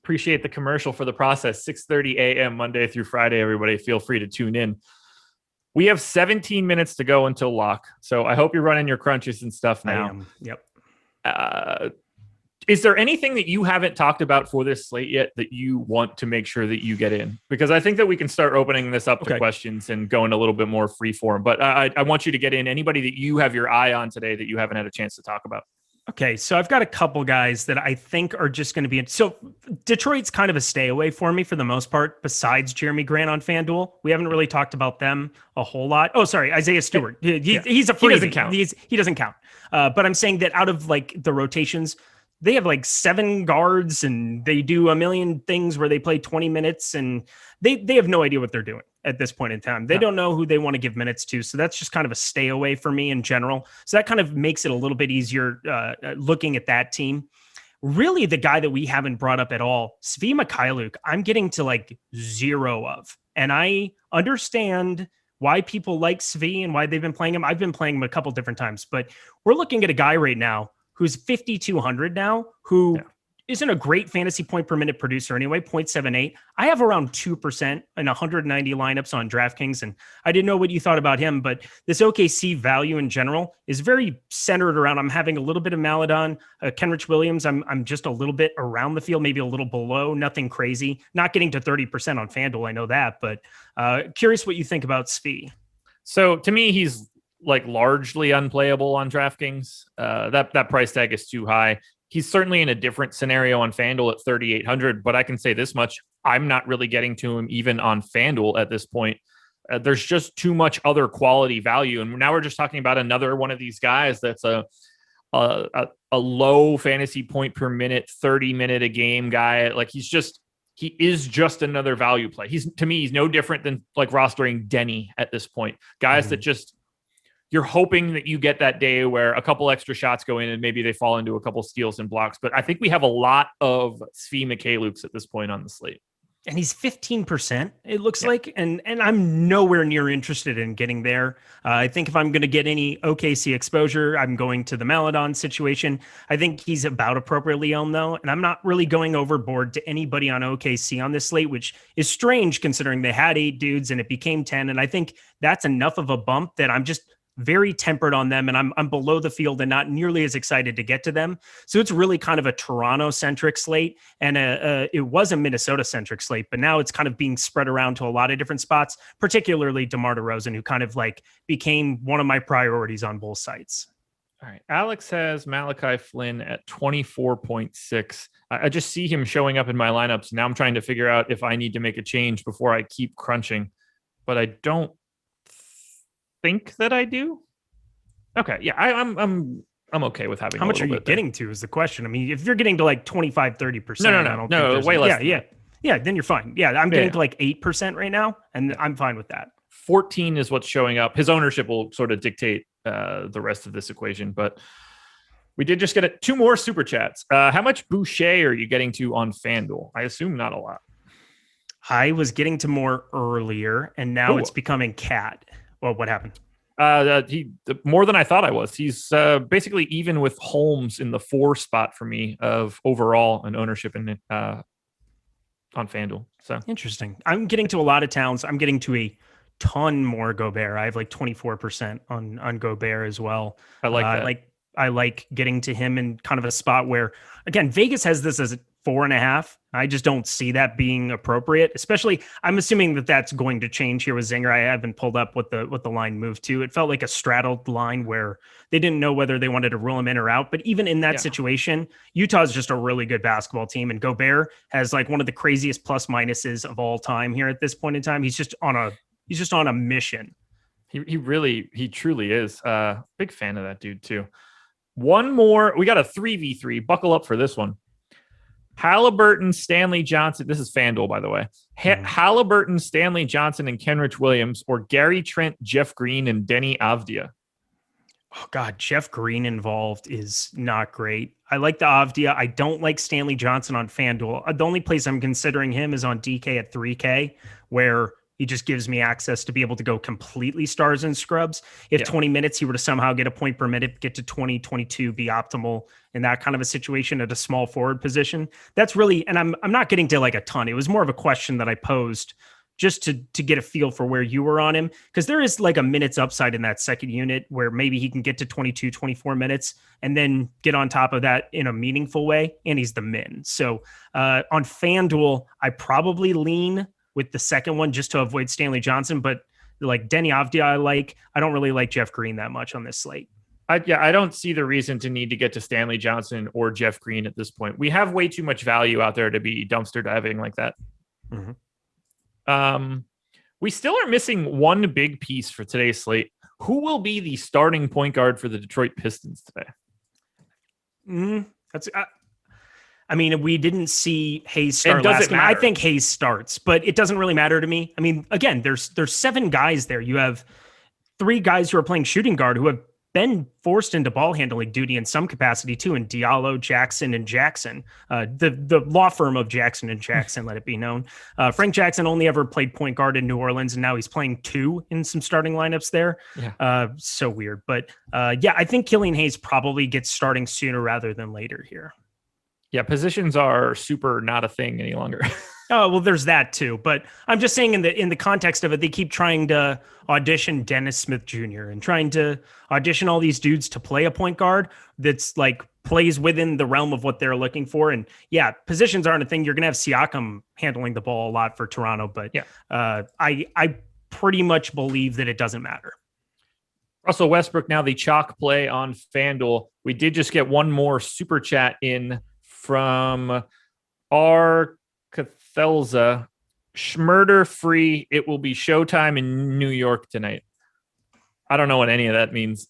Speaker 4: Appreciate the commercial for the process. 6:30 a.m. Monday through Friday, everybody. Feel free to tune in. We have 17 minutes to go until lock. So I hope you're running your crunches and stuff now.
Speaker 5: I am. Yep.
Speaker 4: Is there anything that you haven't talked about for this slate yet that you want to make sure that you get in? Because I think that we can start opening this up to questions and going a little bit more free form. But I want you to get in anybody that you have your eye on today that you haven't had a chance to talk about.
Speaker 5: Okay, so I've got a couple guys that I think are just going to be so Detroit's kind of a stay away for me for the most part, besides Jeremy Grant on FanDuel. We haven't really talked about them a whole lot. Oh, sorry, Isaiah Stewart. He's a freebie. He doesn't count. He doesn't count. But I'm saying that out of like the rotations, they have like 7 guards and they do a million things where they play 20 minutes and they have no idea what they're doing at this point in time. They don't know who they want to give minutes to. So that's just kind of a stay away for me in general. So that kind of makes it a little bit easier looking at that team. Really, the guy that we haven't brought up at all, Svi Mikhailuk, I'm getting to like 0 of. And I understand why people like Svi and why they've been playing him. I've been playing him a couple different times, but we're looking at a guy right now who's 5,200 now, who isn't a great fantasy point per minute producer anyway, 0.78. I have around 2% in 190 lineups on DraftKings, and I didn't know what you thought about him, but this OKC value in general is very centered around, I'm having a little bit of Maladon, Kenrich Williams, I'm just a little bit around the field, maybe a little below, nothing crazy, not getting to 30% on FanDuel, I know that, but curious what you think about Svi.
Speaker 4: So to me, he's like largely unplayable on DraftKings. That price tag is too high. He's certainly in a different scenario on FanDuel at 3,800, but I can say this much. I'm not really getting to him even on FanDuel at this point. There's just too much other quality value. And now we're just talking about another one of these guys that's a low fantasy point per minute, 30-minute a game guy. Like he is just another value play. To me, he's no different than like rostering Denny at this point. Guys that just, you're hoping that you get that day where a couple extra shots go in and maybe they fall into a couple steals and blocks. But I think we have a lot of Svi Mikhailuks at this point on the slate.
Speaker 5: And he's 15%, it looks like. And I'm nowhere near interested in getting there. I think if I'm going to get any OKC exposure, I'm going to the Maladon situation. I think he's about appropriately owned, though. And I'm not really going overboard to anybody on OKC on this slate, which is strange considering they had 8 dudes and it became 10. And I think that's enough of a bump that I'm just very tempered on them, and I'm below the field and not nearly as excited to get to them. So it's really kind of a Toronto-centric slate, and it was a Minnesota-centric slate, but now it's kind of being spread around to a lot of different spots, particularly DeMar DeRozan, who kind of like became one of my priorities on both sites.
Speaker 4: All right. Alex has Malachi Flynn at 24.6. I just see him showing up in my lineups. Now I'm trying to figure out if I need to make a change before I keep crunching, but I don't think that I do. Okay. Yeah. I'm okay with having
Speaker 5: how much are you getting to is the question. I mean, if you're getting to like 25-30%,
Speaker 4: no, way less.
Speaker 5: Yeah. Then you're fine. Yeah. I'm getting to like 8% right now, and I'm fine with that.
Speaker 4: 14 is what's showing up. His ownership will sort of dictate the rest of this equation, but we did just get 2 more super chats. How much Boucher are you getting to on FanDuel? I assume not a lot.
Speaker 5: I was getting to more earlier, and now it's becoming Cat. Well, what happened?
Speaker 4: He more than I thought I was. He's basically even with Holmes in the 4 spot for me of overall and ownership in on FanDuel. So
Speaker 5: interesting. I'm getting to a lot of towns. I'm getting to a ton more Gobert. I have like 24% on Gobert as well.
Speaker 4: I like that.
Speaker 5: I like getting to him in kind of a spot where, again, Vegas has this as 4.5. I just don't see that being appropriate, especially I'm assuming that that's going to change here with Zinger. I haven't pulled up what the line moved to. It felt like a straddled line where they didn't know whether they wanted to rule him in or out. But even in that situation, Utah's just a really good basketball team. And Gobert has like one of the craziest plus minuses of all time here at this point in time. He's just on a mission.
Speaker 4: He truly is. Big fan of that dude too. One more. We got a 3v3. Buckle up for this one. Halliburton, Stanley Johnson. This is FanDuel, by the way. Halliburton, Stanley Johnson, and Kenrich Williams, or Gary Trent, Jeff Green, and Denny Avdia.
Speaker 5: Oh, God. Jeff Green involved is not great. I like the Avdia. I don't like Stanley Johnson on FanDuel. The only place I'm considering him is on DK at 3K, where he just gives me access to be able to go completely stars and scrubs. If 20 minutes, he were to somehow get a point per minute, get to 20, 22, be optimal in that kind of a situation at a small forward position. That's really, and I'm not getting to like a ton. It was more of a question that I posed just to get a feel for where you were on him. Because there is like a minutes upside in that second unit where maybe he can get to 22, 24 minutes and then get on top of that in a meaningful way. And he's the min. So on FanDuel, I probably lean with the second one just to avoid Stanley Johnson, but like Denny Avdia, I don't really like Jeff Green that much on this slate.
Speaker 4: I don't see the reason to need to get to Stanley Johnson or Jeff Green at this point. We have way too much value out there to be dumpster diving like that.
Speaker 5: Mm-hmm.
Speaker 4: We still are missing one big piece for today's slate. Who will be the starting point guard for the Detroit Pistons today?
Speaker 5: I mean, we didn't see Hayes start last game. I think Hayes starts, but it doesn't really matter to me. I mean, again, there's 7 guys there. You have 3 guys who are playing shooting guard who have been forced into ball handling duty in some capacity too, in Diallo, Jackson, and Jackson. The law firm of Jackson and Jackson, let it be known. Frank Jackson only ever played point guard in New Orleans, and now he's playing 2 in some starting lineups there. So weird. But I think Killian Hayes probably gets starting sooner rather than later here.
Speaker 4: Yeah, positions are super not a thing any longer.
Speaker 5: Oh, well, there's that too. But I'm just saying in the context of it, they keep trying to audition Dennis Smith Jr. and trying to audition all these dudes to play a point guard that's like plays within the realm of what they're looking for. And yeah, positions aren't a thing. You're going to have Siakam handling the ball a lot for Toronto. But I pretty much believe that it doesn't matter.
Speaker 4: Russell Westbrook, now the chalk play on FanDuel. We did just get one more super chat in from R. Cathelza. Schmurder free. It will be showtime in New York tonight. I don't know what any of that means.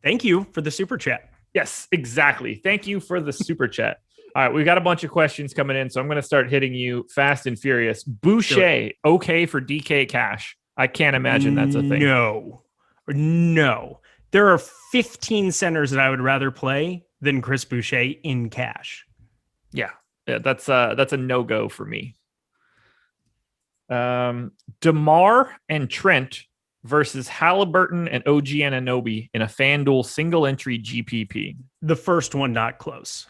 Speaker 5: Thank you for the super chat.
Speaker 4: Yes, exactly. Thank you for the super chat. All right, we've got a bunch of questions coming in, so I'm going to start hitting you fast and furious. Boucher, okay for DK cash. I can't imagine that's a thing.
Speaker 5: No. There are 15 centers that I would rather play than Chris Boucher in cash.
Speaker 4: Yeah, that's a no-go for me. DeMar and Trent versus Halliburton and OG Anunoby in a FanDuel single entry GPP.
Speaker 5: The first one, not close.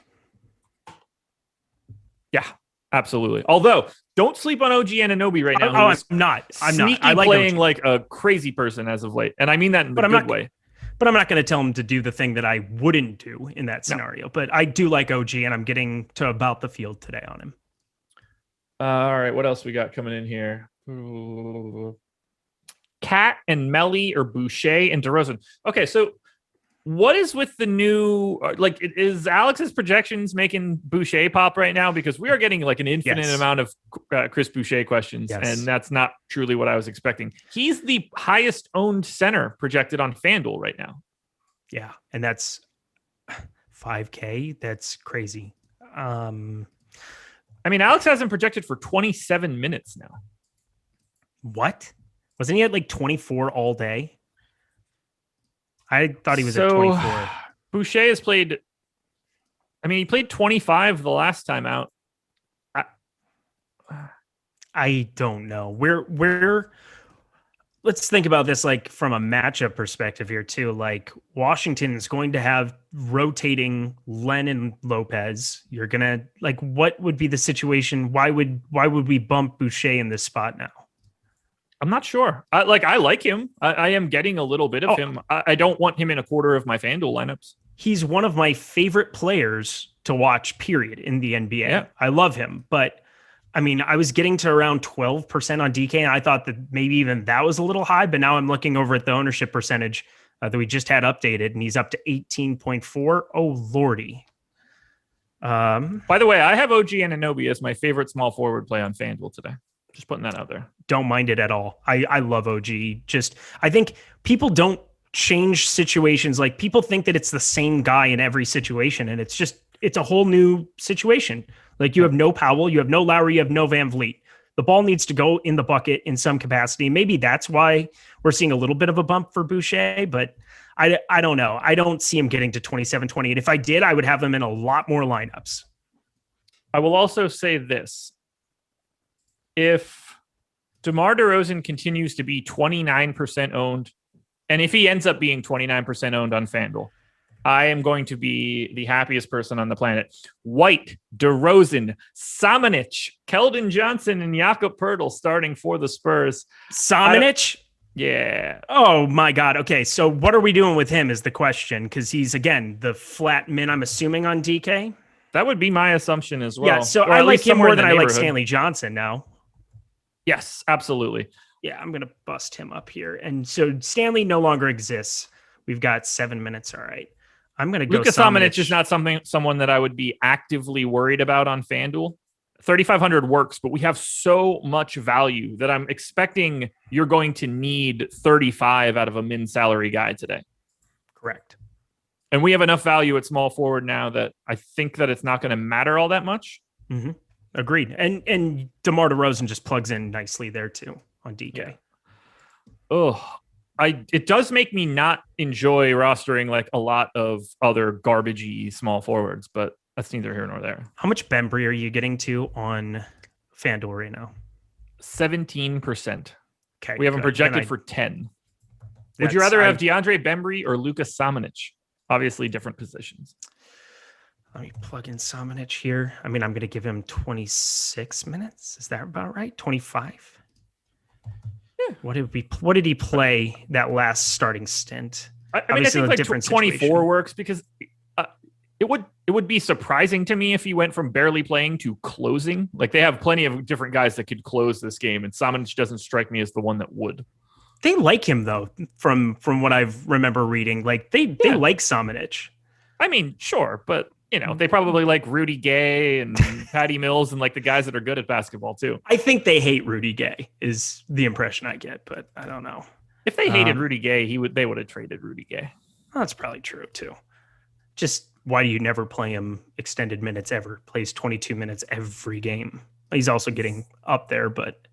Speaker 4: Yeah, absolutely. Although, don't sleep on OG Anunoby right now.
Speaker 5: I'm not.
Speaker 4: I like playing OG like a crazy person as of late. And I mean that in a good way.
Speaker 5: But I'm not going to tell him to do the thing that I wouldn't do in that scenario. No. But I do like OG, and I'm getting to about the field today on him.
Speaker 4: All right, what else we got coming in here? Cat and Melly or Boucher and DeRozan. Okay, so what is with the new, is Alex's projections making Boucher pop right now? Because we are getting like an infinite amount of Chris Boucher questions, and that's not truly what I was expecting. He's the highest owned center projected on FanDuel right now.
Speaker 5: Yeah, and that's 5K. That's crazy.
Speaker 4: I mean, Alex hasn't projected for 27 minutes now.
Speaker 5: What? Wasn't he at like 24 all day? I thought he was at 24.
Speaker 4: Boucher has played. I mean, he played 25 the last time out.
Speaker 5: I don't know. let's think about this like from a matchup perspective here too. Like Washington is going to have rotating Len and Lopez. You're gonna like, what would be the situation? Why would we bump Boucher in this spot now?
Speaker 4: I'm not sure. I like him. I am getting a little bit of him. I don't want him in a quarter of my FanDuel lineups.
Speaker 5: He's one of my favorite players to watch, period, in the NBA.
Speaker 4: Yeah.
Speaker 5: I love him, but I mean, I was getting to around 12% on DK, and I thought that maybe even that was a little high, but now I'm looking over at the ownership percentage that we just had updated, and he's up to 18.4. Oh, Lordy.
Speaker 4: By the way, I have OG Anunoby as my favorite small forward play on FanDuel today. Just putting that out there.
Speaker 5: Don't mind it at all. I love OG. Just, I think people don't change situations. Like, people think that it's the same guy in every situation, and it's a whole new situation. Like, you have no Powell, you have no Lowry, you have no Van Vliet. The ball needs to go in the bucket in some capacity. Maybe that's why we're seeing a little bit of a bump for Boucher, but I don't know. I don't see him getting to 27, 28. If I did, I would have him in a lot more lineups.
Speaker 4: I will also say this. If DeMar DeRozan continues to be 29% owned, and if he ends up being 29% owned on FanDuel, I am going to be the happiest person on the planet. White, DeRozan, Samanic, Keldon Johnson, and Jakob Poeltl starting for the Spurs.
Speaker 5: Samanic?
Speaker 4: Yeah.
Speaker 5: Oh, my God. Okay, so what are we doing with him is the question, because he's, again, the flat min, I'm assuming, on DK.
Speaker 4: That would be my assumption as well.
Speaker 5: Yeah, so I like him more than I like Stanley Johnson now.
Speaker 4: Yes, absolutely.
Speaker 5: Yeah, I'm going to bust him up here. And so Stanley no longer exists. We've got 7 minutes. All right. I'm going to go.
Speaker 4: Luka Samanic is not someone that I would be actively worried about on FanDuel. 3,500 works, but we have so much value that I'm expecting you're going to need 35 out of a min salary guy today.
Speaker 5: Correct.
Speaker 4: And we have enough value at small forward now that I think that it's not going to matter all that much.
Speaker 5: Mm-hmm. Agreed. And DeMar DeRozan just plugs in nicely there too on DK.
Speaker 4: Yeah. Oh, it does make me not enjoy rostering like a lot of other garbagey small forwards, but that's neither here nor there.
Speaker 5: How much Bembry are you getting to on FanDuel right now?
Speaker 4: 17%.
Speaker 5: Okay.
Speaker 4: We have him projected for 10. Would you rather have DeAndre Bembry or Luka Samanic? Obviously different positions.
Speaker 5: Let me plug in Samanic here. I mean, I'm going to give him 26 minutes. Is that about right? 25? Yeah. What did he play that last starting stint?
Speaker 4: I mean, I think like 24 situation. Works because it would be surprising to me if he went from barely playing to closing. Like, they have plenty of different guys that could close this game, and Samanic doesn't strike me as the one that would.
Speaker 5: They like him though, from what I remember reading. Like they like Samanic.
Speaker 4: I mean, sure, but you know, they probably like Rudy Gay and Patty Mills and like the guys that are good at basketball too.
Speaker 5: I think they hate Rudy Gay is the impression I get, but I don't know.
Speaker 4: If they hated Rudy Gay, they would have traded Rudy Gay.
Speaker 5: Well, that's probably true too. Just why do you never play him extended minutes ever? Plays 22 minutes every game. He's also getting up there, but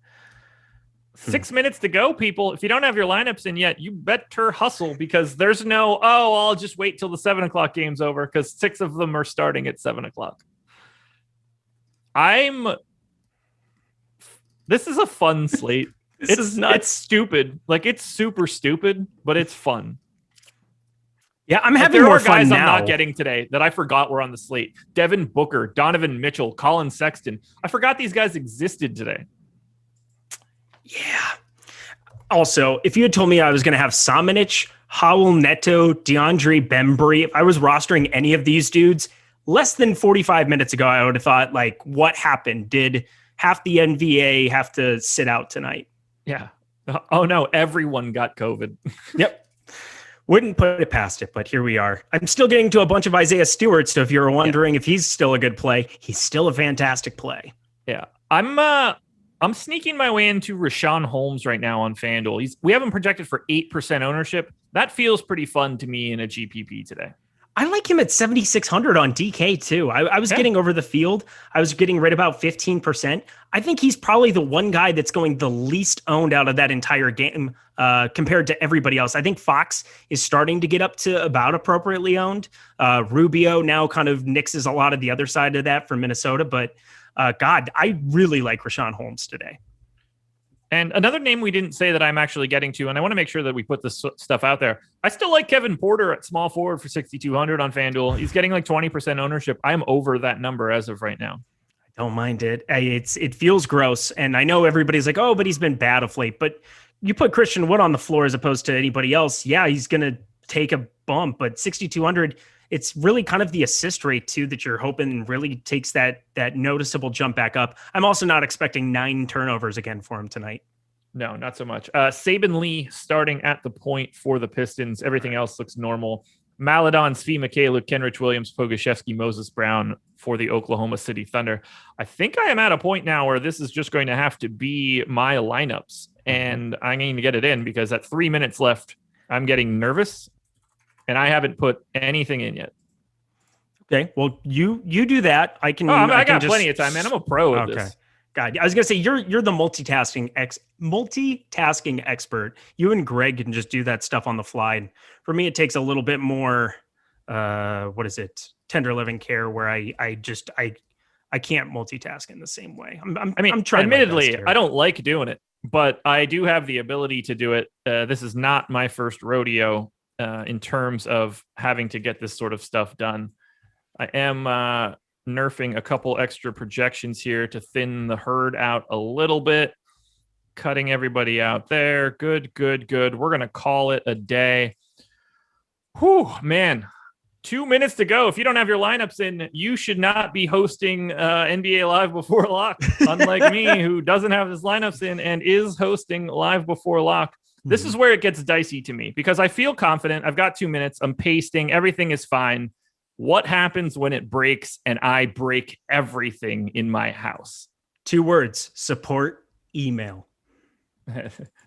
Speaker 4: 6 minutes to go, people. If you don't have your lineups in yet, you better hustle because there's no, I'll just wait till the 7 o'clock game's over because 6 of them are starting at 7 o'clock. This is a fun slate. It's stupid. Like, it's super stupid, but it's fun.
Speaker 5: Yeah, I'm having more fun
Speaker 4: guys
Speaker 5: now.
Speaker 4: I'm not getting today that I forgot were on the slate. Devin Booker, Donovan Mitchell, Colin Sexton. I forgot these guys existed today.
Speaker 5: Yeah. Also, if you had told me I was going to have Samanic, Howell, Neto, DeAndre Bembry, if I was rostering any of these dudes less than 45 minutes ago, I would have thought, like, what happened? Did half the NBA have to sit out tonight?
Speaker 4: Yeah. Oh, no. Everyone got COVID.
Speaker 5: Yep. Wouldn't put it past it, but here we are. I'm still getting to a bunch of Isaiah Stewart, so if you're wondering if he's still a good play, he's still a fantastic play.
Speaker 4: Yeah. I'm sneaking my way into Richaun Holmes right now on FanDuel. We have him projected for 8% ownership. That feels pretty fun to me in a GPP today.
Speaker 5: I like him at 7,600 on DK too. I was getting over the field. I was getting right about 15%. I think he's probably the one guy that's going the least owned out of that entire game compared to everybody else. I think Fox is starting to get up to about appropriately owned. Rubio now kind of nixes a lot of the other side of that for Minnesota, but God, I really like Richaun Holmes today.
Speaker 4: And another name we didn't say that I'm actually getting to, and I want to make sure that we put this stuff out there. I still like Kevin Porter at small forward for 6,200 on FanDuel. He's getting like 20% ownership. I'm over that number as of right now.
Speaker 5: I don't mind it. It feels gross. And I know everybody's like, oh, but he's been bad of late. But you put Christian Wood on the floor as opposed to anybody else. Yeah, he's going to take a bump, but 6,200, it's really kind of the assist rate too that you're hoping really takes that noticeable jump back up. I'm also not expecting 9 turnovers again for him tonight.
Speaker 4: No, not so much. Saban Lee starting at the point for the Pistons. Everything else looks normal. Maladon, Svi Mikhailiuk, Kenrich Williams, Pogoshevsky, Moses Brown for the Oklahoma City Thunder. I think I am at a point now where this is just going to have to be my lineups, and I'm going to get it in because at 3 minutes left, I'm getting nervous. And I haven't put anything in yet.
Speaker 5: Okay, well, you do that. I can.
Speaker 4: I got plenty of time, man. I'm a pro at this.
Speaker 5: God, I was gonna say you're the multitasking expert. You and Greg can just do that stuff on the fly. And for me, it takes a little bit more. Tender loving care, where I can't multitask in the same way. I'm trying.
Speaker 4: Admittedly, I don't like doing it, but I do have the ability to do it. This is not my first rodeo. In terms of having to get this sort of stuff done. I am nerfing a couple extra projections here to thin the herd out a little bit, cutting everybody out there. Good. We're going to call it a day. Whew, man. 2 minutes to go. If you don't have your lineups in, you should not be hosting NBA Live Before Lock, unlike me, who doesn't have his lineups in and is hosting Live Before Lock. This is where it gets dicey to me because I feel confident. I've got 2 minutes. I'm pasting. Everything is fine. What happens when it breaks and I break everything in my house?
Speaker 5: 2 words, support email.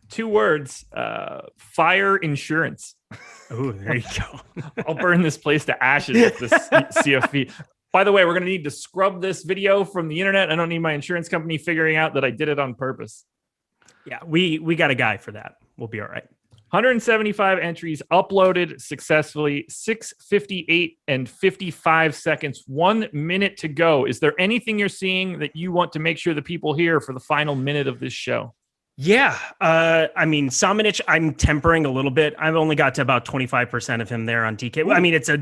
Speaker 4: 2 words, fire insurance.
Speaker 5: Oh, there you go.
Speaker 4: I'll burn this place to ashes with this CFP. By the way, we're going to need to scrub this video from the internet. I don't need my insurance company figuring out that I did it on purpose.
Speaker 5: Yeah, we got a guy for that. We'll be all right.
Speaker 4: 175 entries uploaded successfully, 6:58 and 55 seconds, 1 minute to go. Is there anything you're seeing that you want to make sure the people hear for the final minute of this show?
Speaker 5: Yeah. I mean, Samanic, I'm tempering a little bit. I've only got to about 25% of him there on DK. Ooh. I mean, it's a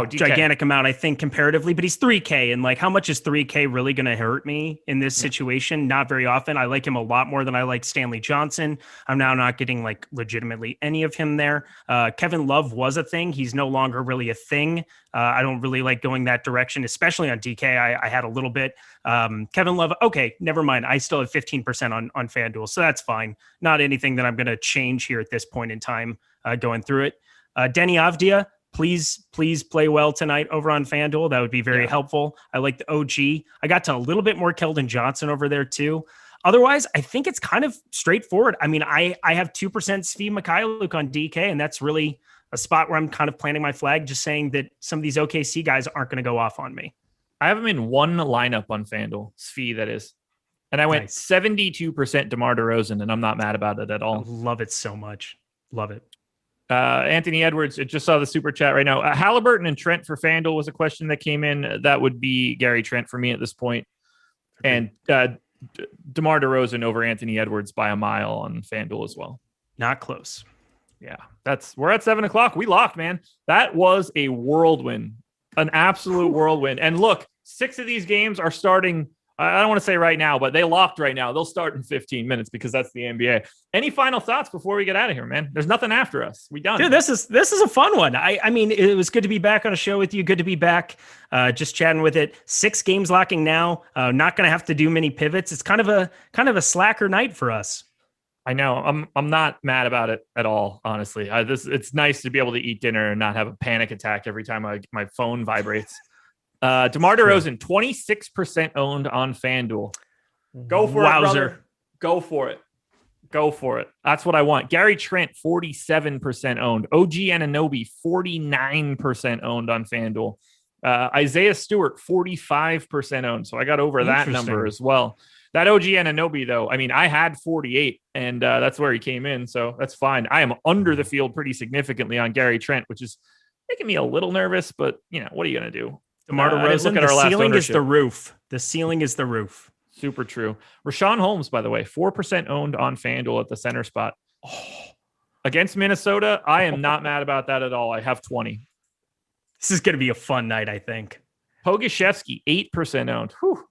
Speaker 5: gigantic amount, I think, comparatively, but he's 3K. And like, how much is 3K really going to hurt me in this situation? Not very often. I like him a lot more than I like Stanley Johnson. I'm now not getting like legitimately any of him there. Kevin Love was a thing. He's no longer really a thing. I don't really like going that direction, especially on DK. I had a little bit. Kevin Love, okay, never mind. I still have 15% on FanDuel, so that's fine. Not anything that I'm going to change here at this point in time going through it. Denny Avdia, please play well tonight over on FanDuel. That would be very helpful. I like the OG. I got to a little bit more Keldon Johnson over there too. Otherwise, I think it's kind of straightforward. I mean, I have 2% Svi Mikhailiuk on DK, and that's really a spot where I'm kind of planting my flag, just saying that some of these OKC guys aren't going to go off on me.
Speaker 4: I have him in one lineup on FanDuel, Svi, that is. And I went 72% DeMar DeRozan, and I'm not mad about it at all.
Speaker 5: I love it so much. Love it.
Speaker 4: Anthony Edwards, just saw the super chat right now. Halliburton and Trent for FanDuel was a question that came in. That would be Gary Trent for me at this point. And DeMar DeRozan over Anthony Edwards by a mile on FanDuel as well.
Speaker 5: Not close.
Speaker 4: Yeah, we're at 7:00. We locked, man. That was a whirlwind, an absolute whirlwind. And look, 6 of these games are starting. I don't want to say right now, but they locked right now. They'll start in 15 minutes because that's the NBA. Any final thoughts before we get out of here, man? There's nothing after us. We done.
Speaker 5: Dude, this is a fun one. I mean, it was good to be back on a show with you. Good to be back, just chatting with it. 6 games locking now. Not going to have to do many pivots. It's kind of a slacker night for us.
Speaker 4: I know. I'm not mad about it at all, honestly. It's nice to be able to eat dinner and not have a panic attack every time my phone vibrates. DeMar DeRozan, 26% owned on FanDuel. Go for it, brother. Go for it. Go for it. That's what I want. Gary Trent, 47% owned. OG Anunoby, 49% owned on FanDuel. Isaiah Stewart, 45% owned. So I got over that number as well. That OG Anunoby, though, I mean, I had 48, and that's where he came in, so that's fine. I am under the field pretty significantly on Gary Trent, which is making me a little nervous, but, what are you going to do?
Speaker 5: DeMar DeRozan, the ceiling is the roof. The ceiling is the roof.
Speaker 4: Super true. Rashawn Holmes, by the way, 4% owned on FanDuel at the center spot. Against Minnesota, I am not mad about that at all. I have 20.
Speaker 5: This is going to be a fun night, I think.
Speaker 4: Pogaszewski, 8% owned. Whew.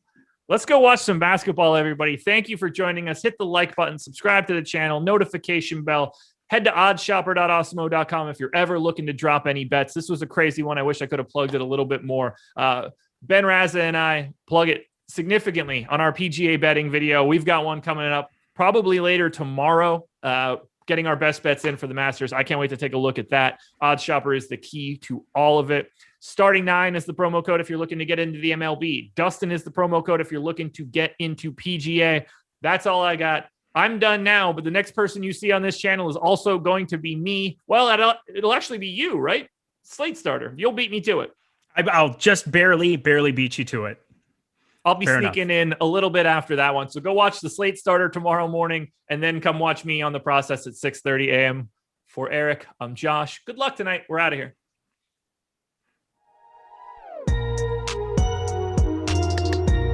Speaker 4: Let's go watch some basketball, everybody. Thank you for joining us. Hit the like button, subscribe to the channel, notification bell. Head to oddshopper.awesemo.com if you're ever looking to drop any bets. This was a crazy one. I wish I could have plugged it a little bit more. Ben Raza and I plug it significantly on our PGA betting video. We've got one coming up probably later tomorrow, getting our best bets in for the Masters. I can't wait to take a look at that. OddsShopper is the key to all of it. Starting 9 is the promo code if you're looking to get into the MLB. Dustin is the promo code if you're looking to get into PGA. That's all I got. I'm done now, but the next person you see on this channel is also going to be me. Well, it'll actually be you, right? Slate starter. You'll beat me to it.
Speaker 5: I'll just barely beat you to it.
Speaker 4: I'll be sneaking in a little bit after that one. So go watch the Slate starter tomorrow morning and then come watch me on the process at 6:30 a.m. For Eric, I'm Josh. Good luck tonight. We're out of here.